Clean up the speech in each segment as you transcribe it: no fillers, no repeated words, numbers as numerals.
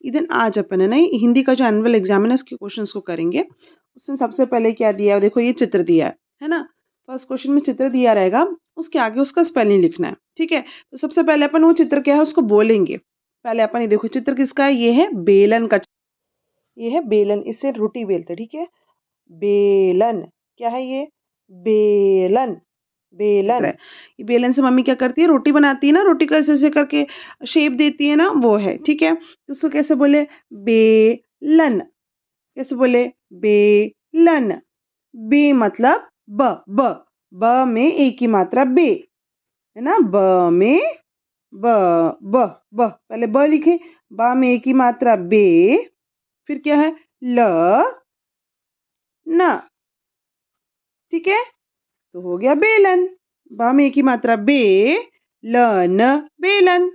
इधर आज अपन है ना हिंदी का जो एनुअल एग्जाम है ना उसके क्वेश्चंस को करेंगे। उसमें सबसे पहले क्या दिया है, देखो ये चित्र दिया है ना। फर्स्ट क्वेश्चन में चित्र दिया रहेगा, उसके आगे उसका स्पेलिंग लिखना है, ठीक है। तो सबसे पहले अपन वो चित्र क्या है उसको बोलेंगे। पहले अपन ये देखो चित्र किसका है, ये है बेलन का, ये है बेलन, इससे रोटी बेलते, ठीक है। बेलन, क्या है ये, बेलन, बेलन। ये बेलन से मम्मी क्या करती है, रोटी बनाती है ना, रोटी को ऐसे ऐसे करके शेप देती है ना, वो है, ठीक है। तो उसको कैसे बोले, बेलन, कैसे बोले, बेलन। बे मतलब ब, ब, ब में एक की मात्रा बे, है ना। ब में ब, ब, ब, पहले ब लिखे, बा में एक की मात्रा बे, फिर क्या है, ल, न, ठीक है। तो हो गया बेलन। बा में एक ही मात्रा बे, ल, न, बेलन,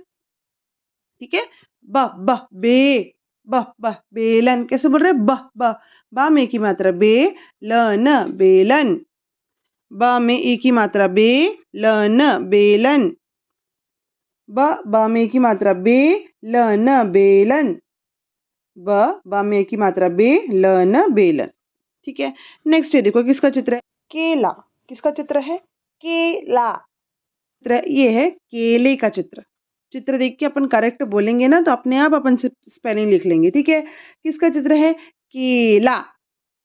ठीक है। ब, ब, बे, ब, ब, बेलन, कैसे बोल रहे, ब, ब, बा में एक ही मात्रा बे, ल, न, बेलन। ब में एक ही मात्रा बे, ल, न, बेलन। ब में एक ही मात्रा बे, ल, न, बेलन। बा में एक ही मात्रा बे, ल, न, बेलन, ठीक है। नेक्स्ट ये देखो किसका चित्र है, केला। किसका चित्र है, केला। चित्र ये है केले का चित्र। चित्र देख के अपन करेक्ट बोलेंगे ना तो अपने आप अपन स्पेलिंग लिख लेंगे, ठीक है। किसका चित्र है, केला,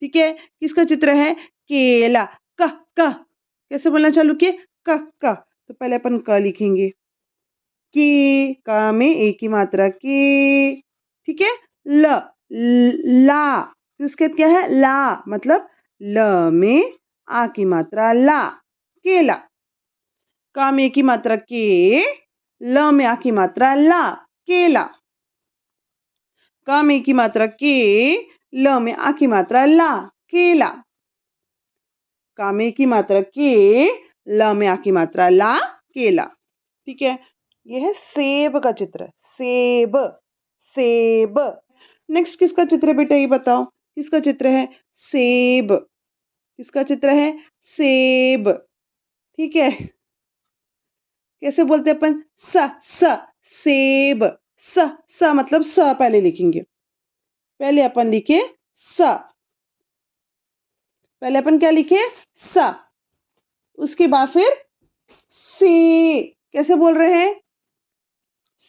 ठीक है। किसका चित्र है, केला। क, क, कैसे बोलना चालू किए, क, क। तो पहले अपन क लिखेंगे, के, क में एक ही मात्रा के, ठीक है। ल, ला, तो उसके बाद क्या है, ला, मतलब ल में आ की मात्रा ला, केला। का में एक ही मात्रा के, ल में आ की मात्रा ला, केला। का में एक ही मात्रा के, ल में आ की मात्रा ला, केला। का में की मात्रा के, ल में आ की मात्रा ला, केला, ठीक है। यह है सेब का चित्र, सेब, सेब। नेक्स्ट किसका चित्र है बेटा, ये बताओ किसका चित्र है, सेब। किसका चित्र है, सेब, ठीक है। कैसे बोलते हैं अपन, स, स, सेब। स मतलब स पहले लिखेंगे, पहले अपन लिखे स, पहले अपन क्या लिखे, स, उसके बाद फिर से, कैसे बोल रहे हैं,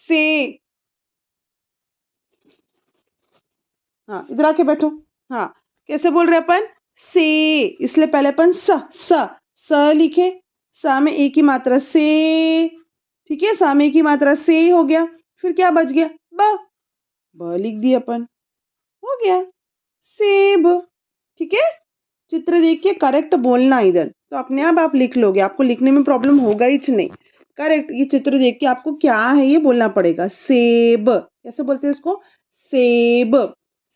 से। हाँ इधर आके बैठो, हाँ कैसे बोल रहे अपन, से, इसलिए पहले अपन स लिखे, सा में एक ही मात्रा से, ठीक है। सा में एक ही मात्रा से हो गया, फिर क्या बच गया, ब लिख दिया अपन, हो गया सेब, ठीक है। चित्र देख के करेक्ट बोलना इधर, तो अपने आप लिख लोगे, आपको लिखने में प्रॉब्लम होगा ही नहीं। करेक्ट, ये चित्र देख के आपको क्या है ये बोलना पड़ेगा, सेब। कैसे बोलते हैं इसको, सेब।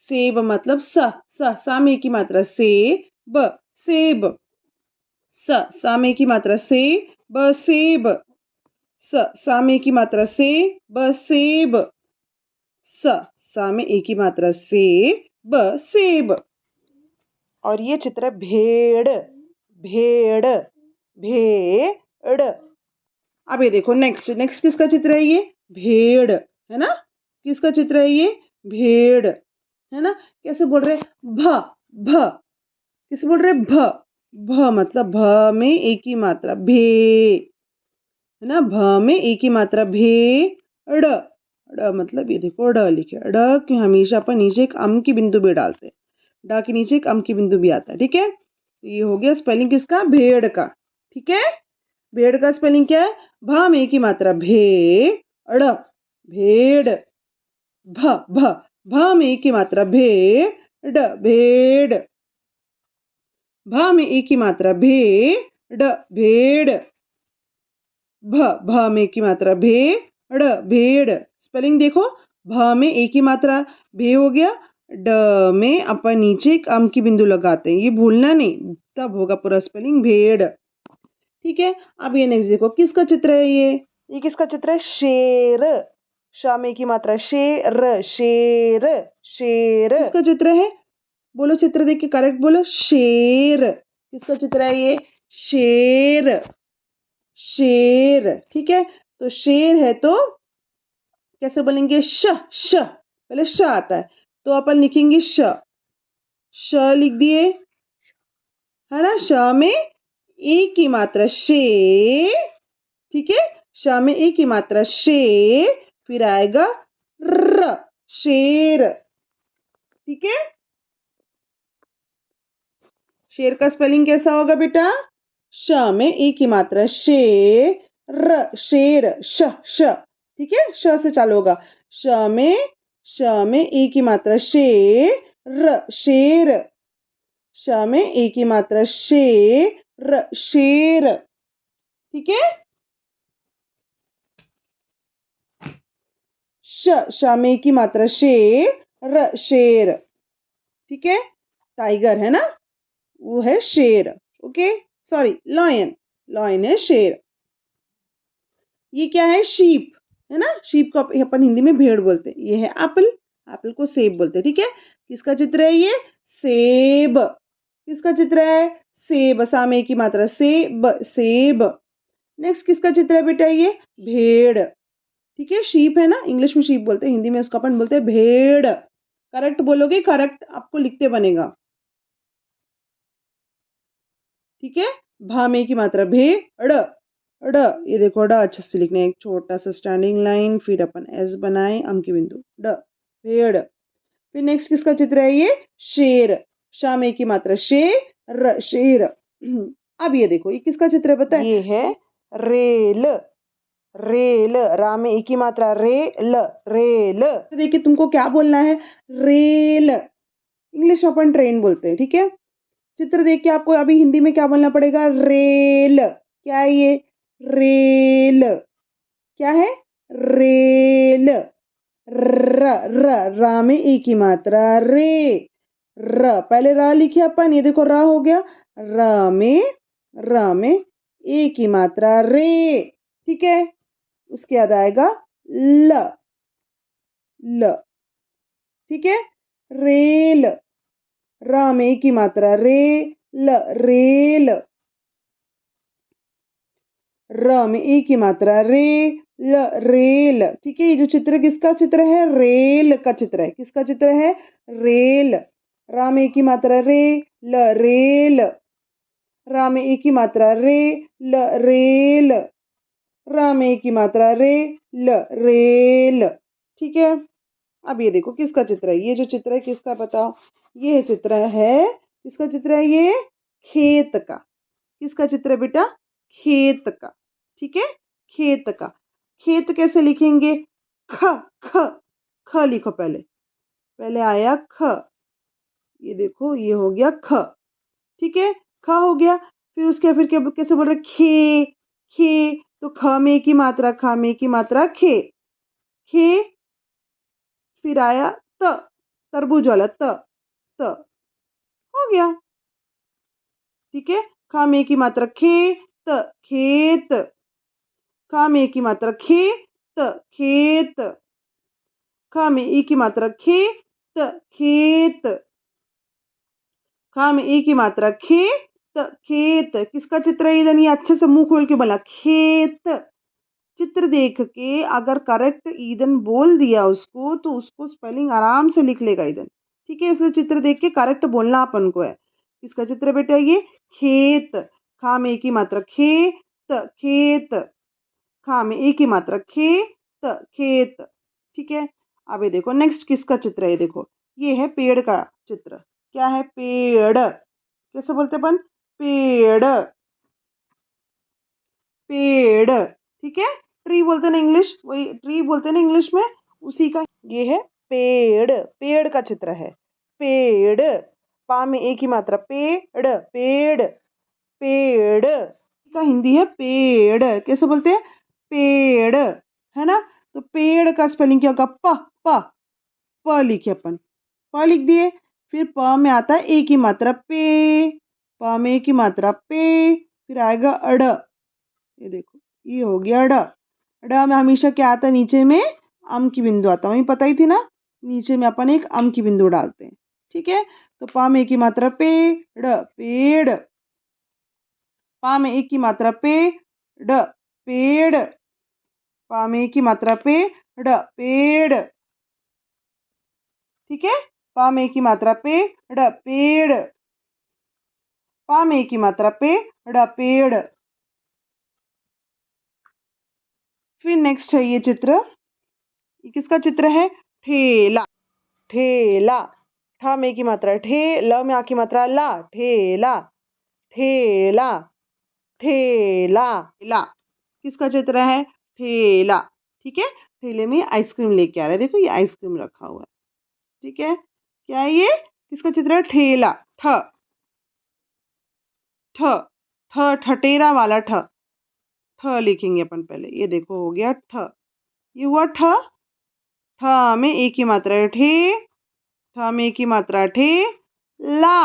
सेब मतलब सा में की मात्रा से, ब, सेब। सा में की मात्रा से, ब, सेब। सा में की मात्रा से, ब, सेब। सा में एक ही मात्रा से, ब, सेब। और ये चित्र भेड़, भेड़, भेड़। अब ये देखो नेक्स्ट, नेक्स्ट किसका चित्र है, ये भेड़, है ना। किसका चित्र है ये, भेड़, है ना। कैसे बोल रहे, भ, भ, किसे बोल रहे, भ, भ मतलब भ में एक ही मात्रा भे, है ना। भ में एक ही मात्रा भेड़, ड़ मतलब ये देखो ड लिखे, ड क्यों हमेशा अपन नीचे एक अम की बिंदु भी डालते हैं, डा के नीचे एक अम की बिंदु भी आता है, ठीक है। तो ये हो गया स्पेलिंग किसका, भेड़ का, ठीक है। भेड़ का स्पेलिंग क्या है, भ में एक ही मात्रा भेड़, भेड़। भ, भ, भ में एक ही मात्रा भेड़, भेड़। भ में एक ही मात्रा भेड़, भेड़। भ में एक ही मात्रा भेड़, भेड़। स्पेलिंग देखो, भ में एक ही मात्रा भे हो गया, ड में अपन नीचे एक अम की बिंदु लगाते हैं, ये भूलना नहीं, तब होगा पूरा स्पेलिंग भेड़, ठीक है। अब ये नेक्स्ट देखो किसका चित्र है, ये किसका चित्र है, शेर। शा में की मात्रा शेर, शेर, शेर। किसका चित्र है, बोलो चित्र देख के करेक्ट बोलो, शेर। किसका चित्र है ये, शेर, शेर, ठीक है। तो शेर है तो कैसे बोलेंगे, श, श, पहले श आता है, तो अपन लिखेंगे श। श लिख दिए, है ना। श में ए की मात्रा शे, ठीक है। श में ए की मात्रा शे, फिर आएगा र, शेर, ठीक है। शेर का स्पेलिंग कैसा होगा बेटा? श में ए की मात्रा शे, र, शेर, श, ठीक है। श से चालू होगा। श में ए की मात्रा शे, र, शेर। श में ए की मात्रा शे, र, शेर, ठीक है। श में ए की मात्रा शे, र, शेर, ठीक है। टाइगर है ना, वो है शेर, ओके। सॉरी, लॉयन, लॉयन है शेर। ये क्या है? शीप, है ना। शीप को अपन हिंदी में भेड़ बोलते हैं। ये है एप्पल, एप्पल को सेब बोलते हैं, ठीक है। किसका चित्र है ये? सेब। किसका चित्र है? सेब, सामे की मात्रा सेब, सेब। नेक्स्ट किसका चित्र है बेटा? ये भेड़, ठीक है। शीप है ना, इंग्लिश में शीप बोलते हैं, हिंदी में उसको अपन बोलते हैं भेड़। करेक्ट बोलोगे, करेक्ट आपको लिखते बनेगा, ठीक है। भामे की मात्रा भेड़, ड, ये देखो ड अच्छे से लिखना है, एक छोटा सा स्टैंडिंग लाइन, फिर अपन एस बनाए, अम की बिंदु, ड, भेड़। फिर नेक्स्ट किसका चित्र है? ये शेर, शामे की मात्रा शे, र, शेर। अब ये देखो, ये किसका चित्र है पता है? ये है रेल, रेल, रा में एक ही मात्रा रे, ल, रेल। तो देखिए तुमको क्या बोलना है? रेल। इंग्लिश में अपन ट्रेन बोलते हैं, ठीक है। चित्र देख के आपको अभी हिंदी में क्या बोलना पड़ेगा? रेल। क्या है ये? रेल। क्या है? रेल। र, रा में ए की मात्रा रे, र, पहले रा लिखे अपन, ये देखो रा हो गया। र में ए की मात्रा रे, ठीक है। उसके बाद आएगा ल, ल, ठीक है। रेल, रा में ए की मात्रा रे, ल, रेल। र में ए की मात्रा रे, ल, रेल, ठीक है। ये जो चित्र किसका चित्र है? रेल का चित्र है। किसका चित्र है? रेल। रा में ए की मात्रा रे, ल, रेल। रा में ए की मात्रा रे, ल, रेल। रा में ए की मात्रा रे, ल, रेल, ठीक है। अब ये देखो किसका चित्र है? ये जो चित्र है किसका बताओ? ये चित्र है, किसका चित्र है? ये खेत का। किसका चित्र है बेटा? खेत का, ठीक है। खेत का। खेत कैसे लिखेंगे? ख, ख, ख लिखो पहले, पहले आया ख, ये देखो ये हो गया ख, ठीक है। ख हो गया, फिर उसके फिर क्या कैसे बोल रहे? खे, खे, तो ख में की मात्रा, ख में की मात्रा खे, खे। फिर आया त, तरबूज वाला त, त हो गया, ठीक है। ख में की मात्रा खे, त, खेत। ख में की मात्रा खे, त, खेत। ख में ई की मात्रा खे, त, खेत। ख में ई की मात्रा खे, त, खेत। किसका चित्र है इधर? ये अच्छे से मुंह खोल के बोला, खेत। चित्र देख के अगर करेक्ट ईदन बोल दिया उसको, तो उसको स्पेलिंग आराम से लिख लेगा ईदन, ठीक है। इसलिए चित्र देख के करेक्ट बोलना अपन को है। किसका चित्र बेटा? ये खेत। खा में एक ही मात्रा खे, त, खेत। खा में एक ही मात्रा खे, त, खेत, ठीक है। अब ये देखो नेक्स्ट किसका चित्र है? ये देखो, ये है पेड़ का चित्र। क्या है? पेड़। कैसे बोलते अपन? पेड़, पेड़, ठीक है। ट्री बोलते ना इंग्लिश, वही ट्री बोलते ना इंग्लिश में, उसी का ये है पेड़। पेड़ का चित्र है, पेड़। पा में एक ही मात्रा पेड़, पेड़, पेड़ का हिंदी है पेड़। कैसे बोलते हैं? पेड़, है ना। तो पेड़ का स्पेलिंग क्या होगा? प, प, प लिखे अपन, प लिख दिए। फिर प में आता है एक ही मात्रा पे, प में एक ही मात्रा पे, फिर आएगा अड़, ये देखो ये हो गया ड। ड में हमेशा क्या आता है? नीचे में अम की बिंदु आता है, वही पता ही थी ना, नीचे में अपन एक अम की बिंदु डालते हैं, ठीक है। तो पा में एक की मात्रा पेड़, पेड़। पा में एक की मात्रा पेड़, पेड़। पा में एक की मात्रा पेड़, पेड़। ठीक है। पा में की मात्रा पेड़, पेड़। पा में की मात्रा पेड़, पेड़। फिर नेक्स्ट है ये चित्र, ये किसका चित्र है? ठेला, ठेला। ठा में की मात्रा ठे, ल में आ की मात्रा ला, ठेला, ठेला, ठेला, ला। किसका चित्र है? ठेला। ठीक है। ठेले में आइसक्रीम लेके आ रहा है, देखो ये आइसक्रीम रखा हुआ है। ठीक है। क्या है ये? किसका चित्र है? ठेला। ठ, ठ, ठ, ठटेरा वाला ठ। ठ लिखेंगे अपन पहले, ये देखो हो गया ठ। ये हुआ ठ। ठ में एक ही मात्रा है ठे, ठ में एक ही मात्रा ठे, ला।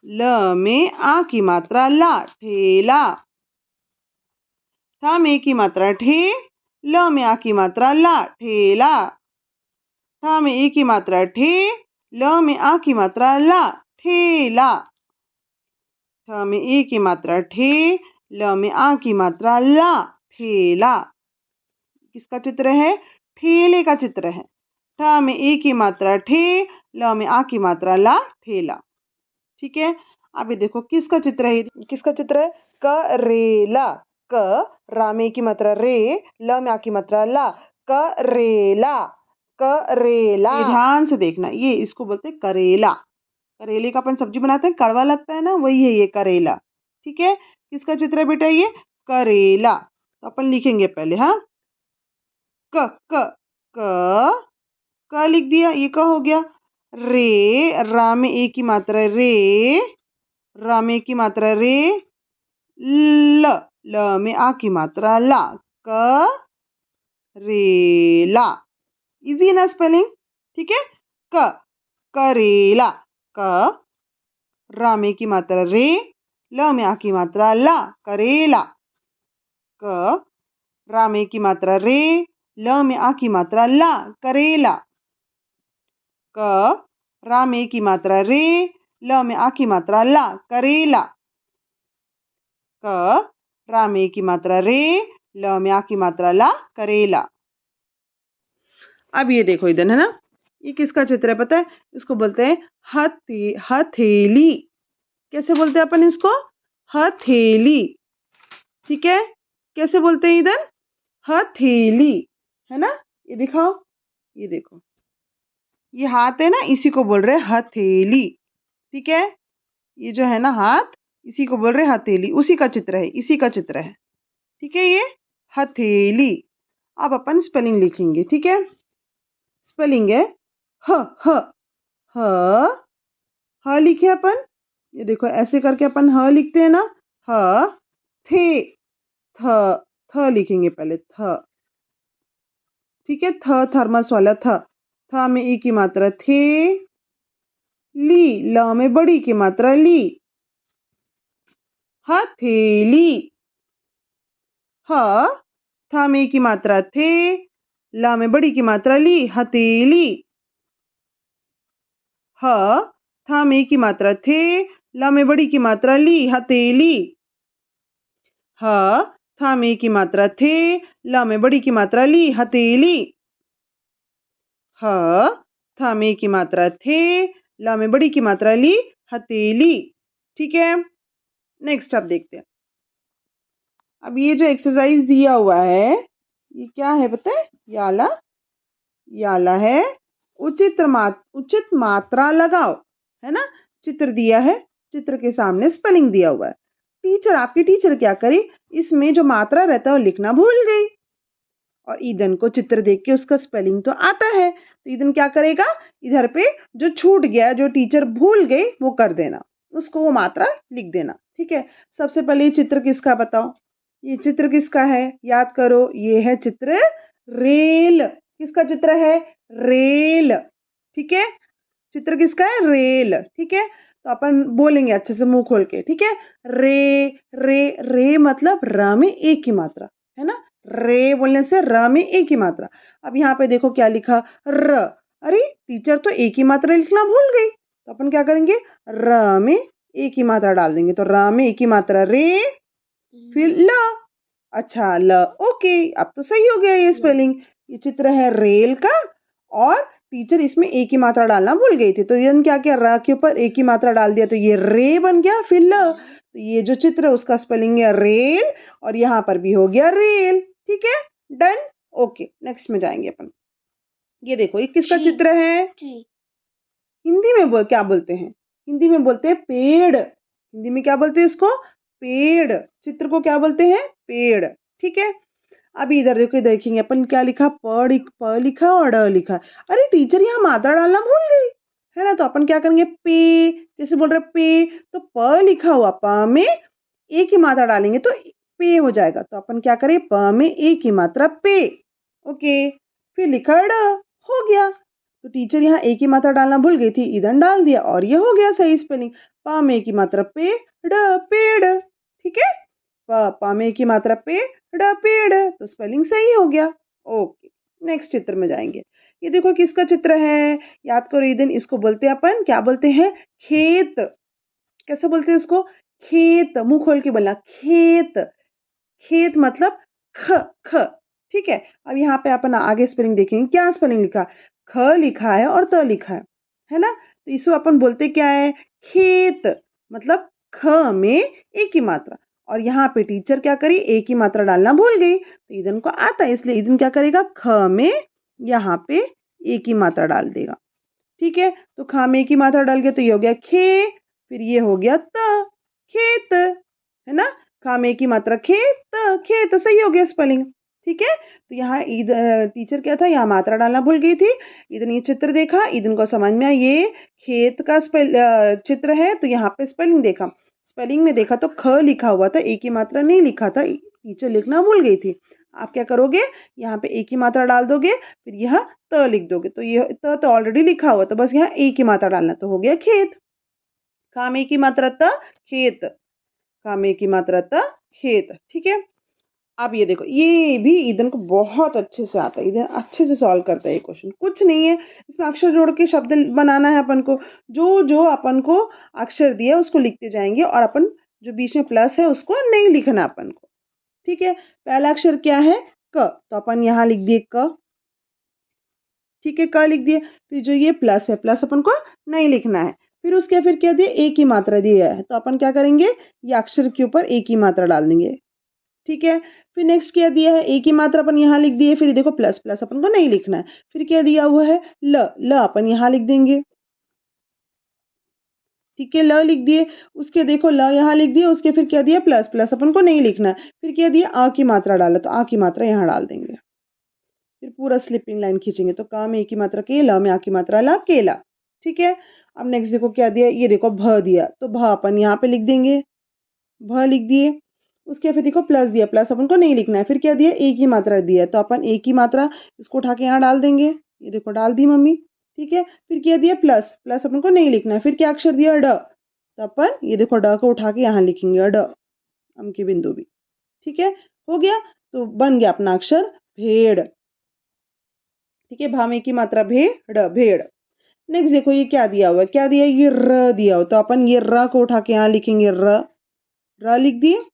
ल में आ की मात्रा ला, ठेला। ठ में एक ही मात्रा ठे, ल में आ की मात्रा ला, ठेला। ठ में एक ही मात्रा ठे, ल में आ की मात्रा ला, ठेला। ठ में एक ही मात्रा ठे, ल में आ की मात्रा ला, ठेला। किसका चित्र है? ठेले का चित्र है। ठ में एक ही मात्रा ठे, ल में आ की मात्रा ला, ठेला। ठीक है। अभी देखो किसका चित्र है? किसका चित्र है? करेला। क, रा में की मात्रा रे, ल में आ की मात्रा ला, करेला, करेला। ध्यान से देखना, ये इसको बोलते हैं करेला। करेले का अपन सब्जी बनाते हैं, कड़वा लगता है ना, वही है ये करेला। ठीक है। किसका चित्र है बेटा? ये करेला। तो अपन लिखेंगे पहले, हाँ। क, क, क लिख दिया, ये क हो गया। रे, रा में एक ही मात्रा रे, रा में की मात्रा रे, ल, ल में आ की मात्रा ला, क रेला। इजी है ना स्पेलिंग? ठीक है। क, करेला। क, रा में की मात्रा रे, ल में आ की मात्रा ला, करेला। क, रा में की मात्रा रे, ल में आ की मात्रा ला, करेला। क, रा में की मात्रा रे, ल में आ की मात्रा ला, करेला। क, रा में की मात्रा रे, ल में आ की मात्रा ला, करेला। अब ये देखो इधर, है ना, ये किसका चित्र है पता है? इसको बोलते हैं हथेली। कैसे बोलते हैं अपन इसको? हथेली। ठीक है। कैसे बोलते हैं इधर? हथेली, है ना। ये दिखाओ, ये देखो, ये हाथ है ना, इसी को बोल रहे हैं हथेली। ठीक है। ये जो है ना हाथ, इसी को बोल रहे हैं हथेली, उसी का चित्र है, इसी का चित्र है। ठीक है। ये हथेली। अब अपन स्पेलिंग लिखेंगे। ठीक है। स्पेलिंग है ह, ह, ह, ह लिखे अपन। ये देखो ऐसे करके अपन ह लिखते हैं ना। ह, थे, थ, थ लिखेंगे पहले, थ। ठीक है। थ, थर्मस वाला थ। थ में ई की मात्रा थे, ली, ल में बड़ी की मात्रा ली, हथेली। ह, थ में ई की मात्रा थे, ला में बड़ी की मात्रा ली, हथेली। ह, थ में ई की मात्रा थे, ला में बड़ी की मात्रा ली, हथेली। ह, थ में ई की मात्रा थे, ला में बड़ी की मात्रा ली, हथेली। ह, थ में ई की मात्रा थे, ला में बड़ी की मात्रा ली, हथेली। ठीक है। नेक्स्ट अब देखते हैं। अब ये जो एक्सरसाइज दिया हुआ है, ये क्या है पता है? याला, याला है उचित मात्रा लगाओ, है ना। चित्र दिया है, चित्र के सामने स्पेलिंग दिया हुआ है। टीचर, आपकी टीचर क्या करी? इसमें जो मात्रा रहता है वो लिखना भूल गई, और ईदन को चित्र देख के उसका स्पेलिंग तो आता है, तो ईदन क्या करेगा? इधर पे जो छूट गया, जो टीचर भूल गई, वो कर देना, उसको वो मात्रा लिख देना। ठीक है। सबसे पहले ये चित्र किसका बताओ? ये चित्र किसका है? याद करो, ये है चित्र रेल। किसका चित्र है? रेल। ठीक है। चित्र किसका है? रेल। ठीक है। तो अपन बोलेंगे अच्छे से मुंह खोल के। ठीक है। रे, रे, रे मतलब र में एक की मात्रा, है ना। रे बोलने से र में एक ही मात्रा। अब यहाँ पे देखो क्या लिखा? र। अरे टीचर तो एक ही मात्रा लिखना भूल गई, तो अपन क्या करेंगे? र में एक ही मात्रा डाल देंगे, तो र में एक ही मात्रा रे, फिर ल। अच्छा, ल। ओके, अब तो सही हो गया ये स्पेलिंग। ये चित्र है रेल का, और टीचर इसमें ए की मात्रा डालना भूल गई थी, तो ईदन क्या किया, र के ऊपर ए की मात्रा डाल दिया, तो ये रे बन गया। फिर ल, तो ये जो चित्र है उसका स्पेलिंग है रेल, और यहाँ पर भी हो गया रेल। ठीक है, डन। ओके, नेक्स्ट में जाएंगे अपन। ये देखो, ये किसका चित्र है? हिंदी में क्या बोलते हैं? हिंदी में बोलते हैं पेड़। हिंदी में क्या बोलते हैं इसको? पेड़। चित्र को क्या बोलते हैं? पेड़। ठीक है, अभी इधर देखो, देखेंगे अपन क्या लिखा, प लिखा और ड लिखा। अरे टीचर यहाँ मात्रा डालना भूल गई है ना, तो अपन क्या करेंगे, पे, कैसे बोल रहे पे, तो प लिखा हुआ, प में ए की मात्रा डालेंगे तो पे हो जाएगा। तो अपन क्या करें, प में ए की मात्रा पे। ओके, फिर लिखा ड, हो गया। तो टीचर यहाँ ए की मात्रा डालना भूल गई थी, इधर डाल दिया और ये हो गया सही स्पेलिंग। प में ए की मात्रा पे, ड, पेड़। ठीक है, प में ए की मात्रा पे, ड, पेड़, तो स्पेलिंग सही हो गया। ओके, नेक्स्ट चित्र में जाएंगे। ये देखो किसका चित्र है, याद करो, दिन इसको बोलते हैं अपन, क्या बोलते हैं, खेत। कैसे बोलते हैं इसको? खेत। मुंह खोल के बोलना, खेत। खेत मतलब ख, ख। ठीक है, अब यहाँ पे अपन आगे स्पेलिंग देखेंगे, क्या स्पेलिंग लिखा, ख लिखा है और त लिखा है ना, तो इसको अपन बोलते क्या है, खेत। मतलब ख में ए की मात्रा, और यहाँ पे टीचर क्या करी, ए की मात्रा डालना भूल गई, तो ईदन को आता है, इसलिए ईदन क्या करेगा, ख में यहाँ पे ए की मात्रा डाल देगा। ठीक है, तो ख में ए की मात्रा डाल के तो ये हो गया खे, फिर ये हो गया त, खेत, है ना। खा में की मात्रा खेत, खेत सही हो गया स्पेलिंग। ठीक है, तो यहाँ टीचर क्या था, यहाँ मात्रा डालना भूल गई थी। इधर ये चित्र देखा, इधर को समझ में आया ये खेत का चित्र है, तो यहाँ पे स्पेलिंग देखा, स्पेलिंग में देखा तो ख लिखा हुआ था, ए की मात्रा नहीं लिखा था, टीचर लिखना भूल गई थी। आप क्या करोगे, यहाँ पे ए की मात्रा डाल दोगे, फिर यह त लिख दोगे, तो ये त तो ऑलरेडी लिखा हुआ, तो बस यहाँ ए की मात्रा डालना, तो हो गया खेत। खा में की मात्रा त, खेत। कामे की मात्रा था खेत। ठीक है, अब ये देखो, ये भी ईदन को बहुत अच्छे से आता है, ईदन अच्छे से सॉल्व करता है ये क्वेश्चन। कुछ नहीं है, इसमें अक्षर जोड़ के शब्द बनाना है अपन को, जो जो अपन को अक्षर दिया उसको लिखते जाएंगे, और अपन जो बीच में प्लस है उसको नहीं लिखना अपन को। ठीक है, पहला अक्षर क्या है, क, तो अपन यहाँ लिख दिए क। ठीक है, क लिख दिए, फिर जो ये प्लस है, प्लस अपन को नहीं लिखना है। फिर क्या दिया, ए की मात्रा दिया है, तो अपन क्या करेंगे, ये अक्षर के ऊपर ए की मात्रा डाल देंगे। ठीक है, फिर नेक्स्ट क्या दिया है, ए की मात्रा अपन यहाँ लिख दिए, फिर देखो प्लस, प्लस अपन को नहीं लिखना है। फिर क्या दिया हुआ है, ल, ल अपन यहाँ लिख देंगे। ठीक है, ल लिख दिए, उसके देखो ल यहाँ लिख दिए, उसके फिर क्या दिया, प्लस, प्लस अपन को नहीं लिखना है। फिर क्या दिया, आ की मात्रा डाला, तो आ की मात्रा यहाँ डाल देंगे। फिर पूरा स्लिपिंग लाइन खींचेंगे, तो का में ए की मात्रा के, ल में आ की मात्रा ला, केला। ठीक है, अब नेक्स्ट देखो क्या दिया, ये देखो भ दिया, तो भ अपन यहाँ पे लिख देंगे, भ लिख दिए। उसके फिर देखो प्लस दिया, प्लस अपन को नहीं लिखना है। फिर क्या दिया, ए की मात्रा दिया है, तो अपन ए की मात्रा इसको उठा के यहाँ डाल देंगे, ये देखो डाल दी मम्मी। ठीक है, फिर क्या दिया, प्लस, प्लस अपन को नहीं लिखना है। फिर क्या अक्षर दिया, ड, तो अपन ये देखो ड को उठा के यहाँ लिखेंगे, ड, अम की बिंदु भी। ठीक है, हो गया, तो बन गया अपना अक्षर भेड़। ठीक है, भा में की मात्रा भेड़, भेड़। नेक्स्ट देखो ये क्या दिया हुआ है, क्या दिया, ये र दिया हो, तो अपन ये र को उठा के यहाँ लिखेंगे, र लिख दिए।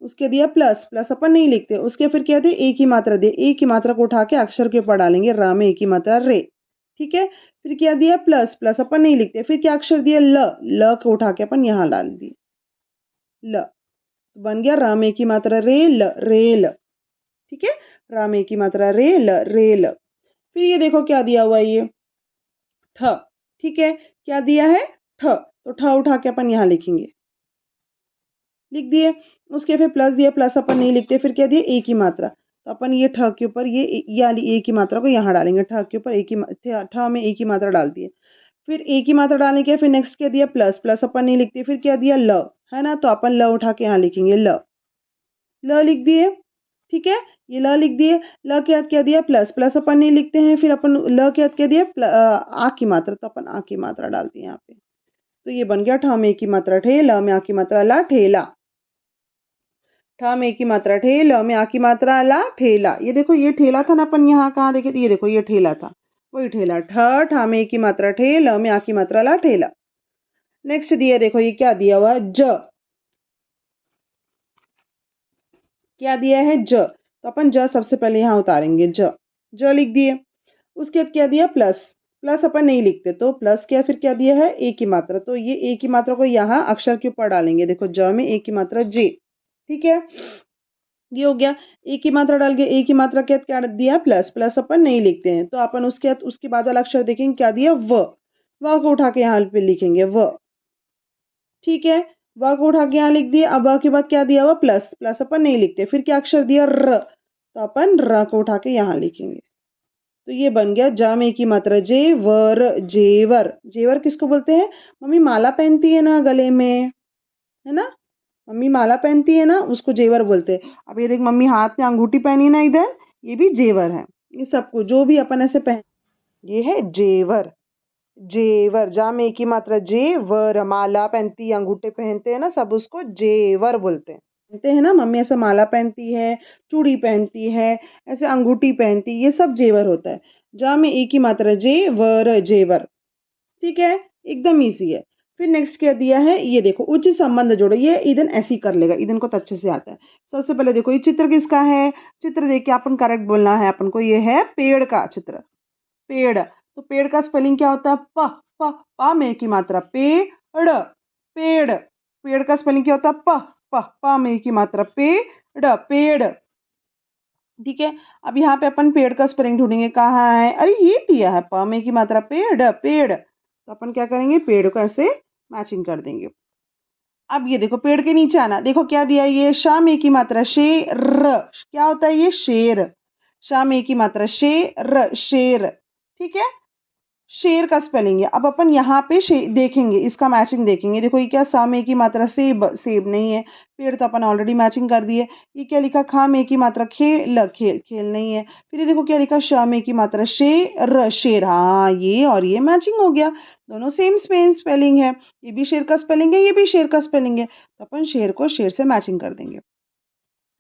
उसके दिया प्लस, प्लस अपन नहीं लिखते, उसके फिर क्या दिया, ए की मात्रा दिए, ए की मात्रा को उठा के अक्षर के ऊपर डालेंगे, रा में ए की मात्रा रे। ठीक है, फिर क्या दिया, प्लस, प्लस अपन नहीं लिखते, फिर क्या अक्षर दिया, ल, ल को उठा के अपन यहाँ डाल दिए, ल, तो बन गया रा में ए की मात्रा रे, ल, रेल। ठीक है, रा में ए की मात्रा रे, ल, रेल। फिर ये देखो क्या दिया हुआ है, ये ठ। ठीक है, क्या दिया है, ठ, तो ठ उठा के अपन यहाँ लिखेंगे, लिख दिए। उसके फिर प्लस दिया, प्लस अपन नहीं लिखते, फिर क्या दिया, ए की मात्रा, तो अपन ये ठ के ऊपर ये वाली ए की मात्रा को यहाँ डालेंगे, ठ के ऊपर ठ में ए की मात्रा डाल दिए। फिर ए की मात्रा डालने के फिर नेक्स्ट क्या दिया, प्लस, प्लस अपन नहीं लिखते, फिर क्या दिया, ल, है ना, तो अपन ल उठा के यहाँ लिखेंगे, ल, ल लिख दिए। ठीक है, ये ल लिख दिए, ल के बाद क्या दिया, प्लस, प्लस अपन नहीं लिखते हैं, फिर अपन ल के बाद क्या दिया, आ की मात्रा, तो अपन आ की मात्रा डाल दिए यहाँ पे, तो ये बन गया ठ में ए की मात्रा ठे, ल में आ की मात्रा ला, ठेला। ठ में की मात्रा ठे, ल में आ की मात्रा ला, ठेला। ये देखो ये ठेला था ना, अपन यहाँ कहाँ देखे थे, ये देखो ये ठेला था, वही ठेला, ठ में की मात्रा ठे, ल में आ की मात्रा ला, ठेला। नेक्स्ट दिया देखो ये क्या दिया हुआ, ज। क्या दिया है, ज, तो अपन ज सबसे पहले यहाँ उतारेंगे, ज, ज लिख दिए। उसके बाद क्या दिया, प्लस, प्लस अपन नहीं लिखते, तो प्लस क्या फिर क्या दिया है, ए की मात्रा, तो ये ए की मात्रा को यहाँ अक्षर के ऊपर डालेंगे। देखो ज में ए की मात्रा जे, ठीक है, ये हो गया। ए की मात्रा डाल के ए की मात्रा के बाद क्या दिया, प्लस, प्लस अपन नहीं लिखते हैं, तो अपन उसके बाद वाला अक्षर देखेंगे क्या दिया, व को उठा के यहाँ पे लिखेंगे व, ठीक है, व को उठा के यहाँ लिख दिया। अब व के बाद क्या दिया हुआ, प्लस, प्लस अपन नहीं लिखते, फिर क्या अक्षर दिया, र, तो अपन र को उठा के यहाँ लिखेंगे। तो ये बन गया जा में की मात्रा जे, वर, जेवर। जेवर किसको बोलते हैं, मम्मी माला पहनती है ना गले में, है ना, मम्मी माला पहनती है ना, उसको जेवर बोलते हैं। अब ये देख मम्मी हाथ में अंगूठी पहनी ना इधर, ये भी जेवर है। ये सबको जो भी अपन ऐसे पहन, ये है जेवर। जेवर, जा में की मात्रा जेवर, माला पहनती, अंगूठे पहनते हैं ना, सब उसको जेवर बोलते हैं। पहनते हैं ना मम्मी, ऐसे माला पहनती है, चूड़ी पहनती है, ऐसे अंगूठी पहनती, ये सब जेवर होता है। जा में ए की मात्रा जेवर, जेवर, ठीक है, एकदम ईजी है। फिर नेक्स्ट क्या दिया है, ये देखो उचित संबंध जोड़ो, ये ईदन ऐसे ही कर लेगा, ईदन को तो अच्छे से आता है। सबसे पहले देखो ये चित्र किसका है, चित्र देख के अपन करेक्ट बोलना है अपन को, ये है पेड़ का चित्र, पेड़। तो पेड़ का स्पेलिंग क्या होता है, प, प में की मात्रा, पेड़, पेड़। पेड़ का स्पेलिंग क्या होता है, प में की मात्रा, पेड़, पेड़, ठीक है। अब यहाँ पे अपन पेड़ का स्पेलिंग ढूंढेंगे, कहाँ है, अरे ये दिया है प में की मात्रा, पेड़, पेड़, तो अपन क्या करेंगे, पेड़ को ऐसे मैचिंग कर देंगे। अब ये देखो पेड़ के नीचे आना, देखो क्या दिया है, ये शा में की मात्रा, शेर, क्या होता है ये, शेर। शा में की मात्रा, शेर, शेर, ठीक है, शेर का स्पेलिंग है। अब अपन यहाँ पे देखेंगे, इसका मैचिंग देखेंगे। देखो ये क्या, सा में की मात्रा, सेब, सेब नहीं है। पेड़ तो अपन ऑलरेडी मैचिंग कर दिए। ये क्या लिखा, खा में की मात्रा, खेल, खेल, खेल नहीं है। फिर ये देखो क्या लिखा, शा में की मात्रा, शेर, शेर, हाँ ये और ये मैचिंग हो गया, दोनों सेम स्पेलिंग है। ये भी शेर का स्पेलिंग है, ये भी शेर का स्पेलिंग है, तो अपन शेर को शेर से मैचिंग कर देंगे,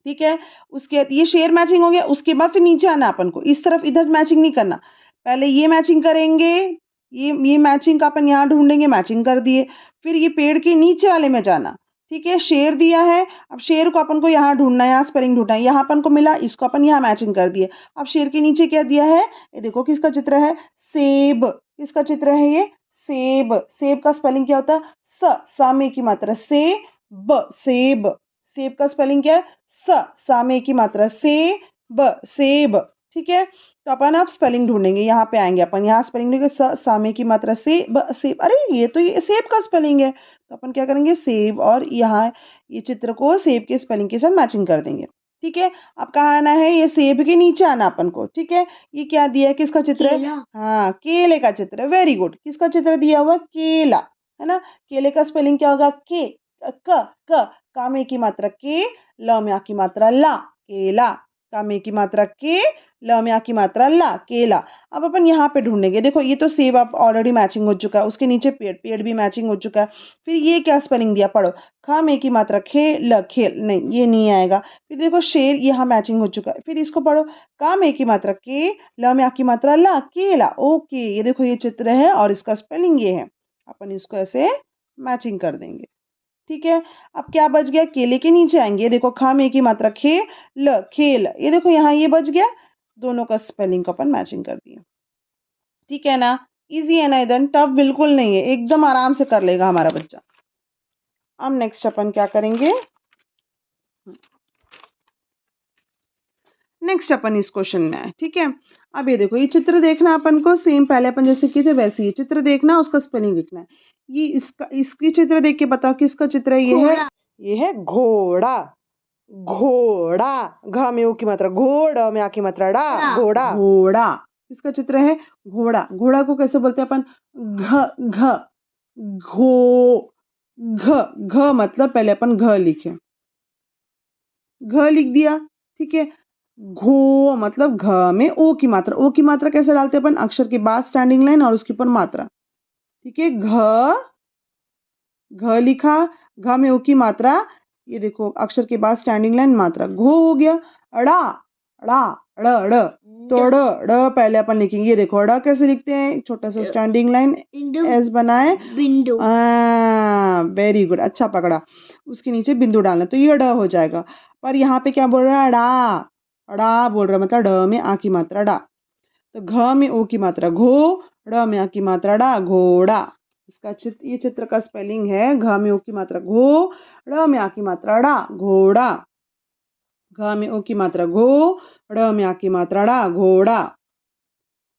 ठीक है। उसके बाद ये शेर मैचिंग हो गया, उसके बाद फिर नीचे आना अपन को, इस तरफ इधर मैचिंग नहीं करना, पहले ये मैचिंग करेंगे, ये मैचिंग का अपन यहाँ ढूंढेंगे, मैचिंग कर दिए। फिर ये पेड़ के नीचे वाले में जाना, ठीक है, शेर दिया है, अब शेर को अपन को यहाँ ढूंढना है, यहाँ स्पेलिंग ढूंढना है, यहाँ अपन को मिला, इसको अपन यहाँ मैचिंग कर दिए। अब शेर के नीचे क्या दिया है, ये देखो किसका चित्र है, सेब, किसका चित्र है ये, सेब। सेब का स्पेलिंग क्या होता है, सा में की मात्रा, सेब, सेब। सेब का स्पेलिंग क्या है, सा में की मात्रा, सेब, सेब, ठीक है। तो अपन आप स्पेलिंग ढूंढेंगे, यहाँ पे आएंगे अपन, यहाँ स्पेलिंग ढूंढेंगे, सा में की मात्रा, सेब, सेब, अरे ये तो ये सेब का स्पेलिंग है, तो अपन क्या करेंगे, सेब, और यहाँ ये चित्र को सेब के स्पेलिंग के साथ मैचिंग कर देंगे, ठीक है। अब कहाँ आना है, ये सेब के नीचे आना अपन को, ठीक है। ये क्या दिया है, किसका चित्र है, हाँ केले का चित्र है, वेरी गुड। किसका चित्र दिया हुआ, केला, है ना। केले का स्पेलिंग क्या होगा, के, का में की मात्रा, के, ल में आ की मात्रा, ला, केला। का में की मात्रा, के, ल में आ की मात्रा, ला, केला। अब अपन यहाँ पे ढूंढेंगे, देखो ये तो सेब आप ऑलरेडी मैचिंग हो चुका है, उसके नीचे पेड़, पेड़ भी मैचिंग हो चुका है। फिर ये क्या स्पेलिंग दिया, पढ़ो, खा में की मात्रा, खेल, खेल, नहीं ये नहीं आएगा। फिर देखो शेर, यहाँ मैचिंग हो चुका है, फिर इसको पढ़ो, का में की मात्रा, के, ल में आ की मात्रा, ला, केला, ओके। ये देखो ये चित्र है और इसका स्पेलिंग ये है, अपन इसको ऐसे मैचिंग कर देंगे, ठीक है। अब क्या बच गया, केले के नीचे आएंगे, देखो खा में की मात्रा, खेल, खेल, ये देखो यहाँ ये बच गया, दोनों का स्पेलिंग को अपन मैचिंग कर दिया, ठीक है ना। इजी है ना, इधर टफ बिल्कुल नहीं है, एकदम आराम से कर लेगा हमारा बच्चा। अब नेक्स्ट अपन क्या करेंगे, नेक्स्ट अपन इस क्वेश्चन में है, ठीक है। अब ये देखो ये चित्र देखना अपन को, सेम पहले अपन जैसे किए थे वैसे ही चित्र देखना, उसका स्पेलिंग लिखना है। ये इसका, इसकी चित्र देख के बताओ किसका चित्र है, ये है घोड़ा, घोड़ा, घ में ओ की मात्रा, घोड़ा में आ की मात्रा, डा, घोड़ा, घोड़ा, किसका चित्र है, घोड़ा। घोड़ा को कैसे बोलते हैं अपन, घ, घ, घो, घ मतलब पहले अपन घ लिखे, घ लिख दिया, ठीक है। घो मतलब घ में ओ की मात्रा, ओ की मात्रा कैसे डालते हैं अपन, अक्षर के बाद स्टैंडिंग लाइन और उसके ऊपर मात्रा, ठीक है। घ लिखा, घ में ओ की मात्रा, ये देखो अक्षर के बाद स्टैंडिंग लाइन, मात्रा, घो हो गया। अड़ा, अड़ा, ड़, ड़, तो ड़ पहले अपन लिखेंगे, ये देखो ड़ कैसे लिखते हैं, छोटा सा स्टैंडिंग लाइन, एस बनाए, बिंदु, वेरी गुड, अच्छा पकड़ा। उसके नीचे बिंदु डालना, तो ये ड हो जाएगा। पर यहाँ पे क्या बोल रहा है, अड़ा, अड़ा बोल रहा है, मतलब ड में आ की मात्रा, डा, तो घ में ओ की मात्रा, घो, ड़ में आ की मात्रा डा, घोड़ा। इसका चित्र, ये चित्र का स्पेलिंग है घ में ओ की मात्रा घो, ड़ में आ की मात्रा डा, घोड़ा। घ में ओ की मात्रा घो, ड़ में आ की मात्रा डा, घोड़ा।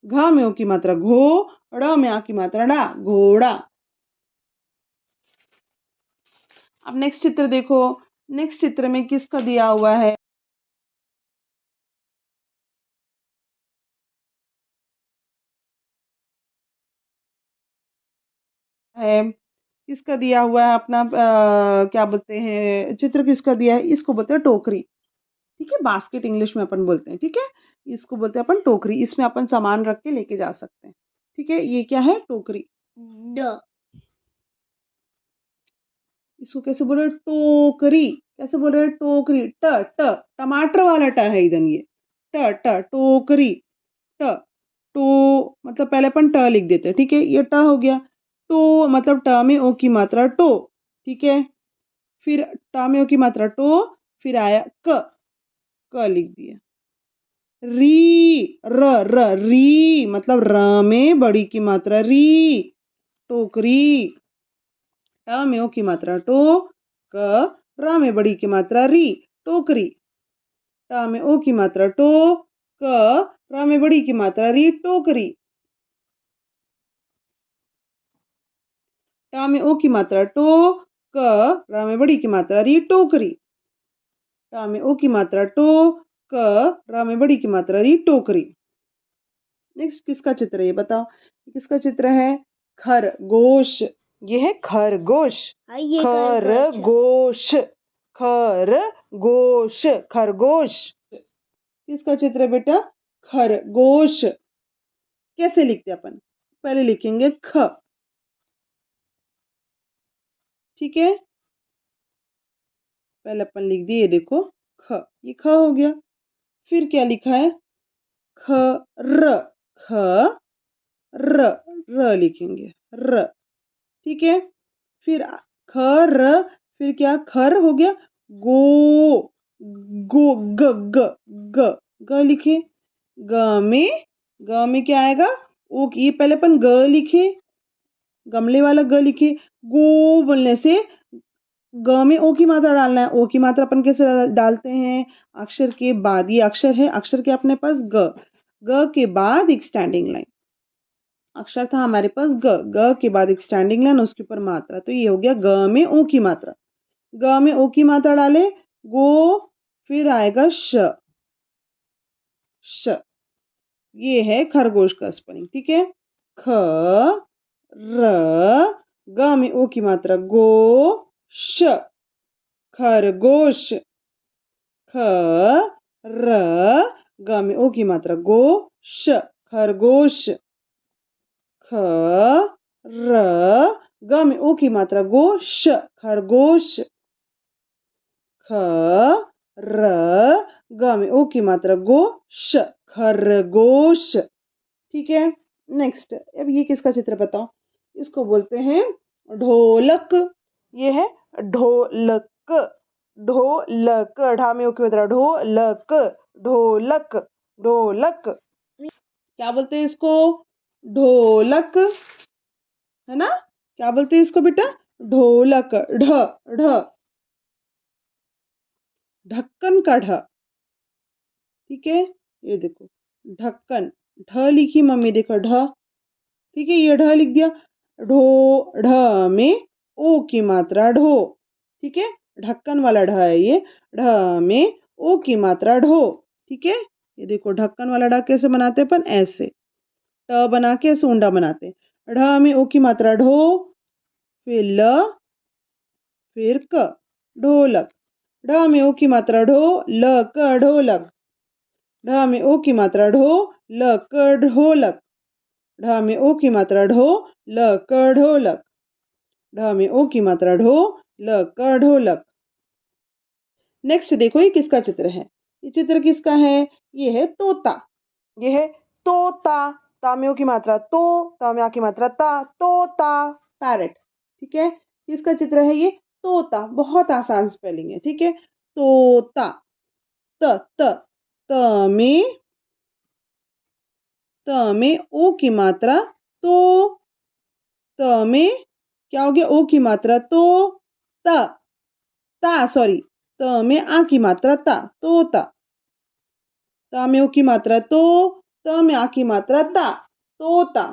घ में ओ की मात्रा घो, ड़ में आ की मात्रा डा, घोड़ा। अब नेक्स्ट चित्र देखो। नेक्स्ट चित्र में किसका दिया हुआ है? किसका दिया हुआ है अपना क्या बोलते हैं, चित्र किसका दिया है? इसको बोलते हैं टोकरी। ठीक है, बास्केट इंग्लिश में अपन बोलते हैं। ठीक है, इसको बोलते हैं अपन टोकरी। इसमें अपन सामान रख के लेके जा सकते हैं। ठीक है, ये क्या है? टोकरी। इसको कैसे बोल रहे? टोकरी। कैसे बोल रहे? टोकरी। ट ट टमाटर वाला ट है इधर, ये ट ट टोकरी। ट टो मतलब पहले अपन ट लिख देते हैं। ठीक है, ये ट हो गया। टो मतलब ट में ओ की मात्रा टो। ठीक है, फिर ट में ओ की मात्रा टो, फिर आया क, क लिख दिया। री र र री मतलब र में बड़ी की मात्रा री, टोकरी। ट में ओ की मात्रा टो, क, र में बड़ी की मात्रा री, टोकरी। ट में ओ की मात्रा टो, क, र में बड़ी की मात्रा री, टोकरी। ट में ओ की मात्रा टो, क, र में बड़ी की मात्रा री, टोकरी। ट में ओ की मात्रा टो, क, र में बड़ी की मात्रा री, टोकरी। नेक्स्ट किसका चित्र है ये बताओ? किसका चित्र है? खरगोश। ये है खरगोश। खरगोश, खरगोश, खरगोश। किसका चित्र है बेटा? खरगोश। कैसे लिखते हैं अपन? पहले लिखेंगे ख। ठीक है, पहले अपन लिख दिए, देखो ख, ये ख हो गया। फिर क्या लिखा है? ख र, ख र, र लिखेंगे र। ठीक है, फिर ख र, फिर क्या? खर हो गया। गो, गो ग ग ग, ग लिखे। ग में क्या आएगा? ओ, ये पहले अपन ग लिखे, गमले वाला ग लिखे। गो बोलने से ग में ओ की मात्रा डालना है। ओ की मात्रा अपन कैसे डालते हैं? अक्षर के बाद, ये अक्षर है, अक्षर के अपने पास ग, ग के बाद एक स्टैंडिंग लाइन। अक्षर था हमारे पास ग, ग के बाद एक स्टैंडिंग लाइन, उसके ऊपर मात्रा, तो ये हो गया ग में ओ की मात्रा। ग में ओ की मात्रा डाले, गो, फिर आएगा श, श। ये है खरगोश का स्पेलिंग। ठीक है, ख र, ग में ओ की मात्रा गो, श, खरगोश। ख र, ग में ओ की मात्रा गो, श, खरगोश। ख र, ग में ओ की मात्रा गो, श, खरगोश। ख र, ग में ओ की मात्रा गो, श, खरगोश। ठीक है, नेक्स्ट। अब ये किसका चित्र बताओ? इसको बोलते हैं ढोलक। ये है ढोलक। ढोलक, ढा में ओ की मात्रा ढोलक, ढोलक, ढोलक। क्या बोलते हैं इसको? ढोलक, है ना? क्या बोलते हैं इसको बेटा? ढोलक। ढ, ढ, ढक्कन का ढ। ठीक है, ये देखो ढक्कन, ढ लिखी मम्मी, देखो ढ। ठीक है, ये ढ लिख दिया। ढो, ढ में ओ की मात्रा ढो। ठीक है, ढक्कन वाला ढ है ये। ढ में ओ की मात्रा ढो। ठीक है, ये देखो ढक्कन वाला ढ कैसे बनाते हैं अपन? ऐसे ट बना के ऐसे ऊंडा बनाते हैं। ढ में ओ की मात्रा ढो, फिर ल, फिर क, ढोलक। ढ में ओ की मात्रा ढो, ल क, ढोलक। ढ में ओ की मात्रा ढो, ल क, ढोलक। ढ में ओ की मात्रा ढो, ल क, ढोलक। ढ में ओ की मात्रा ढो, ल क, ढोलक। नेक्स्ट देखो ये किसका चित्र है? ये चित्र किसका है? ये है तोता। ये है तोता। ता में ओ की मात्रा तो, ता में आ की मात्रा ता, तोता, पैरट। ठीक है, किसका चित्र है ये? तोता। बहुत आसान स्पेलिंग है। ठीक है, तोता। त त, त में, त में ओ की मात्रा तो, त में क्या हो गया, ओ की मात्रा तो, त, ता सॉरी, त में आ की मात्रा ता, तोता। ता में ओ की मात्रा तो, त में आ की मात्रा ता, तोता।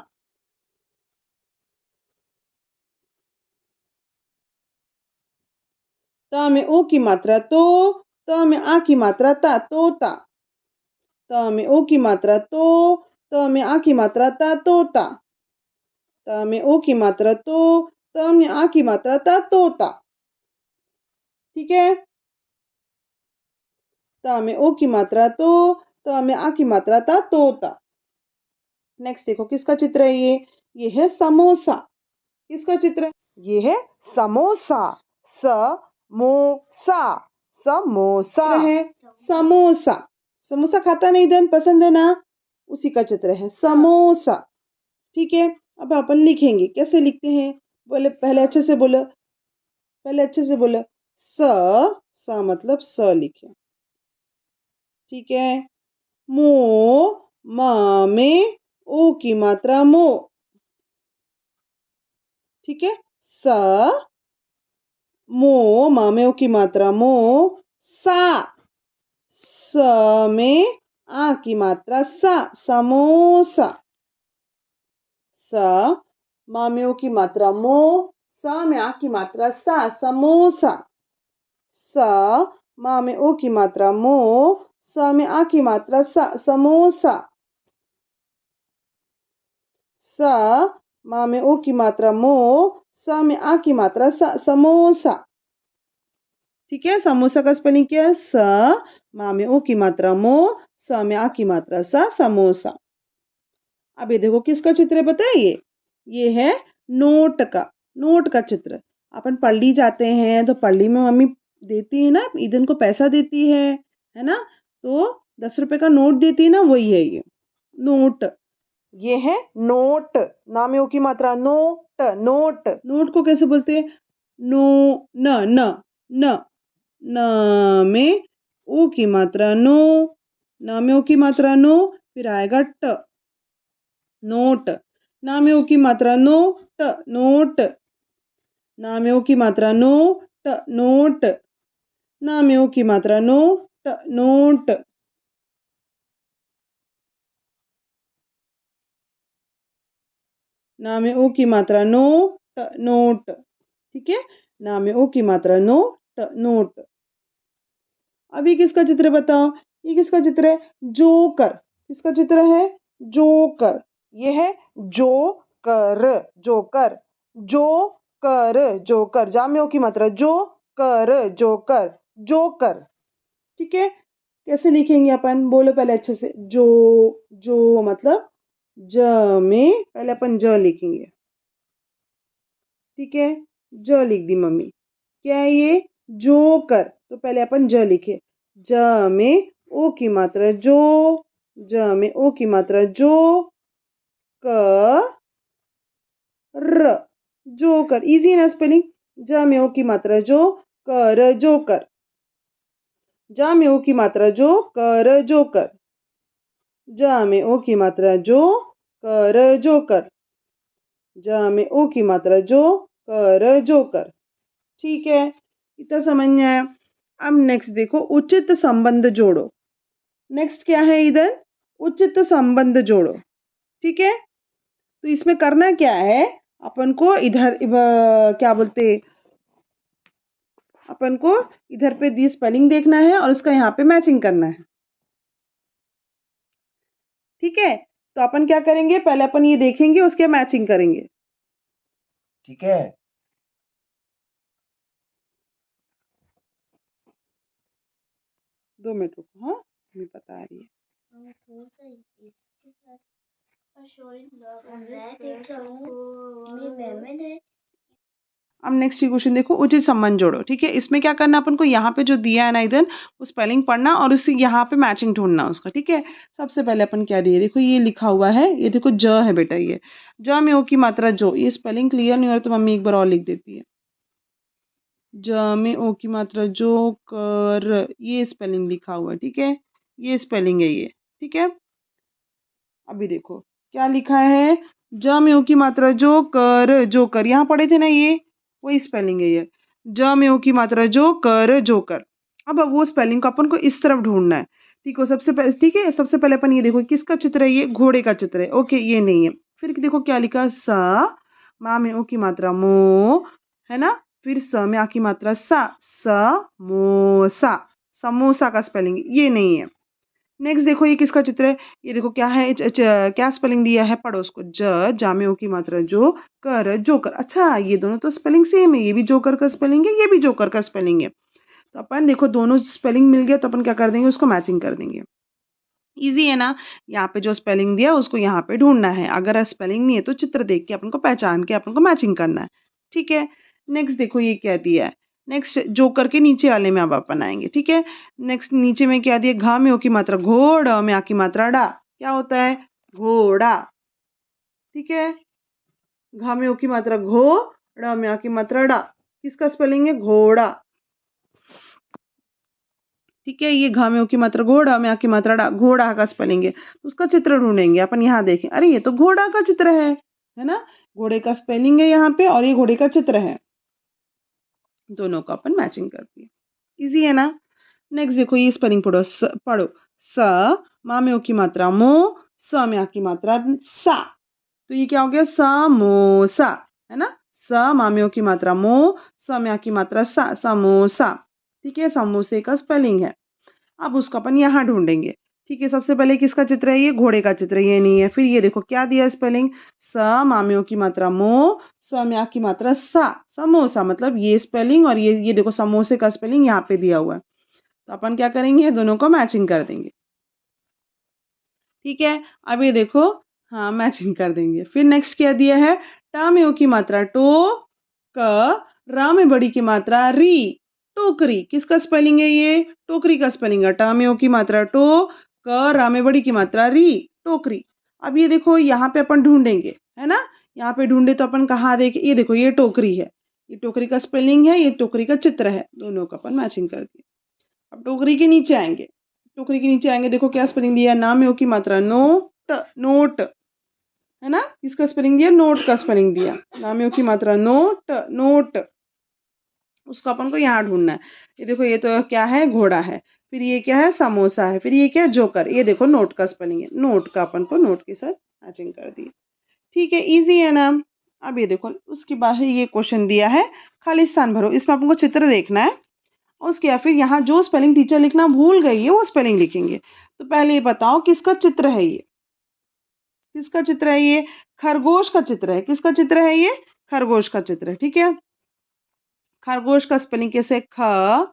त में ओ की मात्रा तो, त में आ की मात्रा ता, तोता। त में ओ की मात्रा तो, त में आ की मात्रा ता, तोता। त में ओ की मात्रा तो, त में आ की मात्रा ता, तोता। ठीक है। त में ओ की मात्रा तो, त में आ की मात्रा ता, तोता। नेक्स्ट देखो किसका चित्र है ये है समोसा। किसका चित्र है? ये है समोसा। समोसा, समोसा है समोसा। समोसा खाता नहीं धन, पसंद है ना, उसी का चित्र है समोसा। ठीक है। अब अपन लिखेंगे, कैसे लिखते हैं, बोले पहले अच्छे से बोलो, पहले अच्छे से बोलो, स मतलब स लिखे। ठीक है। मो, म में ओ की मात्रा मो। ठीक है। स, मो, म में ओ की मात्रा मो। सा, स में आ की मात्रा सा, समोसा। स, म में ओ की मात्रा मो, सा में आ की मात्रा सा, समोसा। स, म में ओ की मात्रा मो, स में आ की मात्रा सा, समोसा। स, म में ओ की मात्रा मो, स में आ की मात्रा सा, समोसा। ठीक है। समोसा का स्पेलिंग क्या है, स, म में ओ की मात्रा मो, स में आ की मात्रा सा, समोसा। अब ये देखो किसका चित्र है पता है ये है नोट का, नोट का चित्र। अपन पढ़ली जाते हैं तो पढ़ली में मम्मी देती है ना, ईदन को पैसा देती है ना, तो 10 रुपए का नोट देती है ना, वही है ये नोट। ये है नोट, नाम है ओ की मात्रा नोट, नोट। नोट को कैसे बोलते हैं, नो, न न न, न में ओ की मात्रा नो, न में ओ की मात्रा नो, फिर आएगा ट, नोट। ना में ओ की मात्रा नो, ट, नोट। ना में ओ की मात्रा नो, ट, नोट। ना में ओ की मात्रा नो, ट, नोट। ना में ओ की मात्रा नो, ट, नोट। ठीक है। ना में ओ की मात्रा नो, ट, नोट। अब ये किसका चित्र बताओ, ये किसका चित्र है, जोकर। किसका चित्र है, जोकर। ये है जोकर, जोकर, जोकर, जोकर। जा में ओ की मात्रा जो, कर, जोकर, जोकर। ठीक है। कैसे लिखेंगे अपन, बोलो पहले अच्छे से, जो मतलब ज में पहले अपन ज लिखेंगे। ठीक है। ज लिख दी मम्मी। क्या है ये, जोकर, तो पहले अपन ज लिखे। ज में ओ की मात्रा जो, ज में ओ की मात्रा जो, क, र, जोकर। इजी है ना स्पेलिंग। ज में ओ की मात्रा जो, कर, जोकर। ज में ओ की मात्रा जो, कर, जोकर। ज में ओ की मात्रा जो, कर, जोकर। ज में ओ की मात्रा जो, कर, जोकर। ठीक है। इतना समझ में आया। अब नेक्स्ट देखो, उचित संबंध जोड़ो। नेक्स्ट क्या है इधर, उचित संबंध जोड़ो। ठीक है। तो इसमें करना क्या है, अपन को इधर क्या बोलते, अपन को इधर पे दी स्पेलिंग देखना है और उसका यहाँ पे मैचिंग करना है। ठीक है। तो अपन क्या करेंगे, पहले अपन ये देखेंगे, उसके मैचिंग करेंगे। ठीक है। 2 मिनट रुको, हाँ मैं बता रही है। अब नेक्स्ट क्वेश्चन देखो, उचित संबंध जोड़ो। ठीक है। इसमें क्या करना अपन को, यहाँ पे जो दिया है ना इधर, वो स्पेलिंग पढ़ना और उससे यहाँ पे मैचिंग ढूंढना उसका। ठीक है। सबसे पहले अपन क्या दिए, देखो ये लिखा हुआ है, ये देखो ज है बेटा, ये ज में ओ की मात्रा जो, ये स्पेलिंग क्लियर नहीं हो रहा तो मम्मी एक बार और लिख देती है। ज में ओ की मात्रा जो, कर, ये स्पेलिंग लिखा हुआ है। ठीक है। ये स्पेलिंग है ये। ठीक है। अभी देखो क्या लिखा है, ज में ओ की मात्रा जोकर, जोकर यहाँ पढ़े थे ना, ये वही स्पेलिंग है ये। ज में ओ की मात्रा जोकर, जोकर। अब वो स्पेलिंग को अपन को इस तरफ ढूंढना है। ठीक है, ठीक है, सबसे पहले अपन ये देखो किसका चित्र है, ये घोड़े का चित्र है। ओके, ये नहीं है। फिर देखो क्या लिखा, स, मा में ओ की मात्रा मो, है ना। फिर स में आ की मात्रा सा, समोसा, समोसा का स्पेलिंग ये नहीं है। नेक्स्ट देखो ये किसका चित्र है, ये देखो क्या है, क्या स्पेलिंग दिया है, पढ़ो उसको। जा में ओ की मात्रा जो, कर, जोकर। अच्छा, ये दोनों तो स्पेलिंग सेम है, ये भी जोकर का स्पेलिंग है, ये भी जोकर का स्पेलिंग है। तो अपन देखो दोनों स्पेलिंग मिल गया, तो अपन क्या कर देंगे, उसको मैचिंग कर देंगे। इजी है ना। यहाँ पे जो स्पेलिंग दिया उसको यहाँ पे ढूंढना है। अगर स्पेलिंग नहीं है तो चित्र देख के अपन को पहचान के अपन को मैचिंग करना है। ठीक है। नेक्स्ट देखो ये क्या दिया है। नेक्स्ट जोकर के नीचे वाले में अब अपन आएंगे। ठीक है। नेक्स्ट नीचे में क्या दिया, घा में ओ की मात्रा घोड़, में आ की मात्रा डा, क्या होता है, घोड़ा। ठीक है। घा में ओ की मात्रा घो, ड़ में आ की मात्रा डा, किसका स्पेलिंग है, घोड़ा। ठीक है, ये घा में ओ की मात्रा घोड़ा, में आ की मात्रा डा, घोड़ा का स्पेलिंग है। तो उसका चित्र ढूंढेंगे अपन। यहाँ देखें, अरे ये तो घोड़ा का चित्र है ना। घोड़े का स्पेलिंग है यहाँ पे और ये घोड़े का चित्र है। दोनों का अपन मैचिंग करते हैं। इजी है ना। नेक्स्ट देखो ये स्पेलिंग पढ़ो, स, मा में ओ की मात्रा मो, स में आ की मात्रा सा। तो ये क्या हो गया, समोसा, है ना। स, मा में ओ की मात्रा मो, स में आ की मात्रा सा, समोसा। ठीक है, समोसे का स्पेलिंग है। अब उसको अपन यहाँ ढूंढेंगे। ठीक है, सबसे पहले किसका चित्र है, ये घोड़े का चित्र, ये नहीं है। फिर ये देखो क्या दिया स्पेलिंग, स, मामियों की मात्रा मो, स में आ की मात्रा सा, समोसा। मतलब ये स्पेलिंग और ये देखो समोसे का स्पेलिंग यहाँ पे दिया हुआ है। तो अपन क्या करेंगे, दोनों को मैचिंग कर देंगे। ठीक है, अब ये देखो, हाँ मैचिंग कर देंगे। फिर नेक्स्ट क्या दिया है, टा में ओ की मात्रा टो, क, रा में बड़ी की मात्रा री, टोकरी। किसका स्पेलिंग है ये, टोकरी का स्पेलिंग है। टा में ओ की मात्रा टो, क, रा में बड़ी की मात्रा री, टोकरी। अब ये देखो यहाँ पे अपन ढूंढेंगे, है ना। यहाँ पे ढूंढे तो अपन कहाँ देखे, ये देखो ये टोकरी है, ये टोकरी का स्पेलिंग है, ये टोकरी का चित्र है। दोनों का अपन मैचिंग कर दिए। अब टोकरी के नीचे आएंगे। टोकरी के नीचे आएंगे, देखो क्या स्पेलिंग दिया, ना में ओ की मात्रा नोट, नोट, है ना। इसका स्पेलिंग दिया, नोट का स्पेलिंग दिया। ना में ओ की मात्रा नोट, नोट। उसको अपन को यहाँ ढूंढना है। ये देखो ये तो क्या है, घोड़ा है। फिर ये क्या है, समोसा है। फिर ये क्या है, जोकर। ये देखो नोट का स्पेलिंग है, नोट का अपन को नोट के साथ मैचिंग कर दिए। ठीक है, इजी है ना। अब ये देखो उसके बाद ये क्वेश्चन दिया है, खाली स्थान भरो। इसमें अपन को चित्र देखना है। उसके फिर यहाँ जो स्पेलिंग टीचर लिखना भूल गई है वो स्पेलिंग लिखेंगे। तो पहले ये बताओ किसका चित्र है ये, किसका चित्र है ये, खरगोश का चित्र है। किसका चित्र है ये, खरगोश का चित्र है। ठीक है, खरगोश का स्पेलिंग कैसे, ख,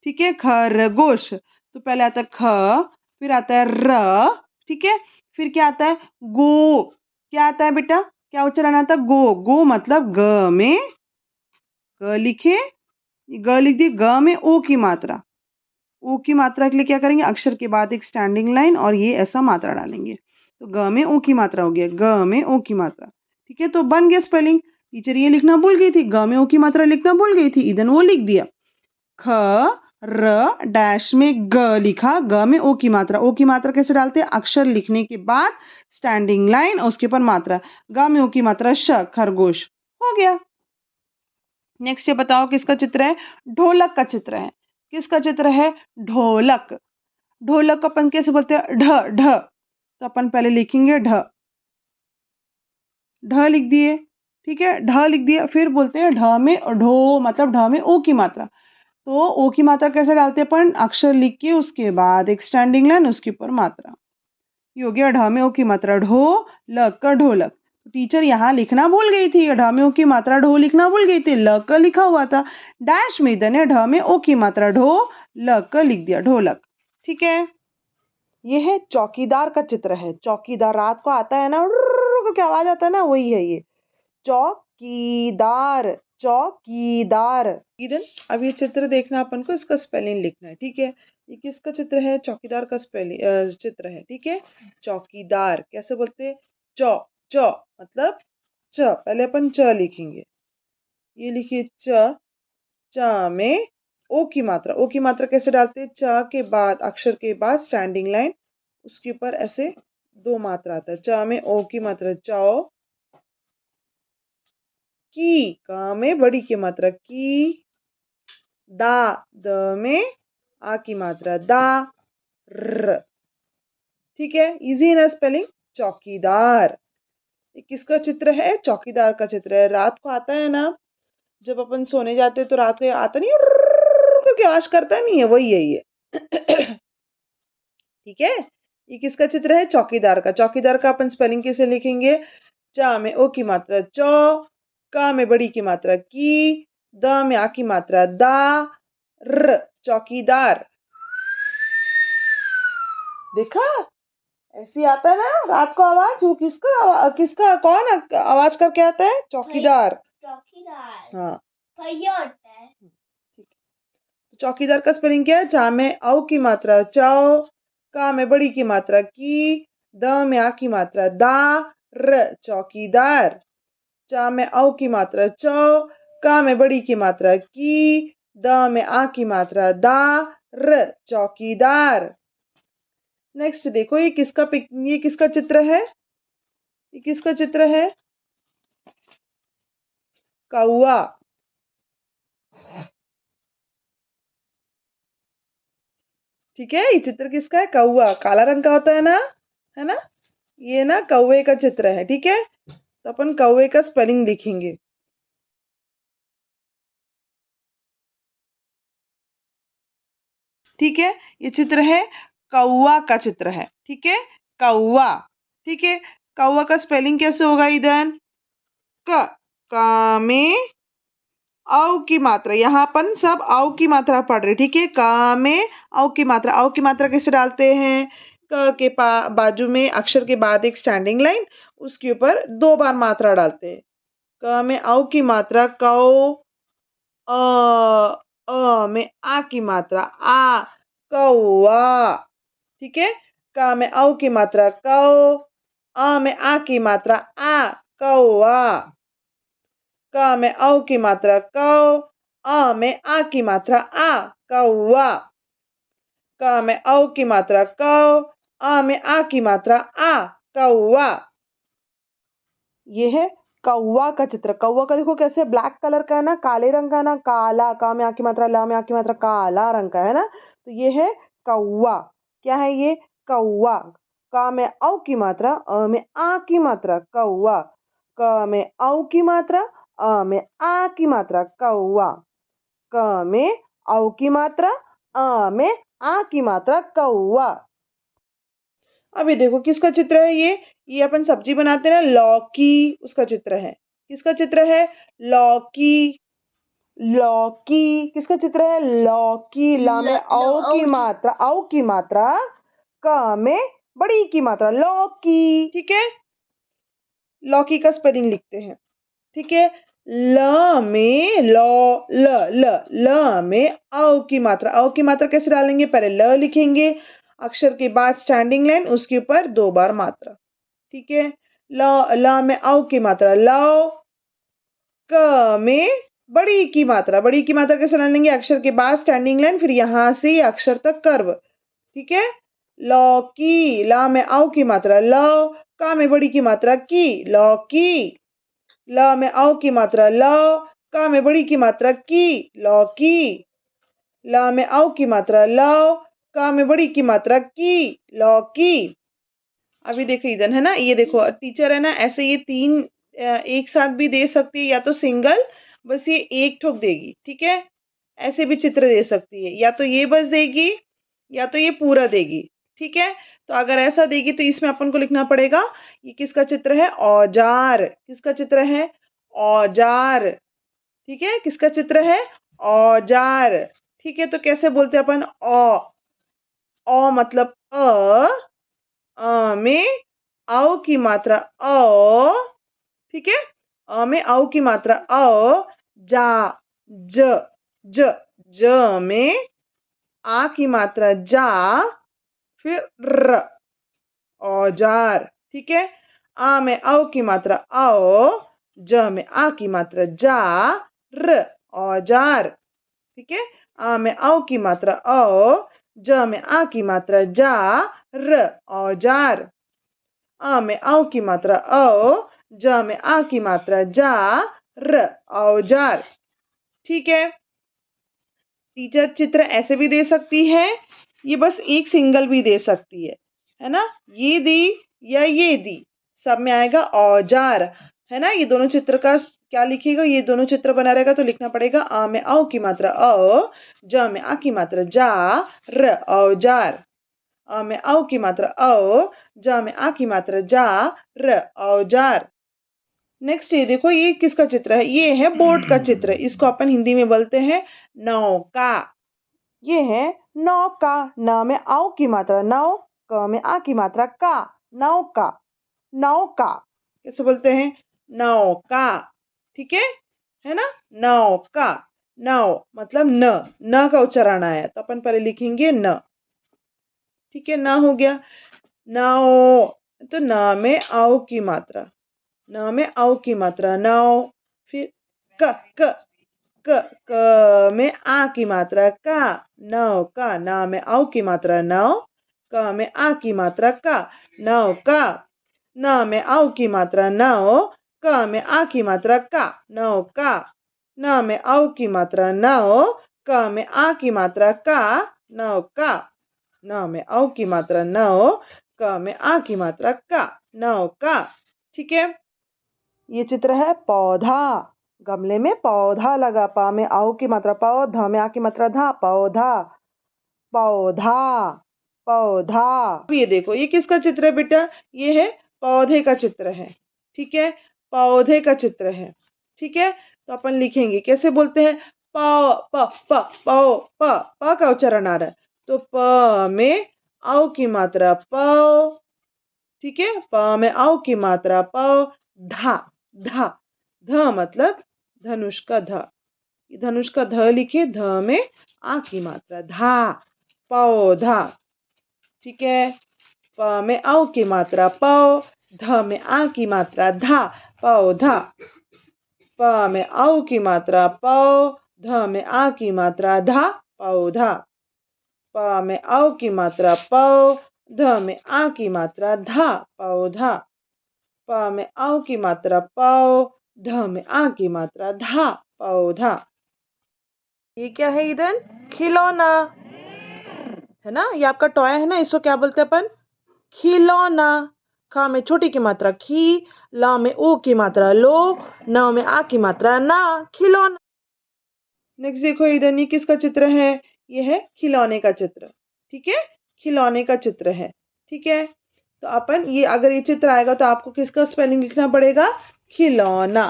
ठीक है, खरगोश। तो पहले आता है ख, फिर आता है र, ठीक है, फिर क्या आता है, गो। क्या आता है बेटा, क्या उच्चारण आता है, गो। गो मतलब ग में, ग लिखे, ग लिख दी, ग में ओ की मात्रा। ओ की मात्रा के लिए क्या करेंगे, अक्षर के बाद एक स्टैंडिंग लाइन और ये ऐसा मात्रा डालेंगे। तो ग में ओ की मात्रा हो गया, ग में ओ की मात्रा। ठीक है, तो बन गया स्पेलिंग। टीचर ये लिखना भूल गई थी, ग में ओ की मात्रा लिखना भूल गई थी, इधर वो लिख दिया। ख, र, डैश में ग लिखा, ग में ओ की मात्रा। ओ की मात्रा कैसे डालते हैं, अक्षर लिखने के बाद स्टैंडिंग लाइन और उसके ऊपर मात्रा। ग में ओ की मात्रा श, खरगोश। हो गया। नेक्स्ट ये बताओ किसका चित्र है, ढोलक का चित्र है। किसका चित्र है, ढोलक। ढोलक अपन कैसे बोलते हैं, ढ, ढ। तो अपन पहले लिखेंगे ढ, ढ लिख दिए। ठीक है, ढ लिख दिया। फिर बोलते हैं ढ में ढो, मतलब ढ में ओ की मात्रा। तो ओ की मात्रा कैसे डालते हैं अपन, अक्षर लिख के उसके बाद एक स्टैंडिंग लाइन उसके ऊपर मात्रा। ये हो गया ढ में ओ की मात्रा ढो, लक का ढोलक। टीचर यहाँ लिखना भूल गई थी, ढ में ओ की मात्रा ढो लिखना भूल गई थी, ल का लिखा हुआ था। डैश में इधर ने ढ में ओ की मात्रा ढो, ल का लिख दिया, ढोलक। ठीक है, ये है चौकीदार का चित्र है। चौकीदार रात को आता है ना, क्या आवाज आता है ना, वही है ये चौकीदार, चौकीदार। इधर अब ये चित्र देखना अपन को, इसका स्पेलिंग लिखना है। ठीक है, ये किसका चित्र है, चौकीदार का स्पेलिंग चित्र है। ठीक है, चौकीदार कैसे बोलते हैं, चौ, चौ मतलब च, पहले अपन च लिखेंगे। ये लिखिए च, च में ओ की मात्रा। ओ की मात्रा कैसे डालते हैं, च के बाद अक्षर के बाद स्टैंडिंग लाइन उसके ऊपर ऐसे दो मात्रा आता है। च में ओ की मात्रा चौ, की, का में बड़ी की मात्रा की, दा, द में आ की मात्रा दा, र। ठीक है, इजी है ना स्पेलिंग। चौकीदार, ये किसका चित्र है? चौकीदार का चित्र है। रात को आता है ना, जब अपन सोने जाते हैं तो रात को आता नहीं करके आवाज करता नहीं है, वही है ये। ठीक है, ये किसका चित्र है? चौकीदार का। चौकीदार का अपन स्पेलिंग कैसे लिखेंगे? चा में ओ की मात्रा चौ, का में बड़ी की मात्रा की, द में आ की मात्रा दा, र, चौकीदार। देखा, ऐसी आता है ना रात को आवाज। वो किसका कौन आवाज करके आता है? चौकीदार। चौकीदार हाँ, भैया होता है। ठीक है। तो चौकीदार का स्पेलिंग क्या है? चा में औ की मात्रा चौ, का में बड़ी की मात्रा की, द में आ की मात्रा दा, र, चौकीदार। चा में औ की मात्रा चौ, का में बड़ी की मात्रा की, द में आ की मात्रा दा, र, चौकीदार। नेक्स्ट देखो, ये किसका चित्र है? ये किसका चित्र है? कौआ। ठीक है, ये चित्र किसका है? कौआ। काला रंग का होता है ना? ये ना कौवे का चित्र है। ठीक है, तो अपन कौवे का स्पेलिंग लिखेंगे। ठीक है, ये चित्र है, कौआ का चित्र है। ठीक है, कौआ। ठीक है, कौआ का स्पेलिंग कैसे होगा इधर? का में औ की मात्रा, यहाँ अपन सब औ की मात्रा पढ़ रहे। ठीक है, का में औ की मात्रा। औ की मात्रा कैसे डालते हैं? क के बाजू में अक्षर के बाद एक स्टैंडिंग लाइन, उसके ऊपर 2 बार मात्रा डालते हैं। क में औ की मात्रा कौ, में आ की मात्रा आ, कौआ। ठीक है, का में औ की मात्रा कौ, में आ की मात्रा आ, कौआ। क में औ की मात्रा कौ, में आ की मात्रा आ, कौआ। क में औ की मात्रा कौ, में आ की मात्रा आ, कौआ। ये है कौआ का चित्र। कौआ का देखो कैसे ब्लैक कलर का है ना, काले रंग का ना, काला, का में आ की मात्रा, ला में आ की मात्रा, काला रंग का है ना। तो ये है कौआ। क्या है ये? कौआ। का में औ की मात्रा, में आ की मात्रा, कौआ। क में औ की मात्रा, में आ की मात्रा, कौआ। क में औ की मात्रा, में आ की मात्रा, कौआ। अभी देखो किसका चित्र है ये अपन सब्जी बनाते हैं ना, लौकी, उसका चित्र है। किसका चित्र है? लौकी। लौकी किसका चित्र है? लौकी। ला में औ की मात्रा, औ की मात्रा, क में बड़ी की मात्रा, लौकी। ठीक है, लौकी का स्पेलिंग लिखते हैं। ठीक है, ल में लौ, ल में औ की मात्रा। औ की मात्रा कैसे डालेंगे? पहले ल लिखेंगे, अक्षर के बाद स्टैंडिंग लाइन, उसके ऊपर 2 बार मात्रा। ठीक है, ल में औ की मात्रा लौ, क में बड़ी की मात्रा। बड़ी की मात्रा कैसे डालेंगे? अक्षर के बाद स्टैंडिंग लाइन, फिर यहाँ से अक्षर तक कर्व। ठीक है, लौकी। ला में औ की मात्रा लौ, का में बड़ी की मात्रा की, लौकी। ल में औ की मात्रा लौ, का में बड़ी की मात्रा की, लौकी। ल में औ की मात्रा लौ, का में बड़ी की मात्रा की, लौकी। अभी देखो इधर है ना, ये देखो टीचर है ना, ऐसे ये 3 एक साथ भी दे सकती है, या तो सिंगल बस ये एक ठोक देगी। ठीक है, ऐसे भी चित्र दे सकती है, या तो ये बस देगी, या तो ये पूरा देगी। ठीक है, तो अगर ऐसा देगी तो इसमें अपन को लिखना पड़ेगा, ये किसका चित्र है? औजार। किसका चित्र है? औजार। ठीक है, किसका चित्र है? औजार। ठीक है, तो कैसे बोलते हैं अपन? मतलब में औ की मात्रा औ। ठीक है, में औ की मात्रा औ, जा, ज, ज में आ की मात्रा जा, फिर र, औजार। ठीक है, आ में औ की मात्रा औ, ज में आ की मात्रा जा, र, औजार। ठीक है, आ में औ की मात्रा औ, ज में आ की मात्रा जा, र, औजार। आ में औ की मात्रा औ, ज में आ की मात्रा जा, र औजार। ठीक है, टीचर चित्र ऐसे भी दे सकती है, ये बस एक सिंगल भी दे सकती है ना। ये दी या ये दी, सब में आएगा औजार, है ना। ये दोनों चित्र का क्या लिखेगा, ये दोनों चित्र बना रहेगा तो लिखना पड़ेगा आ में औ की मात्रा अ, ज में आ की मात्रा जा, र औजार। अ में औ की मात्रा औ, ज में आ की मात्रा जा, र औजार। नेक्स्ट ये देखो, ये किसका चित्र है, ये है बोट का चित्र। इसको अपन हिंदी में बोलते हैं नौका। ये है नौका, न में आओ की मात्रा नौ, क में आ की मात्रा का, नौका। नौका कैसे बोलते हैं, नौका। ठीक है ना। नौका, नौ मतलब न का उच्चारण आया तो अपन पहले लिखेंगे न। ठीक है, न हो गया। नौ, तो न में आओ की मात्रा, न में औ की मात्रा नौ। फिर क क क में आ की मात्रा का, नौ का। न में औ की मात्रा नौ, क में आ की मात्रा का, नौ का। न में औ की मात्रा नौ, क में आ की मात्रा का, नौ का। न में औ की मात्रा नौ, क में आ की मात्रा का, नौ का। न में औ की मात्रा नौ, क में आ की मात्रा का, नौ का। ठीक है, ये चित्र है पौधा। गमले में पौधा लगा, पा में आओ की मात्रा पौ, ध में आ की मात्रा धा, पौधा। पौधा, पौधा। अब ये देखो, ये किसका चित्र है बेटा, ये है पौधे का चित्र है। ठीक है, पौधे का चित्र है। ठीक है, तो अपन लिखेंगे कैसे बोलते हैं, प प प पौ, प का उच्चारण आ रहा है तो प में आओ की मात्रा पौ। ठीक है, प में आओ की मात्रा पौ, धा, धा, ध मतलब धनुष का ध। धनुष का ध लिखे, ध में आ की मात्रा धा, पौधा। ठीक है, प में औ की मात्रा पौ, ध में आ की मात्रा धा, पौधा। प में औ की मात्रा पौ, ध में आ की मात्रा धा, पौधा। प में औ की मात्रा पौ, ध में आ की मात्रा धा, पौधा। प में औ की मात्रा पौ, ध में आ की मात्रा धा, पौधा। ये क्या है इधर, खिलौना, है ना। ये आपका टॉय है ना, इसको क्या बोलते हैं अपन, खिलौना। ख में छोटी की मात्रा खी, ल में ओ की मात्रा लो, न में आ की मात्रा ना, खिलौना। नेक्स्ट देखो इधर, ये किसका चित्र है, ये है खिलौने का चित्र। ठीक है, खिलौने का चित्र है। ठीक है, तो अपन ये अगर ये चित्र आएगा तो आपको किसका स्पेलिंग लिखना पड़ेगा, खिलौना।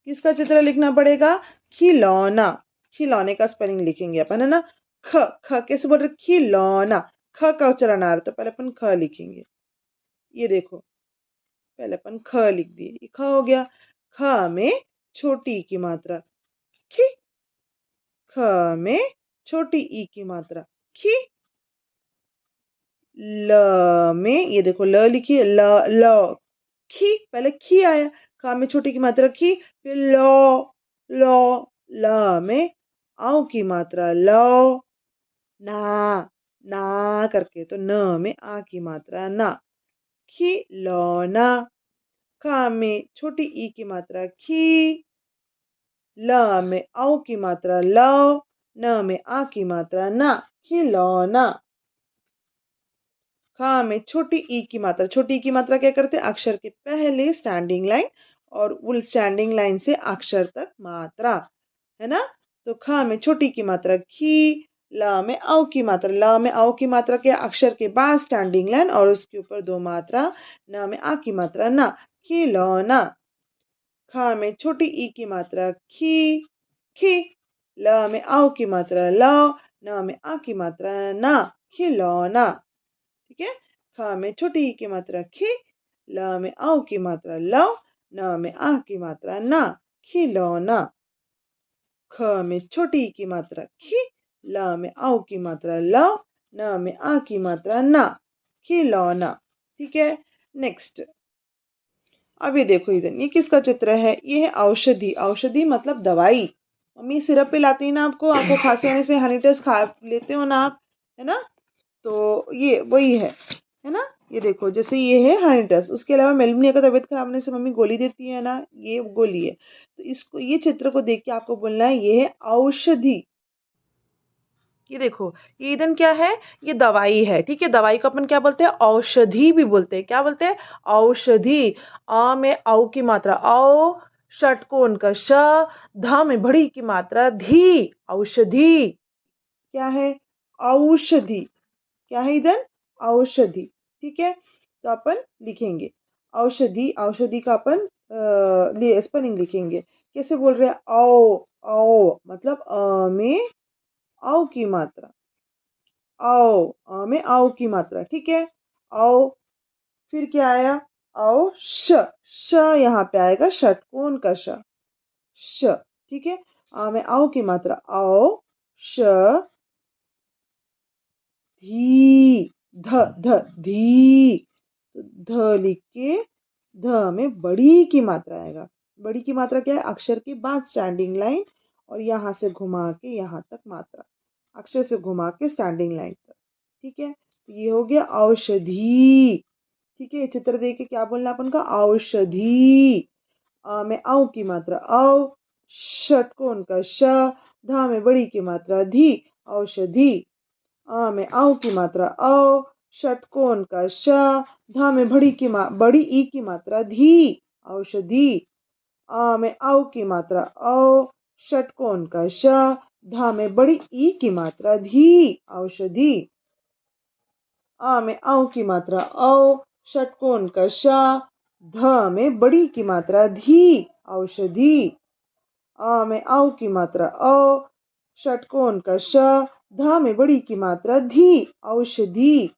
किसका चित्र लिखना पड़ेगा, खिलौना। खिलौने का स्पेलिंग लिखेंगे अपन, है ना। ख, ख कैसे बोल रहे, खिलौना। ख का उच्चारण आ रहा है तो पहले अपन ख लिखेंगे। ये देखो, पहले अपन ख लिख दिए, ये ख हो गया। ख में छोटी की मात्रा खी, ख में छोटी ई की मात्रा खी। ल में ये देखो, ल लिखिए, ल ल खी, पहले खी आया, ख में छोटी की मात्रा खी, फिर लो, लो। ल में आओ की मात्रा लो, ना, ना करके, तो न में आ की मात्रा ना, खिलौना। ख में छोटी ई की मात्रा खी, ल में औ की मात्रा लो, न में आ की मात्रा ना, खिलौना। ख में छोटी ई की मात्रा, छोटी ई की मात्रा क्या करते हैं, अक्षर के पहले स्टैंडिंग लाइन और उल स्टैंडिंग लाइन से अक्षर तक मात्रा, है ना। तो ख में छोटी की मात्रा खी, ल में औ की मात्रा, ल में औ की मात्रा के अक्षर के बाद स्टैंडिंग लाइन और उसके ऊपर दो मात्रा, न में आ की मात्रा ना, खिलौना। ख में छोटी ई की मात्रा खी, खी। ल में औ की मात्रा लो, न में आ की मात्रा ना, खिलौना। ठीक है, ख में छोटी ई की मात्रा खी, ल में औ की मात्रा लो, न में आ की मात्रा ना, खिलौना। ख में छोटी ई की मात्रा खी, ल में औ की मात्रा लो, न में आ की मात्रा ना, खिलौना। ठीक है, नेक्स्ट। अब ये देखो इधर, ये किसका चित्र है, ये है औषधि। औषधि मतलब दवाई। मम्मी सिरप पिलाती है ना आपको, आपको खांसी आने से हनी टेस्ट खा लेते हो ना आप, है ना। तो ये वही है ना। ये देखो, जैसे ये है हाइनेटस, उसके अलावा मेलमनिया का तबीयत खराब होने से मम्मी गोली देती है ना, ये गोली है। तो इसको, ये चित्र को देख के आपको बोलना है ये है औषधि। ये देखो, ये ईंधन क्या है, ये दवाई है, ठीक है। दवाई को अपन क्या बोलते हैं, औषधि भी बोलते हैं। क्या बोलते हैं, औषधि। अ में औ की मात्रा औ, षटकोण का श, ध में बड़ी की मात्रा धी, औषधि। क्या है, औषधि। क्या है ईंधन, औषधि, ठीक है। तो अपन लिखेंगे औषधि। औषधि का अपन स्पेलिंग लिखेंगे। कैसे बोल रहे हैं, औ, औ मतलब अ में औ की मात्रा, औ, अ में औ की मात्रा, ठीक है। औ, फिर क्या आया, औ श यहाँ पे आएगा षटकोण का श, श, ठीक है। आ में औ की मात्रा औ, श, धी, ध धी। तो ध लिख के ध में बड़ी की मात्रा आएगा। बड़ी की मात्रा क्या है, अक्षर के बाद स्टैंडिंग लाइन और यहाँ से घुमा के यहाँ तक मात्रा, अक्षर से घुमा के स्टैंडिंग लाइन तक, ठीक है। तो ये हो गया औषधि, ठीक है। चित्र देख के क्या बोलना अपन का, औषधि। अ में औ की मात्रा औ, षटकोण का श, धा में बड़ी की मात्रा धी, औषधि। अ में औ की मात्रा औ, षटकोण का श, ध में बड़ी ई की मात्रा धी, औषधि। अ में औ की मात्रा औ, षटकोण का श, ध में बड़ी ई की मात्रा धी, औषधि। अ में औ की मात्रा औ, षटकोण का श, ध में बड़ी की मात्रा धी, औषधि। अ में औ की मात्रा औ, षटकोण का श, ध में बड़ी की मात्रा धी, औषधि।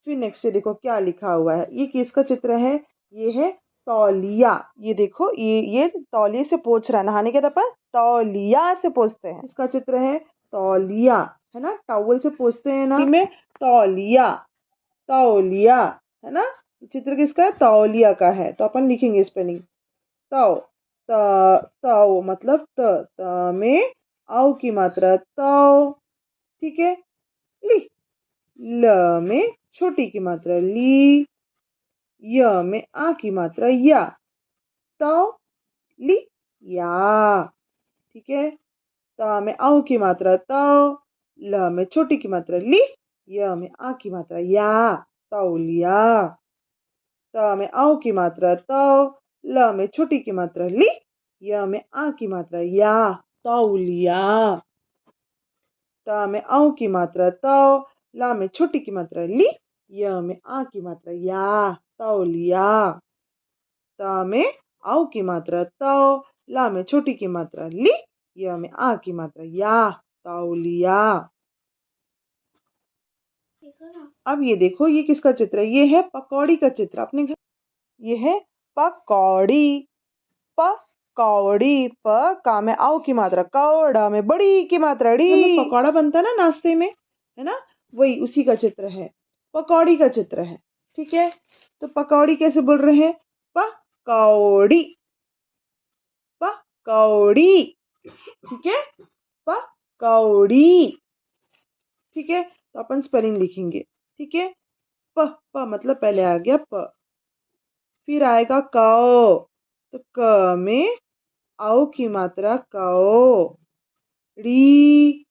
फिर नेक्स्ट से देखो क्या लिखा हुआ है, ये किसका चित्र है, ये है तौलिया। ये देखो, ये तौलिए से पोंछ रहा है, नहाने के बाद तौलिया से पोंछते हैं। इसका चित्र है तौलिया, है ना, टॉवल से पोंछते हैं ना, में तौलिया, तौलिया, है ना। चित्र किसका है, तौलिया का है। तो अपन लिखेंगे स्पेलिंग, तौ, तौ मतलब त में औ की मात्रा तौ, ठीक है। ली, ल में छोटी की मात्रा ली, य में आ की मात्रा या, तौ ली या, ठीक है। त में औ की मात्रा तौ, ल में छोटी की मात्रा ली, य में आ की मात्रा या, तौलिया। त में औ की मात्रा तौ, ल में छोटी की मात्रा ली, य में आ की मात्रा या, तौलिया। त में औ की मात्रा तौ, ला में छोटी की मात्रा ली, य में आ की मात्रा या, तौलिया। त में औ की मात्रा तौ, ला में छोटी की मात्रा ली, य में आ की मात्रा या, तौलिया। देखो ना, अब ये देखो, ये किसका चित्र है, ये है पकौड़ी का चित्र अपने घर। ये है पकौड़ी, पकौड़ी, प का में औ की मात्रा कौ, ड़ में बड़ी की मात्रा ड़ी। पकौड़ा बनता है ना नाश्ते में, है ना, वही उसी का चित्र है, पकौड़ी का चित्र है, ठीक है। तो पकौड़ी कैसे बोल रहे हैं, पकौड़ी, पकौड़ी, ठीक है, पकौड़ी, ठीक है। तो अपन स्पेलिंग लिखेंगे, ठीक है। प मतलब पहले आ गया प, फिर आएगा कौ, तो क में औ की मात्रा कौ, ड़ी,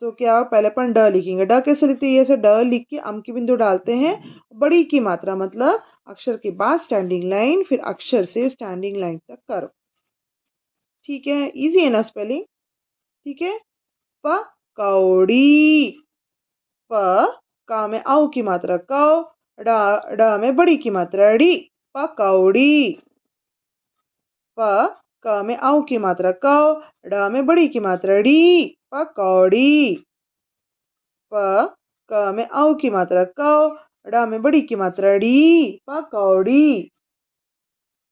तो क्या पहले अपन ड लिखेंगे। ड कैसे लिखते हैं, ऐसे ड लिख के अम की बिंदु डालते हैं, बड़ी की मात्रा मतलब अक्षर के बाद स्टैंडिंग लाइन, फिर अक्षर से स्टैंडिंग लाइन तक करो, ठीक है। इजी है ना स्पेलिंग, ठीक है। पकौड़ी, प का में औ की मात्रा कौ, ड में बड़ी की मात्रा ड़ी, पकौड़ी। प क में औ की मात्रा कौ, ड में बड़ी की मात्रा डी, पकौड़ी। प क में औ की मात्रा कौ, ड में बड़ी की मात्रा डी, पकौड़ी।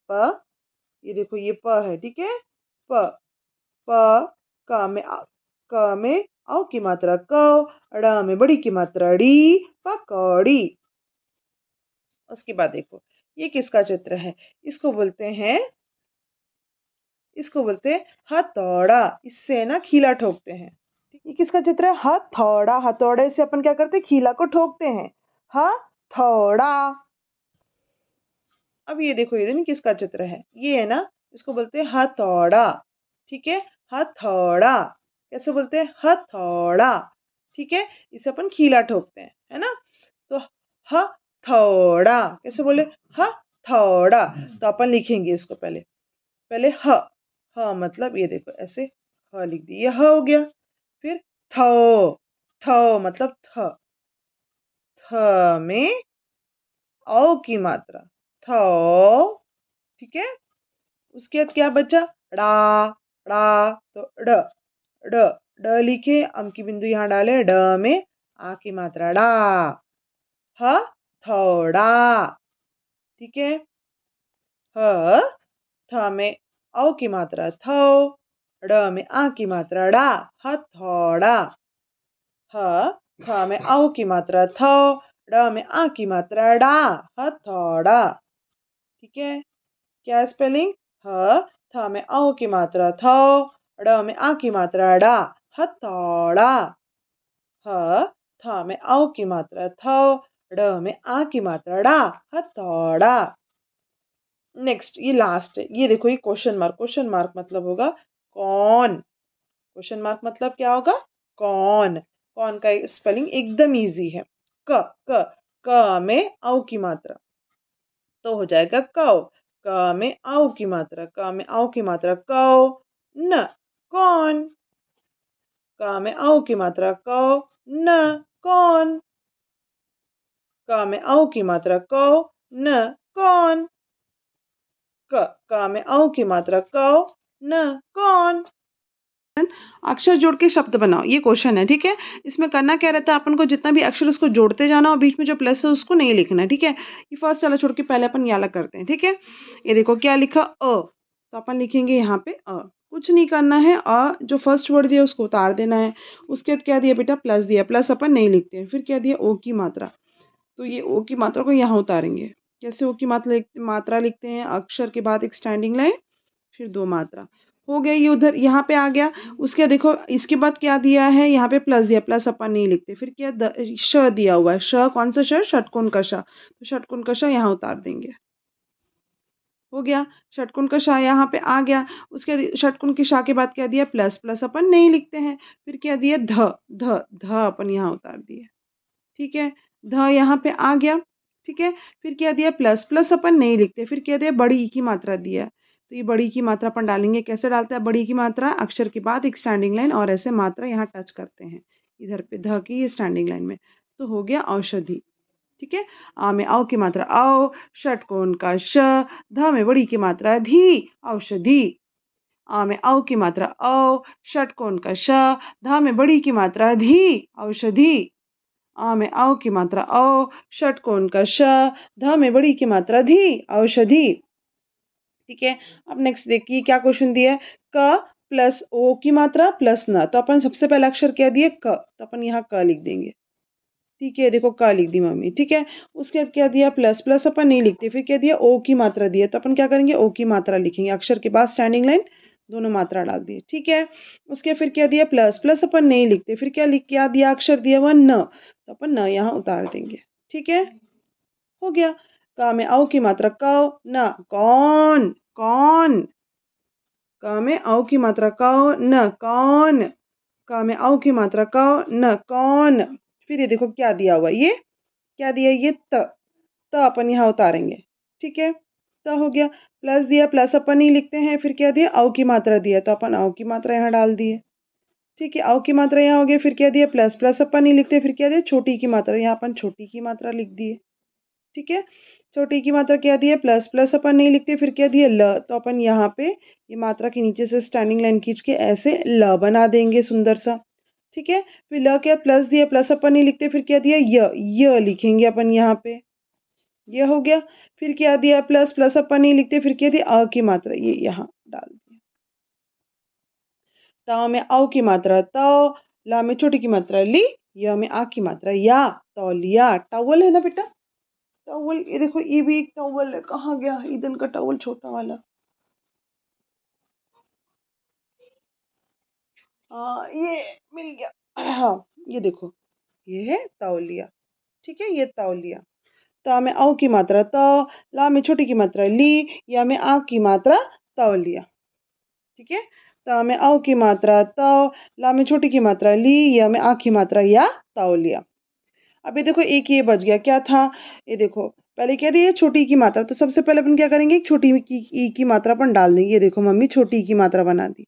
प, ये देखो ये प है, ठीक है। प क में औ की मात्रा कौ, ड़ में बड़ी की मात्रा डी, पकौड़ी। उसके बाद देखो, ये किसका चित्र है, इसको बोलते हैं हथौड़ा। इससे ना खीला ठोकते हैं। ये किसका चित्र है, हथौड़ा। हथौड़े से अपन क्या करते हैं, खीला को ठोकते हैं, थोड़ा। अब ये देखो, ये किसका चित्र है, ये है ना, इसको बोलते हैं हथौड़ा। ठीक है, हथौड़ा। कैसे बोलते हैं, हथौड़ा। ठीक है, इसे अपन खीला ठोकते हैं, है ना। तो हथौड़ा कैसे बोले, हथौड़ा। तो अपन लिखेंगे इसको पहले, पहले ह मतलब ये देखो ऐसे, ह लिख दिए, ये ह हो गया। फिर थो, थो मतलब थ, थ में औ की मात्रा, थो। ठीक है, उसके बाद क्या बचा, ड़ा, ड़ा। तो ड, ड, ड लिखे, अम की बिंदु यहाँ डाले, ड में आ की मात्रा, डा, ह थोड़ा। ठीक है, ह, थ में औ की मात्रा, थो, ड़ में आ की मात्रा, डा, हथौड़ा। ह, थ में औ की मात्रा, थो, ड़ में आ की मात्रा, डा, हथौड़ा। ठीक है, क्या स्पेलिंग, ह, थ में औ की मात्रा, थो, ड़ में आ की मात्रा, डा, हथौड़ा। ह, थ में औ की मात्रा, थो, ड़ में आ की मात्रा, डा, हथौड़ा। नेक्स्ट, ये लास्ट है, ये देखो, ये क्वेश्चन मार्क, क्वेश्चन मार्क मतलब होगा कौन। क्वेश्चन मार्क मतलब क्या होगा, कौन। कौन का स्पेलिंग एकदम इजी है, क, क, क में औ की मात्रा, तो हो जाएगा कौ। क में औ की मात्रा, क में औ की मात्रा, कौ, न, कौन। क में औ की मात्रा, कौ, न, कौन। क में औ की मात्रा, कौ, न, कौन। क में औ की मात्रा, कौ, न, कौन। अक्षर जोड़ के शब्द बनाओ, ये क्वेश्चन है। ठीक है, इसमें करना क्या रहता है, अपन को जितना भी अक्षर उसको जोड़ते जाना और बीच में जो प्लस है उसको नहीं लिखना है। ठीक है, ये फर्स्ट वाला छोड़ के पहले अपन ये अलग करते हैं। ठीक है, ये देखो क्या लिखा, तो अपन लिखेंगे यहाँ पे कुछ नहीं करना है, जो फर्स्ट वर्ड दिया उसको उतार देना है। उसके बाद क्या दिया बेटा, प्लस दिया, प्लस अपन नहीं लिखते हैं। फिर क्या दिया, ओ की मात्रा, तो ये ओ की मात्रा को यहाँ उतारेंगे। कैसे ओ की मात्रा लिखते हैं, अक्षर के बाद एक स्टैंडिंग लाइन, फिर दो मात्रा, हो गया। ये उधर यहाँ पे आ गया। उसके देखो इसके बाद क्या दिया है, यहाँ पे प्लस दिया, प्लस अपन नहीं लिखते। फिर क्या, श दिया हुआ है, श कौन सा श, षटकोण का श, तो षटकोण का श यहाँ उतार देंगे। हो गया, षटकोण का श यहाँ पे आ गया। उसके षटकोण के श के बाद क्या दिया, प्लस, प्लस अपन नहीं लिखते हैं। फिर क्या दिया, ध, ध, ध अपन यहाँ उतार दिए। ठीक है, ध यहाँ पे आ गया। ठीक है, फिर क्या दिया, प्लस, प्लस अपन नहीं लिखते। फिर क्या दिया, बड़ी ई की मात्रा दिया, तो ये बड़ी की मात्रा अपन डालेंगे। कैसे डालते हैं बड़ी की मात्रा, अक्षर के बाद एक स्टैंडिंग लाइन और ऐसे मात्रा यहाँ टच करते हैं इधर पे, ध की स्टैंडिंग लाइन में, तो हो गया औषधि। ठीक है, आ में औ की मात्रा औ, षटकोण का श, ध में बड़ी की मात्रा धी, औषधि। आ में औ की मात्रा औ, षटकोण का श, ध में बड़ी की मात्रा धी, औषधि। आ में औ की मात्रा औ, षटकोण का श, ध में बड़ी की मात्रा धी, औषधि। ठीक है, अब नेक्स्ट देखिए क्या क्वेश्चन दिया है, क प्लस ओ की मात्रा प्लस न, तो अपन सबसे पहला अक्षर क्या दिए, क, तो अपन यहाँ क लिख देंगे। ठीक है, देखो क लिख दी मम्मी। ठीक है, उसके बाद क्या दिया, प्लस, प्लस अपन नहीं लिखते। फिर क्या दिया, ओ की मात्रा दिया, तो अपन क्या करेंगे, ओ की मात्रा लिखेंगे, अक्षर के बाद स्टैंडिंग लाइन, दोनों मात्रा डाल दिए। ठीक है, उसके फिर क्या दिया, प्लस, प्लस अपन नहीं लिखते। फिर क्या दिया, अक्षर दिया हुआ न, तो अपन न यहाँ उतार देंगे। ठीक है, हो गया। क में औ की मात्रा कौ, न, कौन, कौन। क में औ की मात्रा कौ, न, कौन। क में औ की मात्रा कौ, न, कौन। फिर ये देखो क्या दिया हुआ, ये क्या दिया, ये त अपन यहाँ उतारेंगे। ठीक है, त हो गया। प्लस दिया, प्लस अपन नहीं लिखते हैं। फिर क्या दिया, औ की मात्रा दिया, तो अपन औ की मात्रा यहाँ डाल दिए। ठीक है, औ की मात्रा यहाँ हो गई। फिर क्या दिया, प्लस, प्लस अपन नहीं लिखते। फिर क्या दिया, छोटी की मात्रा, यहाँ अपन छोटी की मात्रा लिख दिए। ठीक है, छोटी की मात्रा क्या दिया, प्लस, प्लस अपन नहीं लिखते। फिर क्या दिया, ल, तो अपन यहाँ पे ये मात्रा के नीचे से स्टैंडिंग लाइन खींच के ऐसे ल बना देंगे सुंदर सा। ठीक है, फिर ल क्या, प्लस दिया, प्लस अपन नहीं लिखते। फिर क्या दिया, य लिखेंगे अपन यहाँ पे, ये हो गया। फिर क्या दिया, प्लस, प्लस अपन नहीं लिखते। फिर क्या दिया, अ की मात्रा, ये यहाँ डाल दिया। त में औ की मात्रा त, ला में छोटी की मात्रा ली, य में आ की मात्रा या, तौलिया। टॉवल है ना बेटा, टॉवल, ये देखो ये भी एक टॉवल है। कहाँ गया ईदन का टॉवल छोटा वाला, ये मिल गया। हाँ, ये देखो, ये है तौलिया। ठीक है, ये तौलिया। ता में औ की मात्रा त, ला में छोटी की मात्रा ली, या में आ की मात्रा तौ लिया। ठीक है, ता में औ की मात्रा त, ला में छोटी की मात्रा ली, या में आ की मात्रा या तौ लिया। अभी देखो एक ये बच गया, क्या था ये देखो, पहले क्या दिया छोटी की मात्रा, तो सबसे पहले अपन क्या करेंगे एक छोटी की ई की मात्रा अपन डाल देंगे। ये देखो मम्मी छोटी की मात्रा बना दी,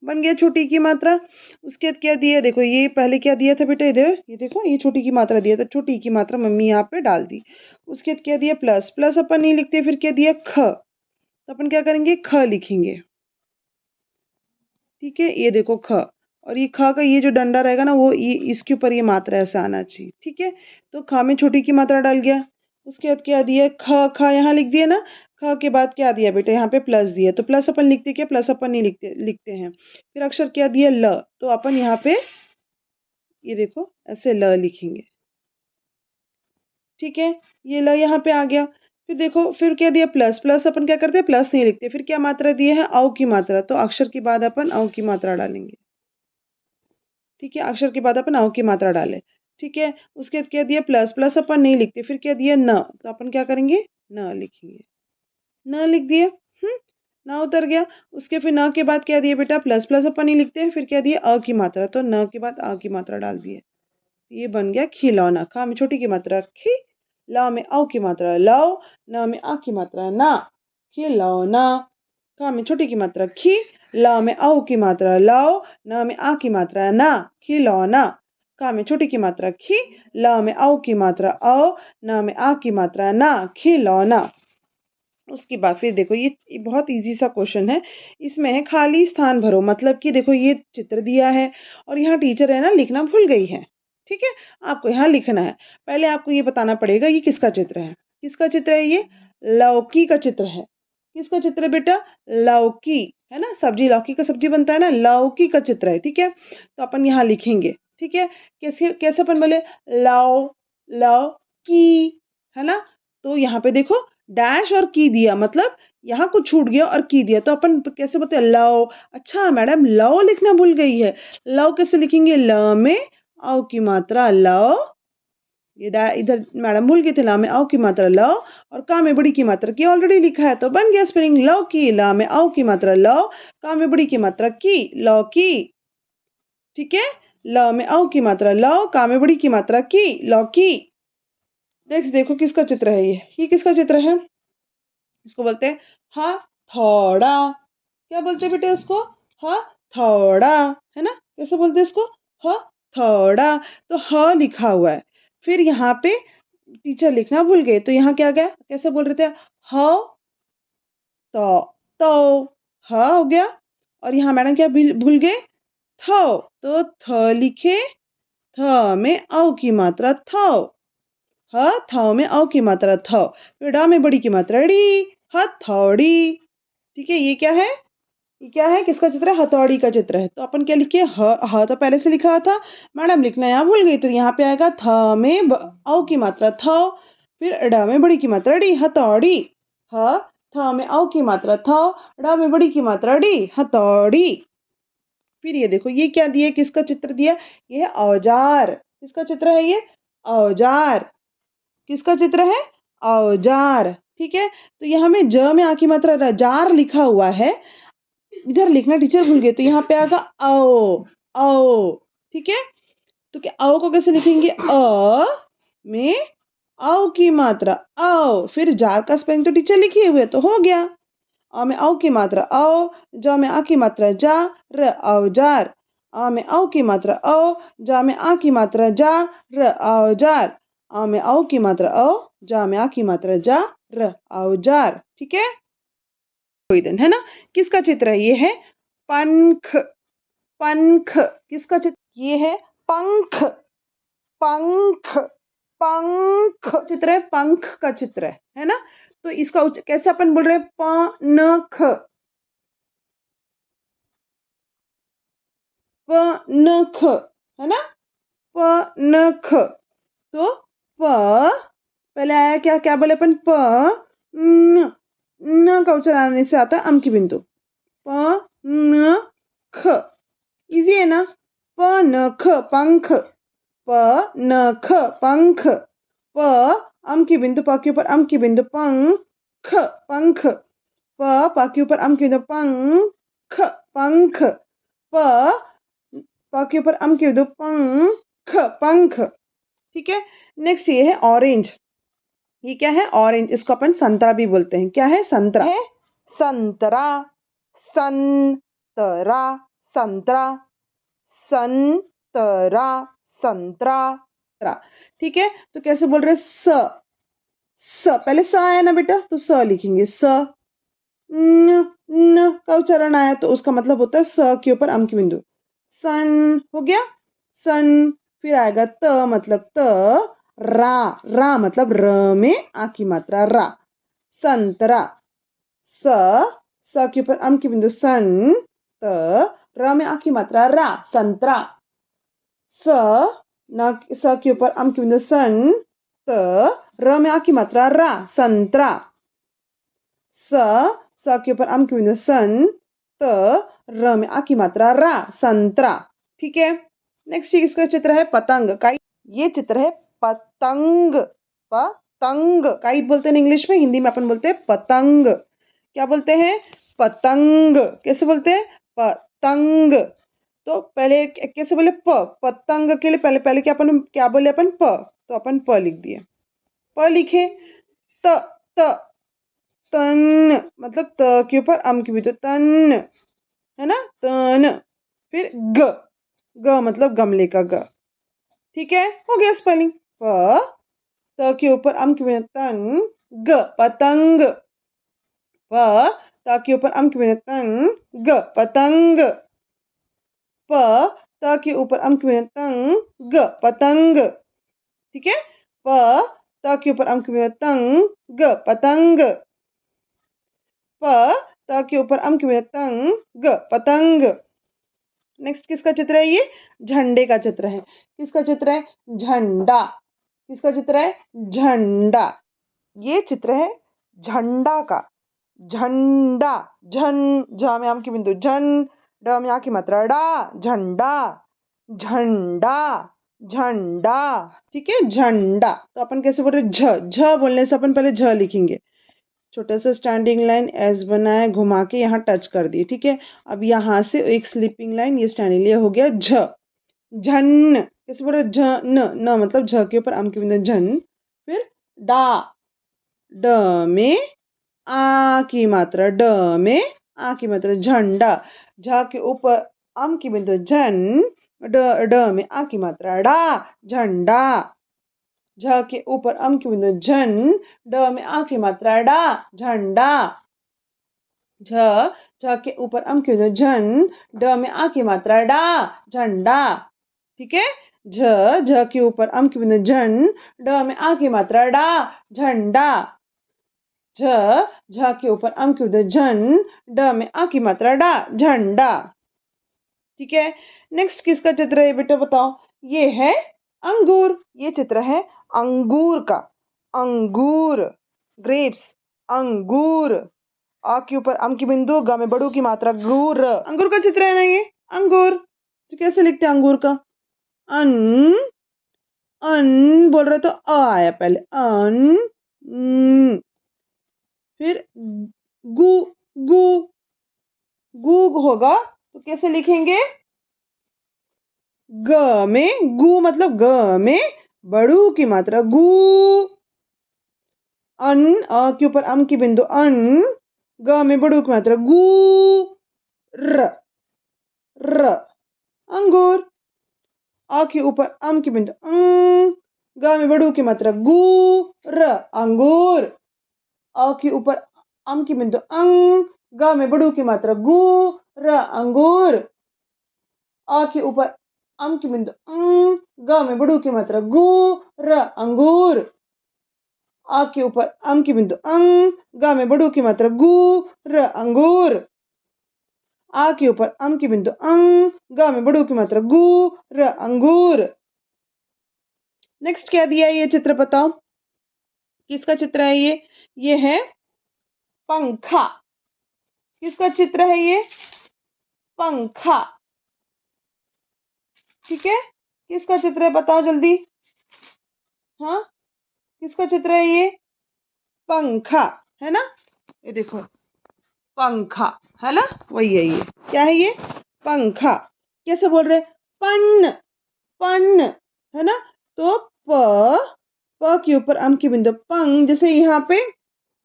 बन गया छोटी की मात्रा। उसके बाद क्या दिया देखो, ये पहले क्या दिया था बेटा, इधर ये देखो ये छोटी की मात्रा दिया था, छोटी की मात्रा मम्मी यहाँ पे डाल दी। उसके बाद क्या दिया प्लस, प्लस अपन नहीं लिखते, फिर क्या दिया ख, तो अपन क्या करेंगे ख लिखेंगे। ठीक है, ये देखो ख, और ये ख का ये जो डंडा रहेगा ना वो ये इसके ऊपर ये मात्रा ऐसा आना चाहिए। ठीक है, तो ख में छोटी की मात्रा डाल गया। उसके बाद क्या दिया ख, ख यहाँ लिख दिया ना, ख के बाद क्या दिया बेटा यहाँ पे प्लस दिया, तो प्लस अपन लिखते क्या, प्लस अपन नहीं लिखते, लिखते हैं। फिर अक्षर क्या दिया ल, तो अपन यहाँ पे ये देखो ऐसे ल लिखेंगे। ठीक है, ये ल यहाँ पे आ गया। फिर देखो फिर क्या दिया प्लस, प्लस अपन क्या करते हैं प्लस नहीं लिखते, फिर क्या मात्रा दी है औ की मात्रा, तो अक्षर के बाद अपन औ की मात्रा डालेंगे। ठीक है, अक्षर के बाद अपन औ की मात्रा डालें। ठीक है, उसके बाद क्या दिया प्लस, प्लस अपन नहीं लिखते, फिर क्या दिया न, तो अपन क्या करेंगे न लिखेंगे। न लिख दिया, न उतर गया। उसके फिर न के बाद क्या दिया बेटा प्लस, प्लस अपन नहीं लिखते, फिर क्या दिया अ की मात्रा, तो न के बाद आ की मात्रा डाल दिए। ये बन गया खिलौना। खा में छोटी की मात्रा खी, ला में औ की मात्रा लौ, न में आ की मात्रा ना, खिलौना। का में छोटी की मात्रा खी, ला में औ की मात्रा लौ, न में आ की मात्रा ना, खिलौना। का में छोटी की मात्रा खी, ला में औ की मात्रा औ, न में आ की मात्रा ना, खिलौना। उसके बाद फिर देखो ये बहुत इजी सा क्वेश्चन है, इसमें है खाली स्थान भरो, मतलब कि देखो ये चित्र दिया है और यहाँ टीचर है ना लिखना भूल गई है। ठीक है, आपको यहाँ लिखना है। पहले आपको ये बताना पड़ेगा ये किसका चित्र है, किसका चित्र है, ये लौकी का चित्र है। किसका चित्र है बेटा, लौकी, है ना, सब्जी लौकी का सब्जी बनता है ना, लौकी का चित्र है। ठीक है, तो अपन यहाँ लिखेंगे। ठीक है, कैसे कैसे अपन बोले लौ, लौकी, है ना, तो यहाँ पे देखो डैश और की दिया, मतलब यहाँ कुछ छूट गया और की दिया, तो अपन कैसे बोलते हैं लव। अच्छा मैडम लव लिखना भूल गई है, लव कैसे लिखेंगे, ल में औ की मात्रा लव, ये इधर मैडम भूल गए थे, ला में औ की मात्रा लव, और का में बड़ी की मात्रा की ऑलरेडी लिखा है, तो बन गया स्पेलिंग लव की, ला में औ की मात्रा लव, का में बड़ी की मात्रा की, लौ की। ठीक है, ल में औ की मात्रा लव, का में बड़ी की मात्रा की, लौकी। नेक्स्ट देखो किसका चित्र है, ये किसका चित्र है, इसको बोलते हैं हथौड़ा। क्या बोलते हैं बेटे इसको, हथौड़ा, है ना, कैसे बोलते हैं इसको, हथौड़ा। तो ह लिखा हुआ है, फिर यहाँ पे टीचर लिखना भूल गए, तो यहाँ क्या गया, कैसे बोल रहे थे ह तो ह हो गया, और यहाँ मैडम क्या भूल गए थ, तो थ लिखे, थ में औ की मात्रा थौ, ह थ में औ की मात्रा थौ, फिर डा में बड़ी की मात्रा डी, हथौड़ी। ठीक है, ये क्या है, ये क्या है, किसका चित्र है, हथौड़ी का चित्र है। तो अपन क्या लिखे ह तो पहले से लिखा हुआ था, मैडम लिखना यहाँ भूल गई, तो यहाँ पे आएगा थ में औ की मात्रा थौ, फिर ड में बड़ी की मात्रा डी, हथौड़ी। ह थ में औ की मात्रा थौ, ड में बड़ी की मात्रा डी, हथौड़ी। फिर ये देखो ये क्या दिया, किसका चित्र दिया, ये है औजार। किसका चित्र है ये, औजार। किसका चित्र है, औजार। ठीक है, तो यहाँ में ज में आ की मात्रा रजार लिखा हुआ है, इधर लिखना टीचर भूल गए, तो यहाँ पे आएगा औ, औ। ठीक है, तो क्या औ को कैसे लिखेंगे, अ में औ की मात्रा औ, फिर जार का स्पेलिंग तो टीचर लिखे हुए, तो हो गया। अ में औ की मात्रा औ, ज में आ की मात्रा जा, र औजार। अ में औ की मात्रा औ, जा में आ की मात्रा जा, र औजार। अ में औ की मात्रा औ, जा में आ की मात्रा जा, र औजार। ठीक है, कोई दिन, है ना, किसका चित्र है, ये है पंख, पंख। किसका चित्र, ये है पंख, पंख, पंख चित्र है, पंख का चित्र है ना, तो इसका कैसे अपन बोल रहे हैं, पनख, पनख, है ना, पनख। तो प पहले आया क्या, क्या बोले अपन प न, न का उच्चारण आने से आता है अम की बिंदु, प न ख, इजी है ना, प न ख पंख, प न ख पंख, प अम की बिंदु, प के ऊपर अम की बिंदु, पंख, पंख। प के ऊपर अम की बिंदु, पंख, पंख। प प के ऊपर अम की बिंदु, पंख, पंख। ठीक है। नेक्स्ट ये है ऑरेंज। ये क्या है? ऑरेंज। इसको अपन संतरा भी बोलते हैं। क्या है? संतरा है। संतरा, संतरा, संतरा, संतरा, संतरा। ठीक है। तो कैसे बोल रहे? स पहले स आया ना बेटा, तो स लिखेंगे। स न न का उच्चारण आया तो उसका मतलब होता है स के ऊपर अम की बिंदु। सन हो गया। सन। फिर आएगा त, मतलब त। रा, रा मतलब र में आ की मात्रा, रा। संतरा। स के ऊपर अम की बिंदु, सन। त र में आ की मात्रा, रा, संतरा। स न स के ऊपर अम की बिंदु, सन। त र में आ की मात्रा, रा, संतरा। स के ऊपर अम की बिंदु, सन। त र में आ की मात्रा, रा, संतरा। ठीक है। नेक्स्ट इसका चित्र है पतंग, काइट। ये चित्र है पतंग, पतंग। काइट बोलते हैं इंग्लिश में, हिंदी में अपन बोलते हैं पतंग। क्या बोलते हैं? पतंग। कैसे बोलते हैं? पतंग। तो पहले कैसे बोले? पतंग के लिए पहले पहले क्या बोले अपन? तो अपन प लिख दिए। प लिखे। त त तन, मतलब त के ऊपर अम की बिंदु, तन, है ना? तन। फिर ग, ग मतलब गमले का ग। ठीक है। हो गया स्पेलिंग। प त के ऊपर अम की बिंदु, तन, ग, पतंग। प त के ऊपर अम की बिंदु, तन, ग, पतंग। प त के ऊपर अम की बिंदु, तन, ग, पतंग। ठीक है। प त के ऊपर अम की बिंदु, तन, ग, पतंग। प त के ऊपर अम की बिंदु, तन, ग, पतंग। नेक्स्ट किसका चित्र है? ये झंडे का चित्र है। किसका चित्र है? झंडा। किसका चित्र है? झंडा। ये चित्र है झंडा का। झंडा। झन, झ में आम की बिंदु, झन। ड में आ की मात्रा, डा, झंडा, झंडा, झंडा। ठीक है। झंडा। तो अपन कैसे बोल रहे? झ बोलने से अपन पहले झ लिखेंगे। छोटा सा स्टैंडिंग लाइन एस बनाए, घुमा के यहाँ टच कर दिए। ठीक है। अब यहाँ से एक स्लीपिंग लाइन, ये स्टैंडिंग लिया, हो गया झ। झन। कैसे बोल रहे? झ न मतलब झ के ऊपर अम की बिंदु, झन। फिर डा, ड में आ की मात्रा, ड में आ की मात्रा, झंडा। झ के ऊपर अम की बिंदु, झन। ड में आ की मात्रा, डा, झंडा। झ के ऊपर अम की बिंदु, झन। ड में आ की मात्रा, डा, झंडा। झ के ऊपर अम की बिंदु, झन। ड में आ की मात्रा, डा, झंडा। ठीक है। झ के ऊपर अम की बिंदु, झन। ड में आ की मात्रा, डा, झंडा। झ के ऊपर अम की बिंदु, झन। ड में आ की मात्रा, डा, झंडा। ठीक है। नेक्स्ट किसका चित्र है बेटा, बताओ? ये है अंगूर। ये चित्र है अंगूर का। अंगूर, ग्रेप्स, अंगूर। आ के ऊपर अम की बिंदु, ग में बड़ू की मात्रा, गुर। अंगूर का चित्र है ना ये? अंगूर। तो कैसे लिखते हैं अंगूर का? अन, अन बोल रहे तो अ आया पहले, अन, फिर गु, गु, गु होगा तो कैसे लिखेंगे? ग में, गु मतलब ग में बड़ू की मात्रा, गु। अन, अ के ऊपर अम की बिंदु, अन। ग में बड़ू की मात्रा, गु, र, र, अंगूर। आ के ऊपर अम की बिंदु, अंग। ग में बड़ू की मात्रा, गु, र, अंगूर। अ के ऊपर अम की बिंदु, अंग। ग में बड़ू की मात्रा, गु, र, अंगूर। आ के ऊपर अम की बिंदु, अंग। ग में बड़ू की मात्रा, गु, र, अंगूर। आ के ऊपर अम की बिंदु, अंग। ग में बड़ू की मात्रा, गु, र, अंगूर। आ के ऊपर अम की बिंदु, अंग। ग में बड़ू की मात्रा, गु, र, अंगूर। नेक्स्ट क्या दिया है? ये चित्र बताओ, किसका चित्र है ये? ये है पंखा। किसका चित्र है ये? पंखा। ठीक है। किसका चित्र है बताओ जल्दी? हाँ, किसका चित्र है ये? पंखा, है ना? ये देखो पंखा, है ना? वही है ये। क्या है ये? पंखा। कैसे बोल रहे? पन्न, पन्न, है ना? तो प के ऊपर अम की बिंदु पंग, जैसे यहाँ पे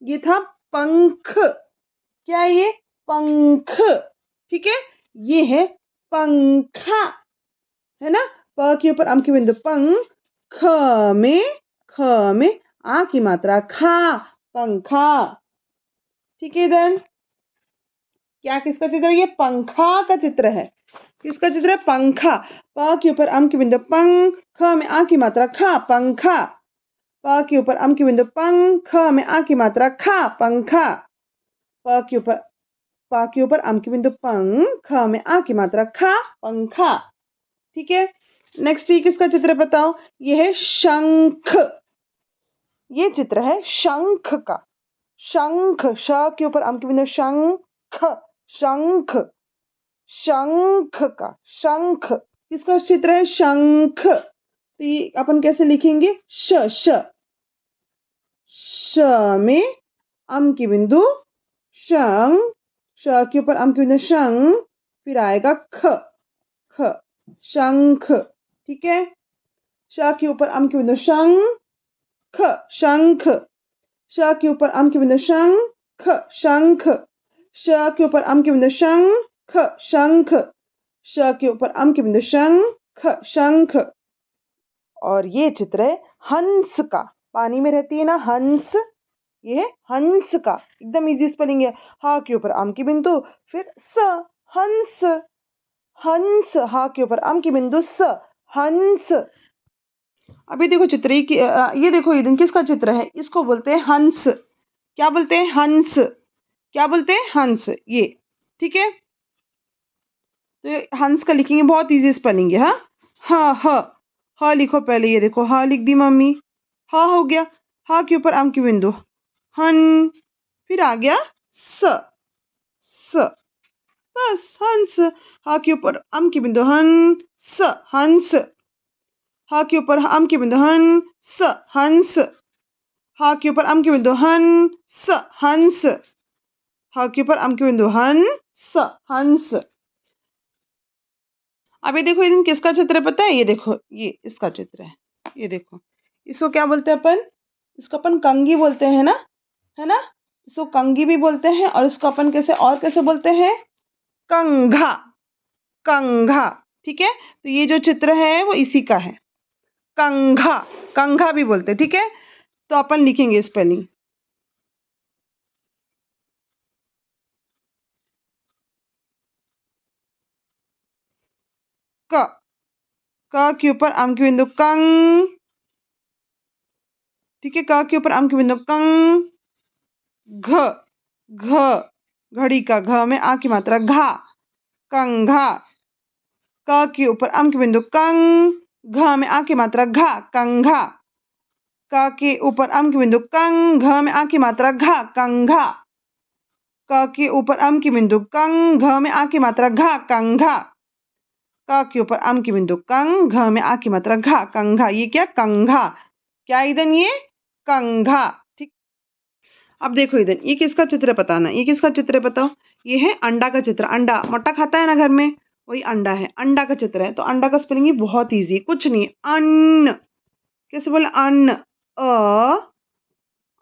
ये था पंख। क्या है ये? पंख। ठीक है, ये है पंखा, है ना? प के ऊपर अम की बिंदु पंग, ख में आ की मात्रा खा, पंखा। ठीक है, देन क्या किसका चित्र है? ये पंखा का चित्र है। किसका चित्र है? पंखा। प के ऊपर अम की बिंदु पंग, ख में आ की मात्रा खा, पंखा। प के ऊपर अम की बिंदु पंग, ख में आ की मात्रा खा, पंखा। प के ऊपर अम की बिंदु पंग, ख में आ की मात्रा खा, पंखा। ठीक है, नेक्स्ट ये किसका चित्र बताओ? ये है शंख। ये चित्र है शंख का। शंख, श के ऊपर अम की बिंदु शंख, शंख, शंख का, शंख। किसका चित्र है? शंख। तो ये अपन कैसे लिखेंगे? श, श में अम की बिंदु शंख, श के ऊपर अम की बिंदु शंख, फिर आएगा ख, ख, शंख। ठीक है, श के ऊपर अम की बिंदु शंख, शंख। श के ऊपर अम की बिंदु शंख, शंख। श के ऊपर अम की बिंदु शंख, शंख। श के ऊपर अम की बिंदु शंख, शंख। और ये चित्र है हंस का। पानी में रहती है ना हंस, ये है हंस का। एकदम इजी स्पेलिंग है। हा के ऊपर अम की बिंदु, फिर स, हंस, हंस। हा के ऊपर अम की बिंदु स, हंस। अभी देखो चित्र ये देखो, ये दिन किसका चित्र है? इसको बोलते हैं हंस। क्या बोलते हैं? हंस। क्या बोलते हैं? हंस। ये ठीक है, तो ये हंस का लिखेंगे, बहुत इजी स्पेलिंग है। हाँ, ह लिखो पहले। ये देखो ह लिख दी मम्मी, ह हो गया। ह के ऊपर अम की बिंदु हन, फिर आ गया स, स, बस हंस। ह के ऊपर अम की बिंदु हन, स, हंस। ह के ऊपर अम की बिंदु हन, स, हंस। ह के ऊपर अम की बिंदु हन, स, हंस। ह के ऊपर अम की बिंदु हन, स, हंस। अब ये देखो, ये दिन किसका चित्र है पता है? ये देखो, ये इसका चित्र है। ये देखो, इसको क्या बोलते हैं अपन? इसको अपन कंघी बोलते हैं ना, है ना? इसको कंघी भी बोलते हैं, और इसको अपन कैसे बोलते हैं? कंघा, कंघा। ठीक है, तो ये जो चित्र है वो इसी का है, कंघा। कंघा भी बोलते हैं। ठीक है, तो अपन लिखेंगे स्पेलिंग। क, क के ऊपर अम की बिंदु कंग। ठीक है, क के ऊपर अम की बिंदु कंग। घ, घ, घड़ी का घ में आ की मात्रा घा, कंघा। क के ऊपर अम की बिंदु कंग, घ में आ की मात्रा घा, कंघा। क के ऊपर अम की बिंदु कंग, घ में आ की मात्रा घा, कंघा। क के ऊपर अम की बिंदु कंग, घ में आ की मात्रा घा, कंघा। क के ऊपर अम की बिंदु कंग, घ में आ की मात्रा घा, कंघा। ये क्या? कंघा। क्या इधन? ये कंघा। ठीक, अब देखो इधर, ये किसका चित्र है बताना? ये किसका चित्र है बताओ? ये है अंडा का चित्र। अंडा मोटा खाता है ना घर में, वही अंडा है। अंडा का चित्र है, तो अंडा का स्पेलिंग ये बहुत इजी, कुछ नहीं, अन्न। कैसे बोले? अन्न।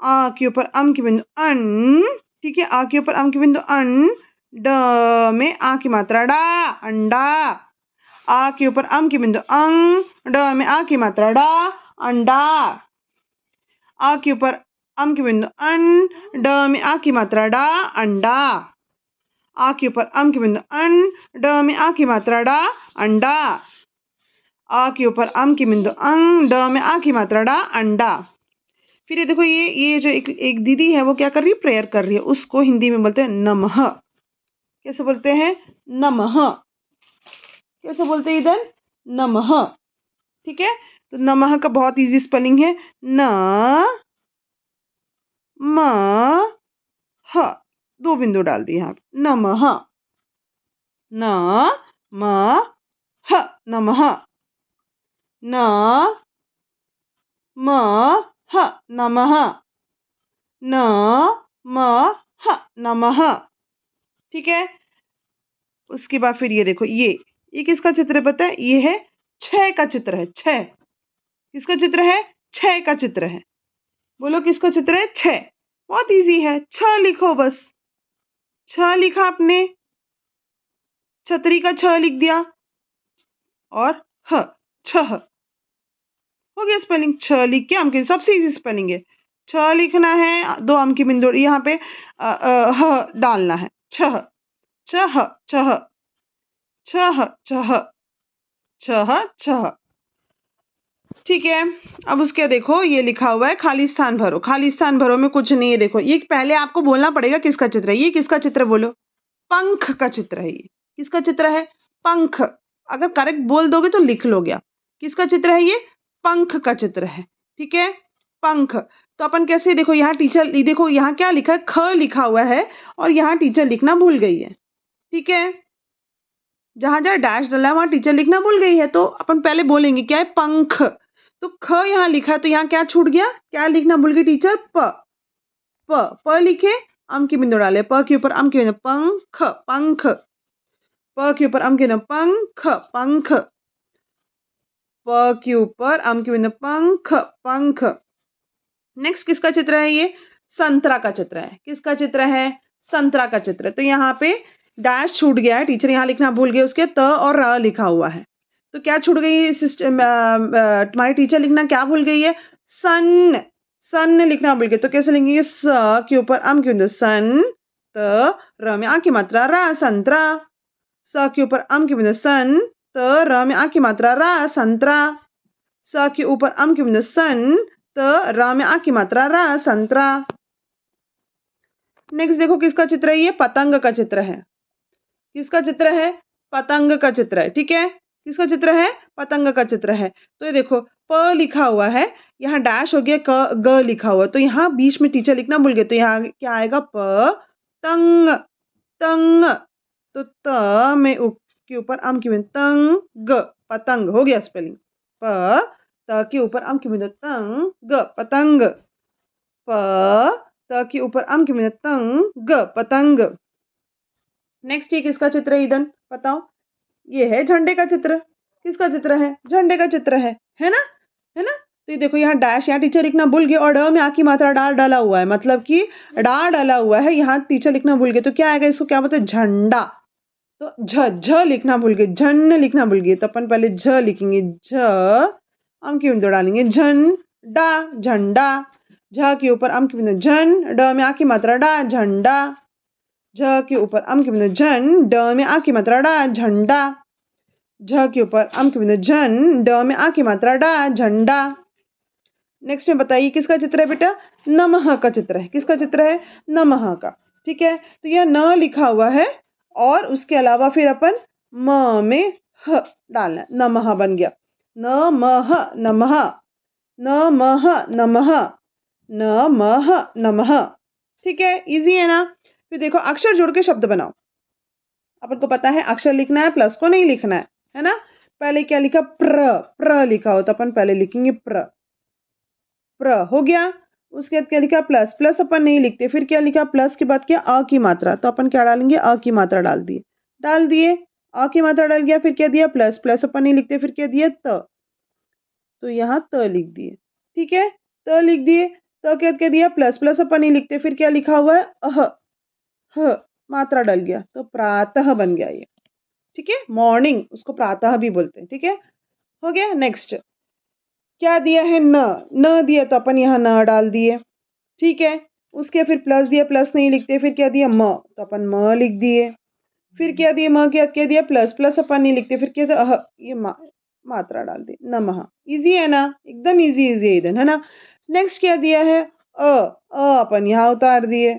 आ के ऊपर अम की बिंदु अन्न। ठीक है, आ के ऊपर अम की बिंदु अन्न। ड में आ की मात्रा डा, अंडा। आ के ऊपर अम की बिंदु अंग, ड में आ की मात्रा डा, अंडा। आ के ऊपर अम की बिंदु अन, ड में आ की मात्रा डा, अंडा। आ के ऊपर अम की बिंदु अन, ड में आ की मात्रा डा, अंडा। आ के ऊपर अम की बिंदु अंग, ड में आ की मात्रा डा, अंडा। फिर ये देखो, ये जो एक दीदी है, वो क्या कर रही है? प्रेयर कर रही है। उसको हिंदी में बोलते हैं नमः। कैसे बोलते हैं? नमः। कैसे बोलते हैं इधर? नमः। ठीक है, तो नमः का बहुत इजी स्पेलिंग है, न, म, ह। दो बिंदु डाल दिए यहाँ पे, नमः। न, म, ह, नमः। न, म, ह नमः, न म ह नमः। ठीक है, उसके बाद फिर ये देखो, ये किसका चित्र है पता है? ये है छह का चित्र है। छह किसका चित्र है? छह का चित्र है। बोलो किसका चित्र है? छह। बहुत इजी है, छ लिखो बस। छ लिखा आपने, छतरी का छ लिख दिया और ह, छह हो गया स्पेलिंग। छ लिख के आम की सबसे इजी स्पेलिंग है। छ लिखना है, दो आम की बिंदु यहाँ पे ह डालना है। छह, छह, छह, छह, छह, छह, छह। ठीक है, अब उसके देखो ये लिखा हुआ है खाली स्थान भरो। खाली स्थान भरो में कुछ नहीं है। देखो ये पहले आपको बोलना पड़ेगा किसका चित्र है। ये किसका चित्र है बोलो? पंख का चित्र है। ये किसका चित्र है? पंख। अगर करेक्ट बोल दोगे तो लिख लोगे आप। किसका चित्र है ये? पंख का चित्र है। ठीक है, पंख। तो अपन कैसे, देखो यहाँ टीचर, देखो यहाँ क्या लिखा है? ख लिखा हुआ है और यहाँ टीचर लिखना भूल गई है। ठीक है, जहां जहां डैश डाला है वहां टीचर लिखना भूल गई है, तो अपन पहले बोलेंगे क्या है? पंख। तो ख यहाँ लिखा है तो यहाँ क्या छूट गया? क्या लिखना भूल गई टीचर? प। प लिखे, आम की बिंदु डाले, प के ऊपर आम की बिंदु, पंख, पंख। प के ऊपर आम की बिंदु, पंख, पंख। प के ऊपर आम की बिंदु, पंख, पंख। नेक्स्ट किसका चित्र है? ये संतरा का चित्र है। किसका चित्र है? संतरा का चित्र। तो यहाँ पे डैश छूट गया है, टीचर यहाँ लिखना भूल गए, उसके त और र लिखा हुआ है। तो क्या छूट गई सिस्टम? तुम्हारी टीचर लिखना क्या भूल गई है? सन। सन लिखना भूल गए, तो कैसे लिखेंगे? स के ऊपर आम की बिंदु, सन, त र में आ की मात्रा रा, संतरा। स के ऊपर आम की बिंदु, सन, त र में आ की मात्रा रा, संतरा। स के ऊपर आम की बिंदु, सन, त र में आ की मात्रा रा, संतरा। नेक्स्ट देखो किसका चित्र है? ये पतंग का चित्र है। किसका चित्र है? पतंग का चित्र है। ठीक है, किसका चित्र है? पतंग का चित्र है। तो ये देखो प लिखा हुआ है, यहाँ डैश हो गया, क ग लिखा हुआ, तो यहाँ बीच में टीचर लिखना भूल गए, तो यहाँ क्या आएगा? प तंग, तंग। तो त में के ऊपर आम की बिंदु, तंग, पतंग हो गया स्पेलिंग। प त के ऊपर आम की बिंदु, तंग, पतंग। प त के ऊपर आम की बिंदु, तंग, पतंग। नेक्स्ट ये किसका चित्र है ईदन? बताओ। ये है झंडे का चित्र। किसका चित्र है? झंडे का चित्र है ना? है ना? तो ये देखो यहाँ डैश, यहाँ टीचर लिखना भूल गए और ड में आ की मात्रा डा डाला हुआ है, मतलब कि डा डाला हुआ है, यहाँ टीचर लिखना भूल गए, तो क्या आएगा? इसको क्या बोलते हैं? झंडा। तो झ लिखना भूल गए, झन लिखना भूल गए, तो अपन पहले झ लिखेंगे, झ आम की बिंदु डालेंगे, झंडा, झंडा। झ के ऊपर आम की बिंदु, झन, ड में आ की मात्रा डा, झंडा। झ के ऊपर आम की बिंदु, झन, ड में आ की मात्रा डा, झंडा। झ के ऊपर आम की बिंदु, झन, ड में आ की मात्रा डा, झंडा। नेक्स्ट में बताइए किसका चित्र है बेटा? नमः का चित्र है। किसका चित्र है? नमः का। ठीक है, तो यह न लिखा हुआ है और उसके अलावा फिर अपन म में ह डालना है, नमः बन गया। नमः, नमः, नमः, नमः, नमः, नमः। ठीक है, इजी है ना? फिर देखो अक्षर जोड़ के शब्द बनाओ। अपन को पता है अक्षर लिखना है, प्लस को नहीं लिखना है ना? पहले क्या लिखा? प्र लिखा हो तो अपन पहले लिखेंगे प्र हो गया। उसके बाद क्या लिखा? प्लस। प्लस अपन नहीं लिखते, फिर क्या लिखा? प्लस के बाद क्या? अ की मात्रा, तो अपन क्या डालेंगे? अ की मात्रा डाल दिए, अ की मात्रा डाल गया, फिर क्या दिया? प्लस। प्लस अपन नहीं लिखते, फिर क्या दिया? त, तो यहाँ त लिख दिए। ठीक है, त लिख दिए। त के बाद क्या दिया? प्लस। प्लस अपन नहीं लिखते, फिर क्या लिखा हुआ है? अह, ह मात्रा डल गया, तो प्रातः बन गया ये। ठीक है, मॉर्निंग उसको प्रातः भी बोलते हैं। ठीक है, हो गया। नेक्स्ट क्या दिया है? न दिया तो अपन यहाँ न डाल दिए। ठीक है, उसके फिर प्लस दिया, प्लस नहीं लिखते, फिर क्या दिया? म, तो अपन म लिख दिए। फिर क्या दिया? म के बाद क्या दिया? प्लस। प्लस अपन नहीं लिखते, फिर क्या दिया? ये मात्रा डाल दी, नमः। इजी है ना? एकदम इजी इजी है इधर, है ना? नेक्स्ट क्या दिया है? अपन यहाँ उतार दिए।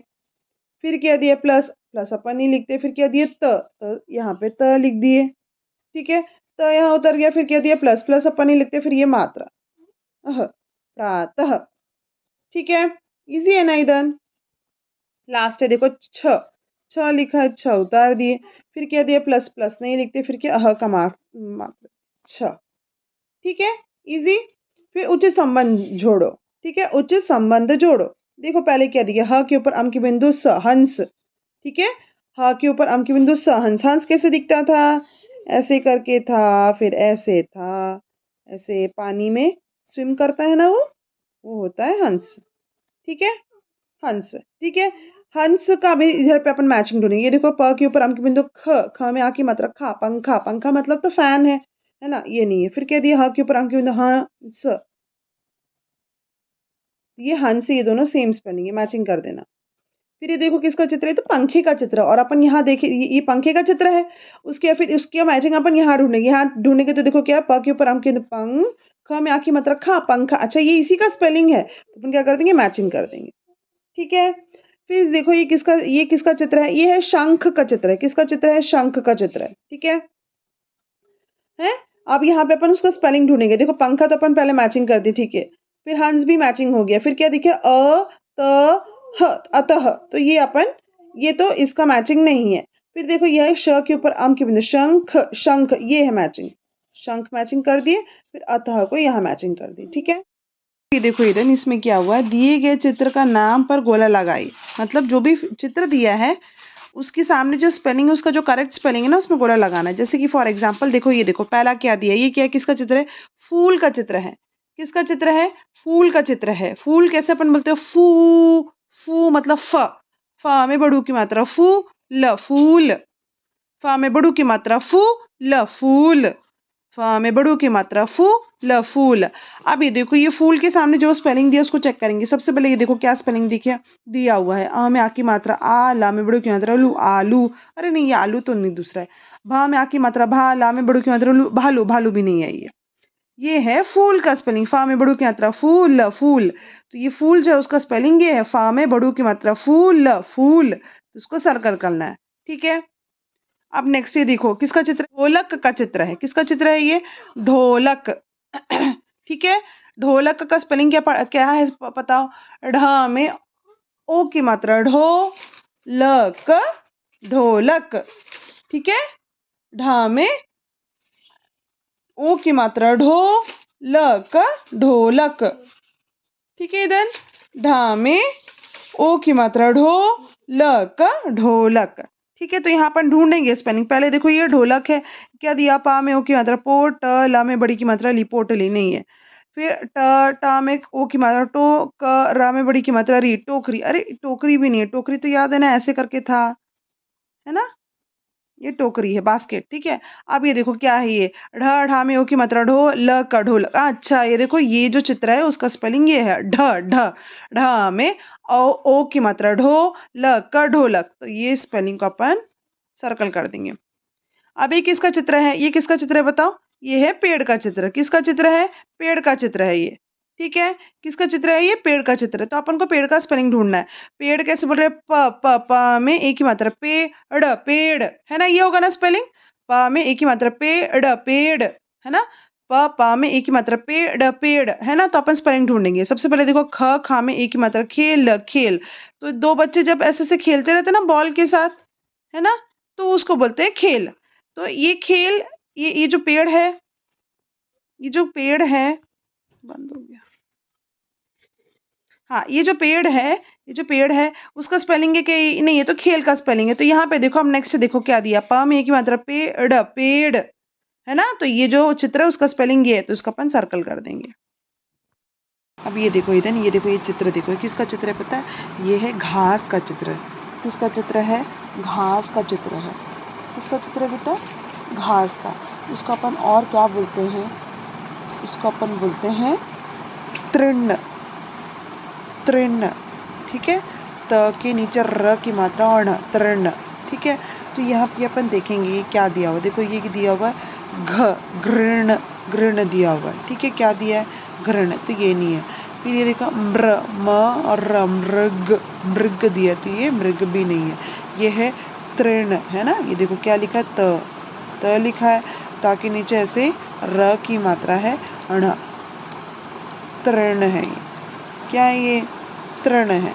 फिर क्या दिया? प्लस। प्लस अपन नहीं लिखते, फिर क्या दिए? तो यहाँ पे त लिख दिए। ठीक है, तो यहाँ उतर गया, फिर क्या दिया? प्लस। प्लस अपन नहीं लिखते, फिर ये मात्रा प्रातः। ठीक है, इजी है ना इधर? लास्ट है देखो छ लिखा है, छ उतार दिए। फिर क्या दिया? प्लस। प्लस नहीं लिखते, फिर क्या? का मात्रा छ। ठीक है, इजी। फिर उचित संबंध जोड़ो। ठीक है। उचित संबंध जोड़ो। देखो पहले क्या दिया, ह के ऊपर अम की बिंदु स, हंस। ठीक है, ह के ऊपर अम की बिंदु स, हंस। हंस कैसे दिखता था, ऐसे करके था, फिर ऐसे था, ऐसे पानी में स्विम करता है ना, वो होता है हंस। ठीक है, हंस। ठीक है, हंस का भी इधर पे अपन मैचिंग ढूंढेंगे। ये देखो प के ऊपर अम की बिंदु ख, ख में आ की मात्रा खा, पंखा। पंखा मतलब तो फैन है ना, ये नहीं है। फिर क्या दिया, ह के ऊपर अम की बिंदु हंस, ये हंस, ये दोनों सेम स्पेलिंग है, मैचिंग कर देना। फिर ये देखो किसका चित्र है, तो पंखे का चित्र। और अपन यहाँ देखिए ये पंखे का चित्र है, उसके फिर उसकी मैचिंग अपन यहाँ ढूंढेंगे। यहाँ ढूंढेंगे तो देखो क्या, प के ऊपर अम के पंख, ख में आ की मात्रा खा, पंखा। अच्छा ये इसी का स्पेलिंग है, तो अपन क्या कर देंगे, मैचिंग कर देंगे। ठीक है, फिर देखो ये किसका चित्र है, ये है शंख का चित्र है। किसका चित्र है, शंख का चित्र है। ठीक है। अब यहाँ पे अपन उसका स्पेलिंग ढूंढेंगे। देखो पंखा तो अपन पहले मैचिंग कर दी, ठीक है। फिर हंस भी मैचिंग हो गया। फिर क्या दिखे, अ त ह, अतः। तो ये अपन, ये तो इसका मैचिंग नहीं है। फिर देखो यह है श के ऊपर अम की बिंदु, शंख, शंख, ये है मैचिंग। शंख मैचिंग कर दिए, फिर अतः को यहाँ मैचिंग कर दी। ठीक है, ये देखो इधर इसमें क्या हुआ, दिए गए चित्र का नाम पर गोला लगाई। मतलब जो भी चित्र दिया है उसके सामने जो स्पेलिंग है, उसका जो करेक्ट स्पेलिंग है ना, उसमें गोला लगाना है। जैसे कि फॉर एग्जांपल देखो, ये देखो पहला क्या दिया, ये क्या है, किसका चित्र है, फूल का चित्र है। किसका चित्र है, फूल का चित्र है। फूल कैसे अपन बोलते हैं, फू, फू मतलब फ, फ में बड़ू की मात्रा फू, ल, फूल। फ में बड़ू की मात्रा फू, ल, फूल। फ में बड़ू की मात्रा फू, ल, फूल। अब ये देखो, ये फूल के सामने जो स्पेलिंग दिया उसको चेक करेंगे। सबसे पहले ये देखो क्या स्पेलिंग दिया हुआ है, अ में आ की मात्रा आ, ला में बड़ू की मात्रा लू, आलू। अरे नहीं, ये आलू तो नहीं, दूसरा है। भा में आ की मात्रा भा, ला में बड़ू की मात्रा लू, भालू। भालू भी नहीं है ये है फूल का स्पेलिंग। फा में बड़ू की मात्रा फूल, फूल। तो ये फूल जो है उसका स्पेलिंग ये है, फा में बड़ू की मात्रा फूल, फूल। तो उसको सर्कल करना है। ठीक है, अब नेक्स्ट ये देखो किसका चित्र, ढोलक का चित्र है। किसका चित्र है ये, ढोलक। ठीक है, ढोलक का स्पेलिंग क्या है बताओ, ढ में ओ की मात्रा, ढो, लक, ढोलक। ठीक है, ढ में ओ की मात्रा, ढो, लक, ढोलक। ठीक है, इधर ढ में ओ की मात्रा, ढो, लक, ढोलक। ठीक है, तो यहाँ पर ढूंढेंगे स्पेलिंग। पहले देखो ये ढोलक है, क्या दिया, पा में ओ की मात्रा पो, ट, ला में बड़ी की मात्रा ली, पोटली नहीं है। फिर ट, टा में ओ की मात्रा टो, क, रा में बड़ी की मात्रा री, टोकरी। अरे टोकरी भी नहीं है, टोकरी तो याद है ना, ऐसे करके था, है ना, ये टोकरी है, बास्केट। ठीक है, अब ये देखो क्या है, ये ढ, ढा में ओ की मात्रा ढो, ल का ढोल। अच्छा ये देखो ये जो चित्र है उसका स्पेलिंग ये है, ढ, ढ, ढ में ओ की मात्रा ढो, ल का ढोलक। तो ये स्पेलिंग को अपन सर्कल कर देंगे। अब ये किसका चित्र है, ये किसका चित्र है बताओ, ये है पेड़ का चित्र। किसका चित्र है, पेड़ का चित्र है ये। ठीक है, किसका चित्र है, ये पेड़ का चित्र है। तो अपन को पेड़ का स्पेलिंग ढूंढना है। पेड़ कैसे बोल रहे हैं, प में एक ही मात्रा, पेड़, पेड़, है ना, ये होगा ना स्पेलिंग। प में एक ही मात्रा, पेड़, पेड़, है ना। प में एक ही मात्रा, पेड़, पेड़, है ना। तो अपन स्पेलिंग ढूंढेंगे। सबसे पहले देखो, ख, खा में एक ही मात्रा, खेल, खेल। तो दो बच्चे जब ऐसे से खेलते रहते ना बॉल के साथ, है ना, तो उसको बोलते हैं खेल। तो ये खेल, ये जो पेड़ है, ये जो पेड़ है, बंद हो गया, हाँ, ये जो पेड़ है, ये जो पेड़ है उसका स्पेलिंग है कि नहीं, ये तो खेल का स्पेलिंग है। तो यहाँ पे देखो, हम नेक्स्ट देखो क्या दिया, प में एक ही मात्रा, पेड़, पेड़, है ना। तो ये जो चित्र है उसका स्पेलिंग ये है, तो इसको अपन सर्कल कर देंगे। अब ये देखो इधर, ये देखो ये चित्र देखो, ये किसका चित्र है पता है, ये है घास का चित्र। किसका चित्र है, घास का चित्र है। किसका चित्र है बेटा, घास का। इसको अपन और क्या बोलते हैं, इसको अपन बोलते हैं तृण, तृण। ठीक है, त के नीचे र की मात्रा और न, तृण। ठीक है, तो यहाँ पे अपन देखेंगे ये क्या दिया हुआ, देखो ये दिया हुआ है घ, घृण, घृण दिया हुआ है। ठीक है, क्या दिया है, घृण, तो ये नहीं है। फिर ये देखो मृ, म और र, मृग, मृग दिया, तो ये मृग भी नहीं है, ये है तृण, है ना। ये देखो क्या लिखा है, त लिखा है, ताकि नीचे ऐसे र की मात्रा है, अण, तृण है ये। क्या है ये, तृण है।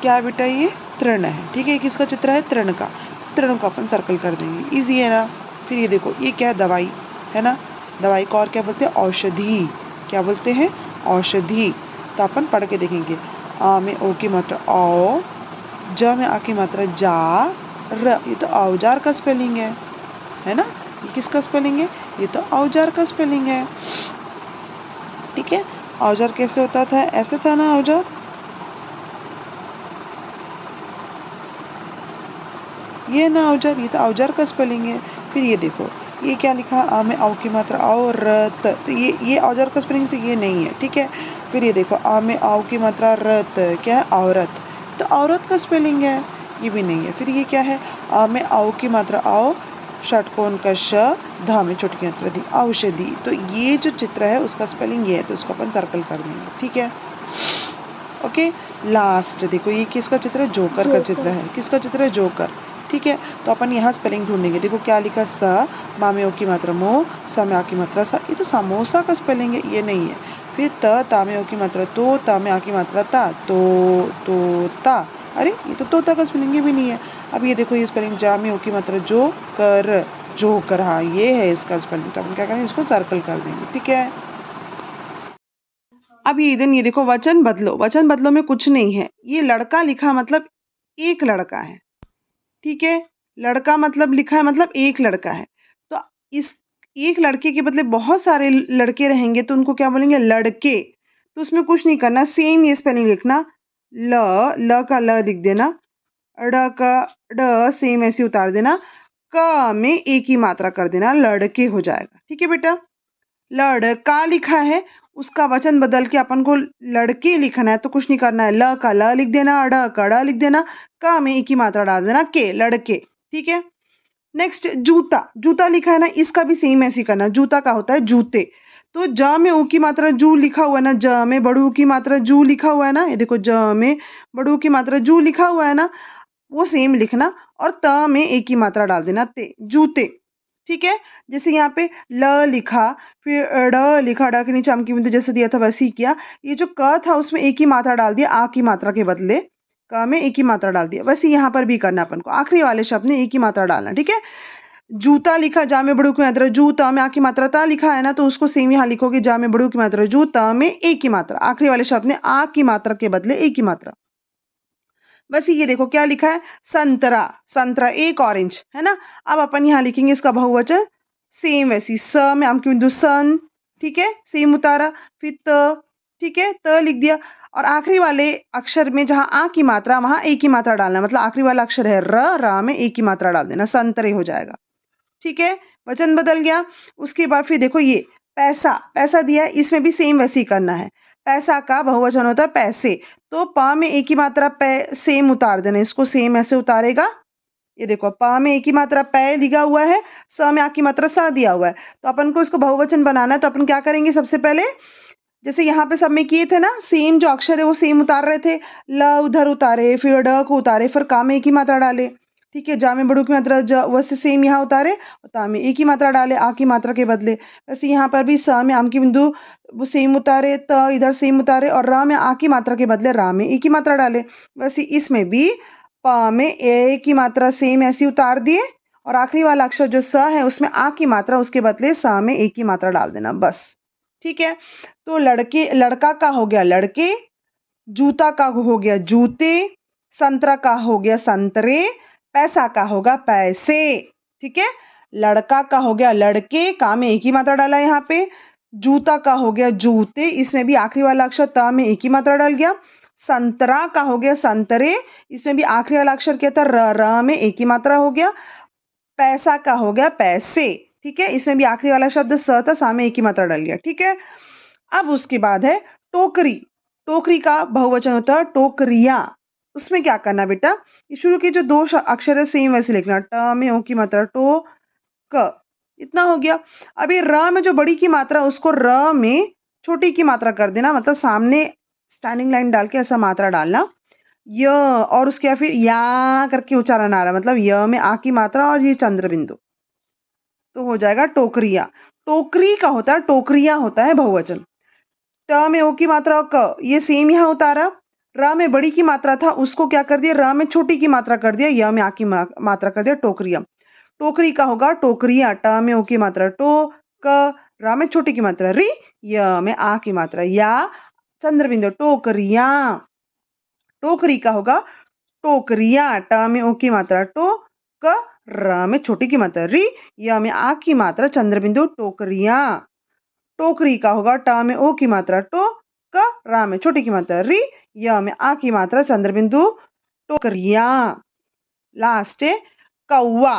क्या है बेटा, ये तृण है। ठीक है, किसका चित्र है, तृण का। तृण को अपन सर्कल कर देंगे, इजी है ना। फिर ये देखो ये क्या है, दवाई, है ना। दवाई को और क्या बोलते हैं, औषधि। क्या बोलते हैं, औषधि। तो अपन पढ़ के देखेंगे। आ में ओ की मात्रा औ, ज में आ की मात्रा जा, र, ये तो औजार का स्पेलिंग है ना। ये किसका स्पेलिंग है? ये तो औजार का स्पेलिंग है। ठीक है, औजार कैसे होता था? ऐसे था ना औजार। ये ना औजार, ये तो औजार का स्पेलिंग है। फिर ये देखो, ये क्या लिखा? आ में औ की मात्रा औरत, तो ये औजार का स्पेलिंग तो ये नहीं है। ठीक है, फिर ये देखो, आ में औ की मात्रा रत, क्या है? औरत, तो औरत का स्पेलिंग है, ये भी नहीं है। फिर ये क्या है? आ में औ की मात्रा औ, षटकोण का श, धा में छोटी मात्रा दी, औषधि। तो ये जो चित्र है उसका स्पेलिंग ये है, तो उसको अपन सर्कल कर देंगे। ठीक है, ओके। लास्ट देखो, ये किसका चित्र है? जोकर का चित्र है। किसका चित्र है? जोकर। ठीक है, तो अपन यहाँ स्पेलिंग ढूंढेंगे। देखो क्या लिखा? स, मा में ओ की मात्रा मो, स में आ की मात्रा सा, ये तो समोसा का स्पेलिंग है, ये नहीं है। फिर त, ता में ओ की मात्रा तो, ता में आ की मात्रा ता, तो ता, अरे ये तो तोता का स्पेलिंग भी नहीं है। अब ये देखो, ये स्पेलिंग जा में ओ की मात्रा जो कर, जोकर, हाँ ये है इसका स्पेलिंग। तो अपन क्या करेंगे? इसको सर्कल कर देंगे। ठीक है, अब ये इधर ये देखो, वचन बदलो। वचन बदलो में कुछ नहीं है, ये लड़का लिखा मतलब एक लड़का है। ठीक है, लड़का मतलब लिखा है मतलब एक लड़का है। तो इस एक लड़के के बदले बहुत सारे लड़के रहेंगे, तो उनको क्या बोलेंगे? लड़के। तो उसमें कुछ नहीं करना, सेम ये स्पेलिंग लिखना। ल का ल लिख देना, ड का ड सेम ऐसे उतार देना, क में एक ही मात्रा कर देना, लड़के हो जाएगा। ठीक है बेटा, लड़का लिखा है, उसका वचन बदल के अपन को लड़के लिखना है, तो कुछ नहीं करना है, ल का ल लिख देना, ड का ड लिख देना, का में एक ही मात्रा डाल देना, के, लड़के। ठीक है, नेक्स्ट जूता। जूता लिखा है ना, इसका भी सेम ऐसे करना। जूता का होता है जूते, तो ज में ऊ की मात्रा जू लिखा हुआ है ना, ज में बड़ू की मात्रा जू लिखा हुआ है ना, ये देखो ज में बड़ू की मात्रा जू लिखा हुआ है ना, वो सेम लिखना, और त में एक ही मात्रा डाल देना, ते, जूते। ठीक है, जैसे यहाँ पे ल लिखा, फिर ड लिखा, ड के नीचे अम की बिंदु जैसे दिया था वैसे ही किया। ये जो क था उसमें एक ही मात्रा डाल दिया, आ की मात्रा के बदले क में एक ही मात्रा डाल दिया। वैसे यहाँ पर भी करना अपन को, आखिरी वाले शब्द में एक ही मात्रा डालना। ठीक है, जूता लिखा, जा में बड़ू की मात्रा जू, त में आ की मात्रा ता लिखा है ना, तो उसको सेम यहाँ लिखोगे, जा में बड़ू की मात्रा जू, त में एक ही मात्रा, आखिरी वाले शब्द में आ की मात्रा के बदले एक ही मात्रा। बस ये देखो क्या लिखा है? संतरा। संतरा एक ऑरेंज है ना। अब अपन यहाँ लिखेंगे इसका बहुवचन, सेम वैसी, स में आम की बिंदु सन। ठीक है, सेम उतारा, फिर त, ठीक है, त लिख दिया, और आखिरी वाले अक्षर में जहाँ आ की मात्रा वहां एक ही मात्रा डालना, मतलब आखिरी वाला अक्षर है र में एक ही मात्रा डाल देना, संतरे हो जाएगा। ठीक है, वचन बदल गया। उसके बाद फिर देखो ये पैसा। पैसा दिया है, इसमें भी सेम वैसे ही करना है। पैसा का बहुवचन होता है पैसे, तो प में एक ही मात्रा पै सेम उतार देना, इसको सेम ऐसे उतारेगा। ये देखो, प में एक ही मात्रा पै दिया हुआ है, स में आ की मात्रा सा दिया हुआ है, तो अपन को इसको बहुवचन बनाना है। तो अपन क्या करेंगे? सबसे पहले जैसे यहाँ पे सब में किए थे ना, सेम जो अक्षर है वो सेम उतार रहे थे, ल उधर उतारे, फिर ड को उतारे, फिर का में एक ही मात्रा डाले। ठीक है, जा में बड़ू की मात्रा ज, वैसे सेम यहाँ उतारे, और ता में एक ही मात्रा डाले आ की मात्रा के बदले। वैसे यहाँ पर भी स में आम की बिंदु वो सेम उतारे, त इधर सेम उतारे, और र में आ की मात्रा के बदले रा में एक ही मात्रा डाले। वैसे इसमें भी प में एक ही मात्रा सेम ऐसी उतार दिए, और आखिरी वाला अक्षर जो स है उसमें आ की मात्रा, उसके बदले स में एक ही मात्रा डाल देना, बस। ठीक है, तो लड़के, लड़का का हो गया लड़के, जूता का हो गया जूते, संतरा का हो गया संतरे, पैसा का होगा पैसे। ठीक है, लड़का का हो गया लड़के, का में एक ही मात्रा डाला यहाँ पे, जूता का हो गया जूते, इसमें भी आखिरी वाला अक्षर त में एक ही मात्रा डाल गया। संतरा का हो गया संतरे, इसमें भी आखिरी वाला अक्षर क्या था? र में एक ही मात्रा हो गया। पैसा का हो गया पैसे। ठीक है, इसमें भी आखिरी वाला शब्द स था, सा में एक ही मात्रा डाल गया। ठीक है, अब उसके बाद है टोकरी। टोकरी का बहुवचन होता है टोकरियां। उसमें क्या करना बेटा? ये शुरू के जो दो अक्षर है सेम वैसे लिखना, ट में ओ की मात्रा टो, क, इतना हो गया। अभी र में जो बड़ी की मात्रा उसको र में छोटी की मात्रा कर देना, मतलब सामने स्टैंडिंग लाइन डाल के ऐसा मात्रा डालना, य, और उसके बाद फिर या करके उच्चारण आ रहा है, मतलब य में आ की मात्रा और ये चंद्र बिंदु, तो हो जाएगा टोकरिया। टोकरी का होता है टोकरिया होता है बहुवचन। ट में ओ की मात्रा और क, ये सेम यहाँ उतारा। र में बड़ी की मात्रा था, उसको क्या कर दिया? र में छोटी की मात्रा कर दिया, य में आ की मात्रा कर दिया, टोकरिया। टोकरी का होगा टोकरिया, ट में ओ की मात्रा टो, क, र में छोटी की मात्रा री, य में आ की मात्रा या, चंद्र बिंदु टोकरियां, टोकरी का होगा टोकरियां, ट में ओ की मात्रा टो, क र में छोटी की मात्रा री, य में आ की मात्रा चंद्र बिंदु टोकरियां। टोकरी का होगा ट में ओ की मात्रा टो, क रा में छोटी की मात्रा री, य में आ की मात्रा चंद्र बिंदु टोकरियां। लास्ट है कौवा,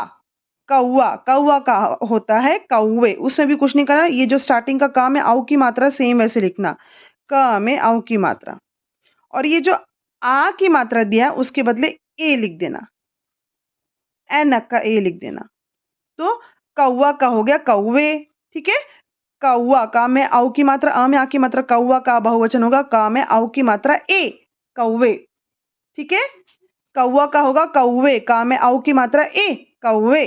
कौवा, कौवा का होता है कौवे, उसमें भी कुछ नहीं करना, ये जो स्टार्टिंग का क में औ की मात्रा सेम वैसे लिखना, क में औ की मात्रा, और ये जो आ की मात्रा दिया है उसके बदले ए लिख देना, एन का ए लिख देना। तो कौवा का हो गया कौवे, ठीक है। कौवा का में औ की मात्रा, अ में आ की मात्रा, कौवा का बहुवचन होगा क में औ की मात्रा ए, कौवे, ठीक है। कौवा का होगा कौवे, का में औ की मात्रा ए, कौवे।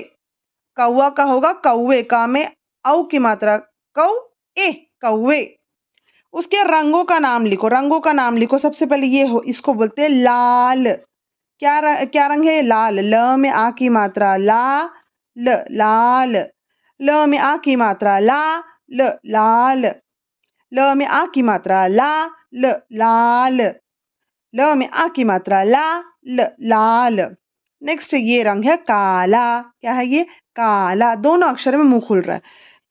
कौवा का होगा कौवे, का में औ की मात्रा कौ, ए, कौवे। उसके रंगों का नाम लिखो, रंगों का नाम लिखो। सबसे पहले ये हो, इसको बोलते हैं लाल। क्या रंग है? लाल। ल में आ की मात्रा ला, ल, लाल। ल में आ की मात्रा ला, ल, लाल। ल में आ की मात्रा ला, ल, लाल। ल में आ की मात्रा ला, ल, लाल। नेक्स्ट ये रंग है काला। क्या है ये? काला। दोनों अक्षर में मुंह खुल रहा है।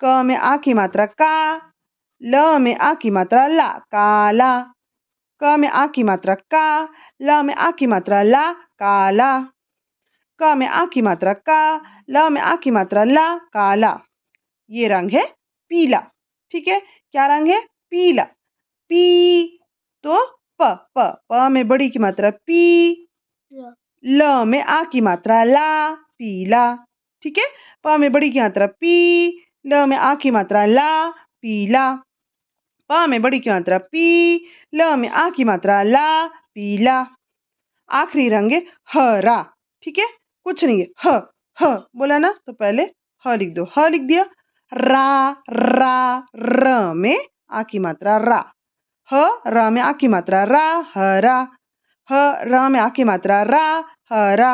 क में आ की मात्रा का, ल में आ की मात्रा ला, काला। क में आ की मात्रा का, ल में आ की मात्रा ला, काला। क में आ की मात्रा का, ल में आ की मात्रा ला, काला। ये रंग है पीला, ठीक है। क्या रंग है? पीला। पी, तो प में बड़ी की मात्रा पी, ल में आ की मात्रा ला, पीला, ठीक है। प में बड़ी की मात्रा पी, ल में आ की मात्रा ला, पीला। प में बड़ी की मात्रा पी, ल में आ की मात्रा ला, पीला। आखिरी रंग है हरा, ठीक है। कुछ नहीं है, ह बोला ना, तो पहले ह लिख दो, ह लिख दिया। रा, रा, र में आ की मात्रा रा, ह, र में आ की मात्रा रा, हरा। ह, र में आ की मात्रा रा, हरा।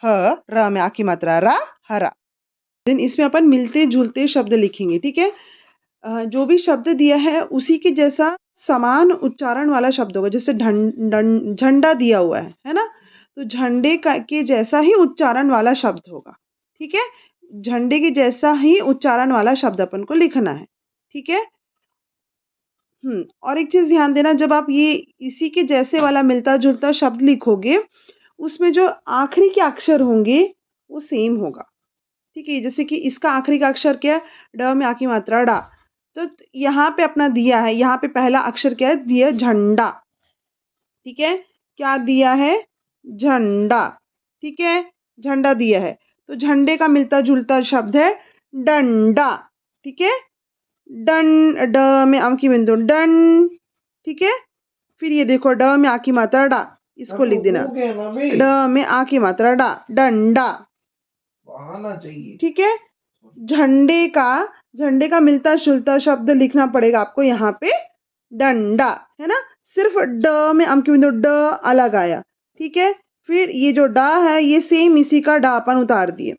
ह, र में आ की मात्रा रा, हरा। देन इसमें अपन मिलते जुलते शब्द लिखेंगे, ठीक है। जो भी शब्द दिया है उसी के जैसा समान उच्चारण वाला शब्द होगा। जैसे झंडा दिया हुआ है ना, तो झंडे का के जैसा ही उच्चारण वाला शब्द होगा, ठीक है। झंडे के जैसा ही उच्चारण वाला शब्द अपन को लिखना है, ठीक है। और एक चीज ध्यान देना, जब आप ये इसी के जैसे वाला मिलता जुलता शब्द लिखोगे, उसमें जो आखिरी के अक्षर होंगे वो सेम होगा, ठीक है। जैसे कि इसका आखिरी का अक्षर क्या है? ड में आ की मात्रा डा, तो यहाँ पे अपना दिया है, यहाँ पे पहला अक्षर क्या है? दिया झंडा, ठीक है। क्या दिया है? झंडा, ठीक है। झंडा दिया है, तो झंडे का मिलता जुलता शब्द है डंडा, ठीक है। डन, ड में आ की बिंदु डन, ठीक है। फिर ये देखो ड में आ की मात्रा डा, इसको लिख देना, ड में आ की मात्रा डा, डंडा, चाहिए, ठीक है। झंडे का मिलता जुलता शब्द लिखना पड़ेगा आपको यहाँ पे, डंडा, है ना। सिर्फ ड में अम की बिंदु ड अलग आया, ठीक है। फिर ये जो डा है ये सेम इसी का डा अपन उतार दिए।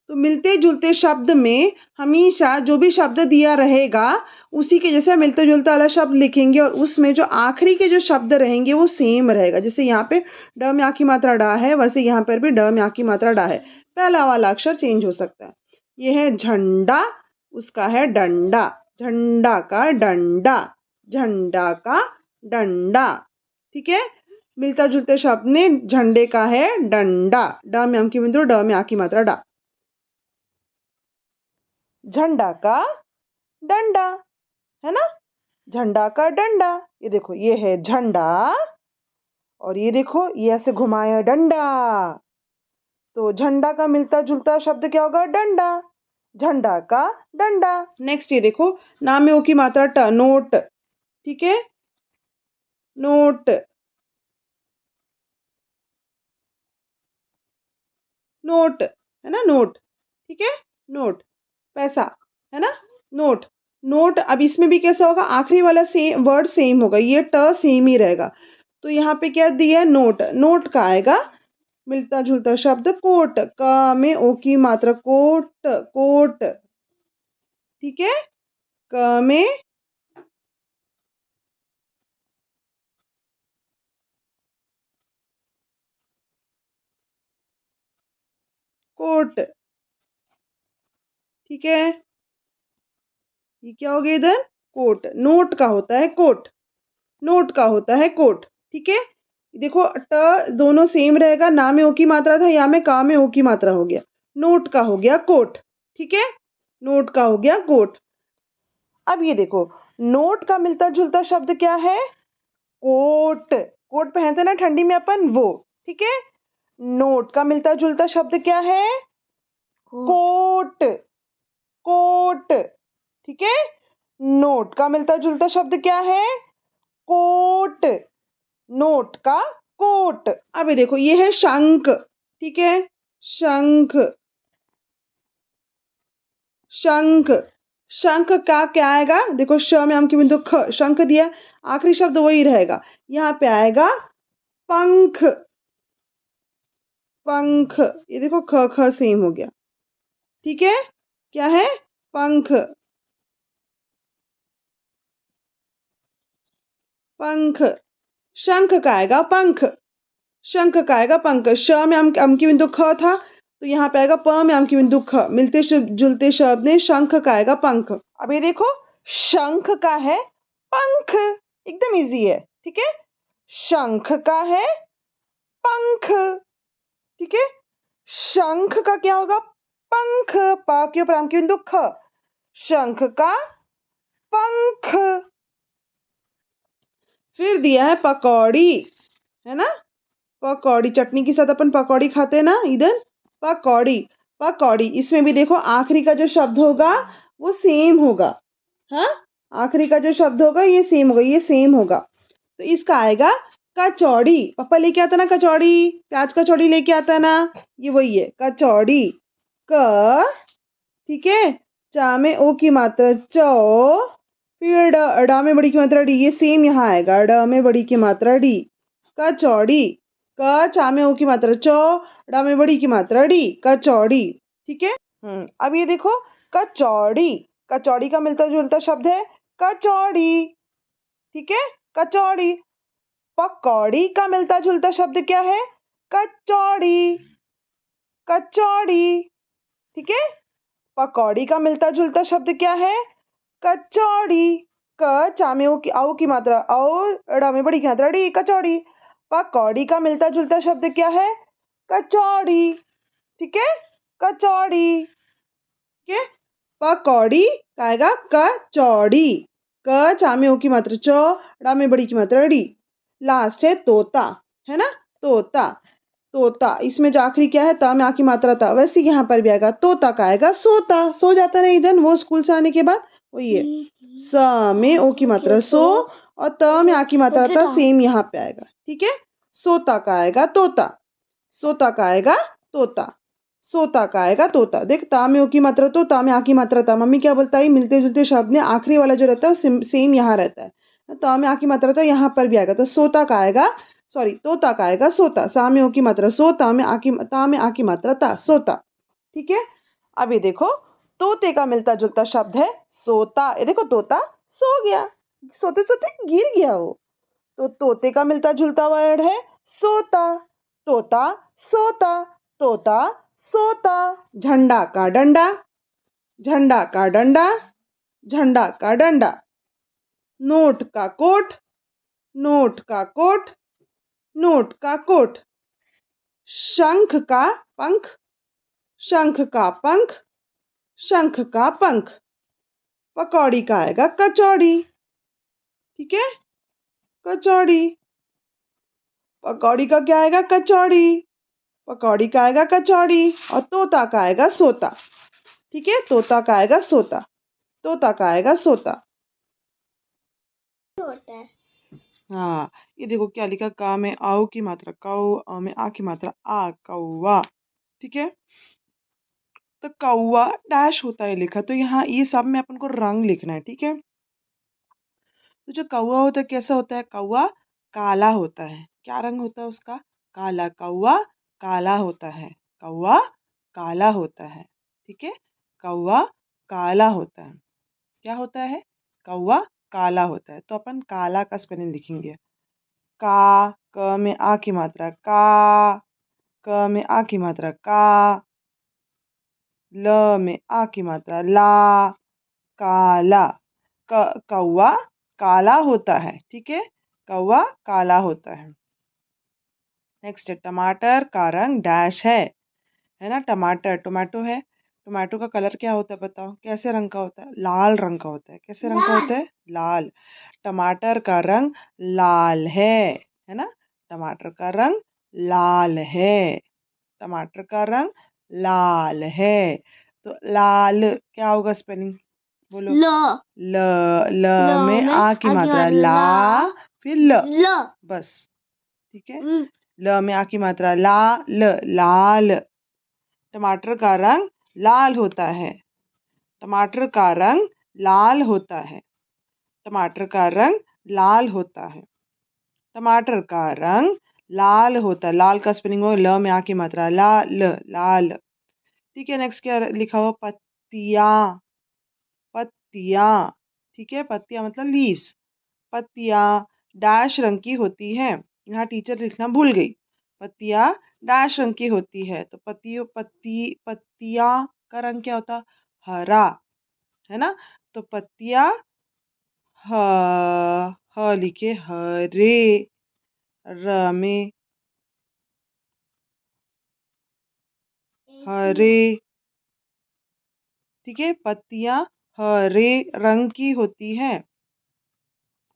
तो मिलते जुलते शब्द में हमेशा जो भी शब्द दिया रहेगा उसी के जैसे मिलते जुलते वाला शब्द लिखेंगे, और उसमें जो आखिरी के जो शब्द रहेंगे वो सेम रहेगा। जैसे यहाँ पे ड में आ की मात्रा डा है, वैसे यहाँ पर भी ड में आ की मात्रा डा है, पहला वाला अक्षर चेंज हो सकता है। ये है झंडा, उसका है डंडा, झंडा का डंडा, झंडा का डंडा, ठीक है। मिलता जुलते शब्द में झंडे का है डंडा, ड में अम की बिंदु ड में आ की मात्रा डा, झंडा का डंडा, है ना। झंडा का डंडा, ये देखो ये है झंडा, और ये देखो ये ऐसे घुमाया डंडा, तो झंडा का मिलता जुलता शब्द क्या होगा? डंडा, झंडा का डंडा। नेक्स्ट ये देखो नाम में ओ की मात्रा ट, नोट, ठीक है। नोट, नोट, है ना, नोट, ठीक है। नोट, पैसा, है ना, नोट। नोट, अब इसमें भी कैसा होगा? आखिरी वाला सेम वर्ड सेम होगा, ये ट सेम ही रहेगा। तो यहाँ पे क्या दिया है? नोट, नोट का आएगा मिलता जुलता शब्द कोट, क में ओ की मात्रा कोट, कोट, ठीक है। क में कोट। ठीक है, ये क्या हो गया इधर? कोट। नोट का होता है कोट, नोट का होता है कोट। ठीक है, देखो ट दोनों सेम रहेगा, ना में ओ की मात्रा था, या में का में ओ की मात्रा हो गया। नोट का हो गया कोट। ठीक है, नोट का हो गया कोट। अब ये देखो, नोट का मिलता जुलता शब्द क्या है? कोट। कोट पहनते ना ठंडी में अपन, वो। ठीक है, नोट का मिलता जुलता शब्द क्या है? कोट। कोट। ठीक है, नोट का मिलता जुलता शब्द क्या है? कोट। नोट का कोट। अब ये देखो, ये है शंख। ठीक है, शंख। शंख। शंख का क्या आएगा? देखो, श में हम की बिंदु ख, शंख दिया, आखिरी शब्द वही रहेगा। यहाँ पे आएगा पंख। पंख। ये देखो, ख ख सेम हो गया। ठीक है, क्या है? पंख। पंख। शंख का आएगा पंख। शंख का आएगा पंख। श में हम की बिंदु ख था, तो यहाँ पे आएगा प में हम की बिंदु ख। मिलते जुलते शब्द ने शंख का आएगा पंख। अब ये देखो, शंख का है पंख, एकदम इजी है। ठीक है, शंख का है पंख। ठीक है, शंख का क्या होगा? पंख। पा के ऊपर हम की बिंदु ख, शंख का पंख। फिर दिया है पकौड़ी, है ना? पकौड़ी, चटनी के साथ अपन पकौड़ी खाते हैं ना इधर। पकौड़ी। पकौड़ी, इसमें भी देखो आखिरी का जो शब्द होगा वो सेम होगा। हाँ, आखिरी का जो शब्द होगा ये सेम होगा, ये सेम होगा। तो इसका आएगा कचौड़ी। पापा लेके आता ना कचौड़ी, प्याज कचौड़ी लेके आता ना, ये वही है कचौड़ी। क। ठीक है, चा में ओ की मात्रा चौ, फिर डा में बड़ी की मात्रा डी, ये सेम यहाँ आएगा, ड में बड़ी की मात्रा डी। कचौड़ी। क चा में ओ की मात्रा चौ, डा में बड़ी की मात्रा डी, कचौड़ी। ठीक है, अब ये देखो, कचौड़ी। कचौड़ी का मिलता जुलता शब्द है कचौड़ी। ठीक है, कचौड़ी। पकौड़ी का मिलता जुलता शब्द क्या है? कचौड़ी। कचौड़ी। ठीक है, पकौड़ी का मिलता जुलता शब्द क्या है? कचौड़ी। क चा में ओ की मात्रा और ड़ में बड़ी की मात्रा डी, कचौड़ी। पकौड़ी का मिलता जुलता शब्द क्या है? कचौड़ी। ठीक है, कचौड़ी। ठीक है, पकौड़ी का आएगा कचौड़ी। क चा में ओ की मात्रा चौ, ड़ा में बड़ी की मात्रा डी। लास्ट है तोता, है ना? तोता। तोता, इसमें जो आखिरी क्या है? ता में आ की मात्रा था, वैसे यहाँ पर भी आएगा। तोता का आएगा सोता। सो जाता ना इधर वो स्कूल से आने के बाद, वही है। स में ओ की मात्रा सो, और त में आ की मात्रा था, सेम यहाँ पे आएगा। ठीक है, सोता का आएगा तोता। सोता का आएगा तोता। सोता का आएगा तोता। देख, ता में ओ की मात्रा तो, ता में आ की मात्रा था। मम्मी क्या बोलता है? मिलते जुलते शब्द में आखिरी वाला जो रहता है वो सेम यहाँ रहता है। ता में आ की मात्रा था, यहाँ पर भी आएगा, तो सोता का आएगा, सॉरी, तोता का आएगा सोता। सा में ओ की मात्रा सो, ता में आ की मात्रा ता, सोता। ठीक है, अब ये देखो, तोते का मिलता जुलता शब्द है सोता। ये देखो, तोता सो गया, सोते सोते गिर गया वो, तो तोते का मिलता जुलता वर्ड है सोता। तोता सोता। तोता सोता। झंडा का डंडा। झंडा का डंडा। झंडा का डंडा। नोट का कोट। नोट का कोट। नोट का कोट। शंख का पंख। शंख का पंख। शंख का पंख। पकौड़ी का आएगा कचौड़ी। ठीक है, कचौड़ी। पकौड़ी का क्या आएगा? कचौड़ी। पकौड़ी का आएगा कचौड़ी, और तोता का आएगा सोता। ठीक है, तोता का आएगा सोता। तोता का आएगा सोता। होता है। हाँ, ये देखो क्या लिखा, का में आओ की मात्रा कौ, अ में आ की मात्रा आ, कौवा। ठीक है, तो कौवा डैश होता है लिखा, तो यहाँ ये सब में अपन को रंग लिखना है। ठीक है, तो जो कौवा होता है कैसा होता है? कौवा काला होता है। क्या रंग होता है उसका? काला। कौवा काला होता है। कौवा काला होता है। ठीक है, कौवा काला होता है। क्या होता है? कौवा काला होता है। तो अपन काला का स्पेलिंग लिखेंगे, का, क में आ की मात्रा का, क में आ की मात्रा का, ल में आ की मात्रा ला, काला। कौवा काला होता है, ठीक है, कौवा काला होता है। नेक्स्ट है टमाटर का रंग डैश है ना। टमाटर टोमेटो है, टोमेटो का कलर क्या होता है बताओ, कैसे रंग का होता है? लाल रंग का होता है। कैसे रंग का होता है? लाल। टमाटर का रंग लाल है ना। टमाटर का रंग लाल है, टमाटर का रंग लाल है। तो लाल क्या होगा स्पेलिंग? बोलो। ल ल ल में आ की मात्रा ला, फिर ल, बस, ठीक है। ल में आ की मात्रा ला, ल, लाल। टमाटर का रंग लाल होता है, टमाटर का रंग लाल होता है, टमाटर का रंग लाल होता है, टमाटर का रंग लाल होता है। लाल का स्पेलिंग हो ल में आ की मात्रा ला, ल, लाल। ठीक है, नेक्स्ट क्या लिखा हुआ? पत्तियाँ, पत्तियाँ, ठीक है, पत्तियाँ मतलब लीव्स। पत्तियाँ डैश रंग की होती हैं। यहाँ टीचर लिखना भूल गई। पत्तियाँ डैश रंग की होती है, तो पत्तियाँ का रंग क्या होता? हरा, है ना। तो पत्तियाँ ह लिखे हरे, र में हरे, ठीक है। पत्तियाँ हरे रंग की होती हैं,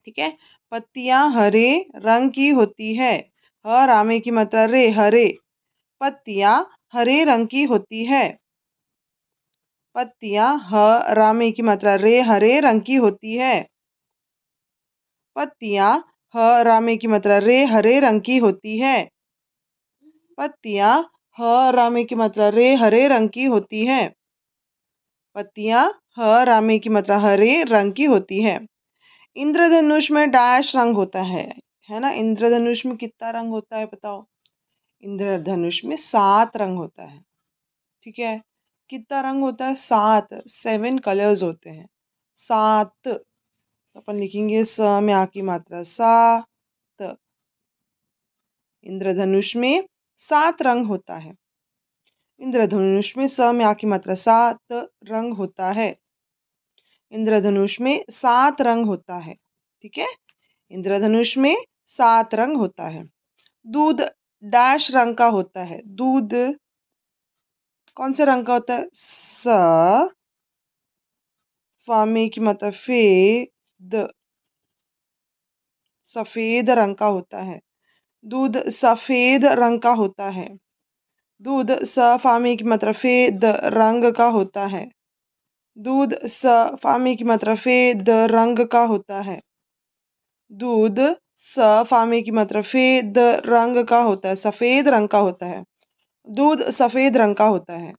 ठीक है। पत्तियाँ हरे रंग की होती है। रामे की मात्रा रे, हरे। पत्तियाँ हरे रंग की होती है। पत्तियाँ रामे की मात्रा रे, हरे रंग की होती है। पत्तियाँ रामे की मात्रा रे, हरे रंग की होती है। पत्तियाँ रामे की मात्रा रे, हरे रंग की होती है। पत्तियाँ रामे की मात्रा हरे रंग की होती है। इंद्रधनुष में डैश रंग होता है ना। इंद्रधनुष में कितना रंग होता है बताओ? इंद्रधनुष में 7 रंग होता है, ठीक है। कितना रंग होता है? 7, 7 कलर्स होते हैं, 7। तो अपन लिखेंगे स में आ की मात्रा सा, त। इंद्रधनुष में 7 रंग होता है। इंद्रधनुष में स में आ की मात्रा 7 रंग होता है। इंद्रधनुष में 7 रंग होता है, ठीक है। इंद्रधनुष में 7 रंग होता है। दूध डैश रंग का होता है। दूध कौन से रंग का होता है? स, फामे की मतलब फे, द, सफेद रंग का होता है। दूध सफेद रंग का होता है। दूध स फामे की मतलब फे, द रंग का होता है। दूध स फामे की मतलब फे, द रंग का होता है। दूध स फामे की मतलब फे, द रंग का होता है, सफेद रंग का होता है। दूध सफेद रंग का होता है।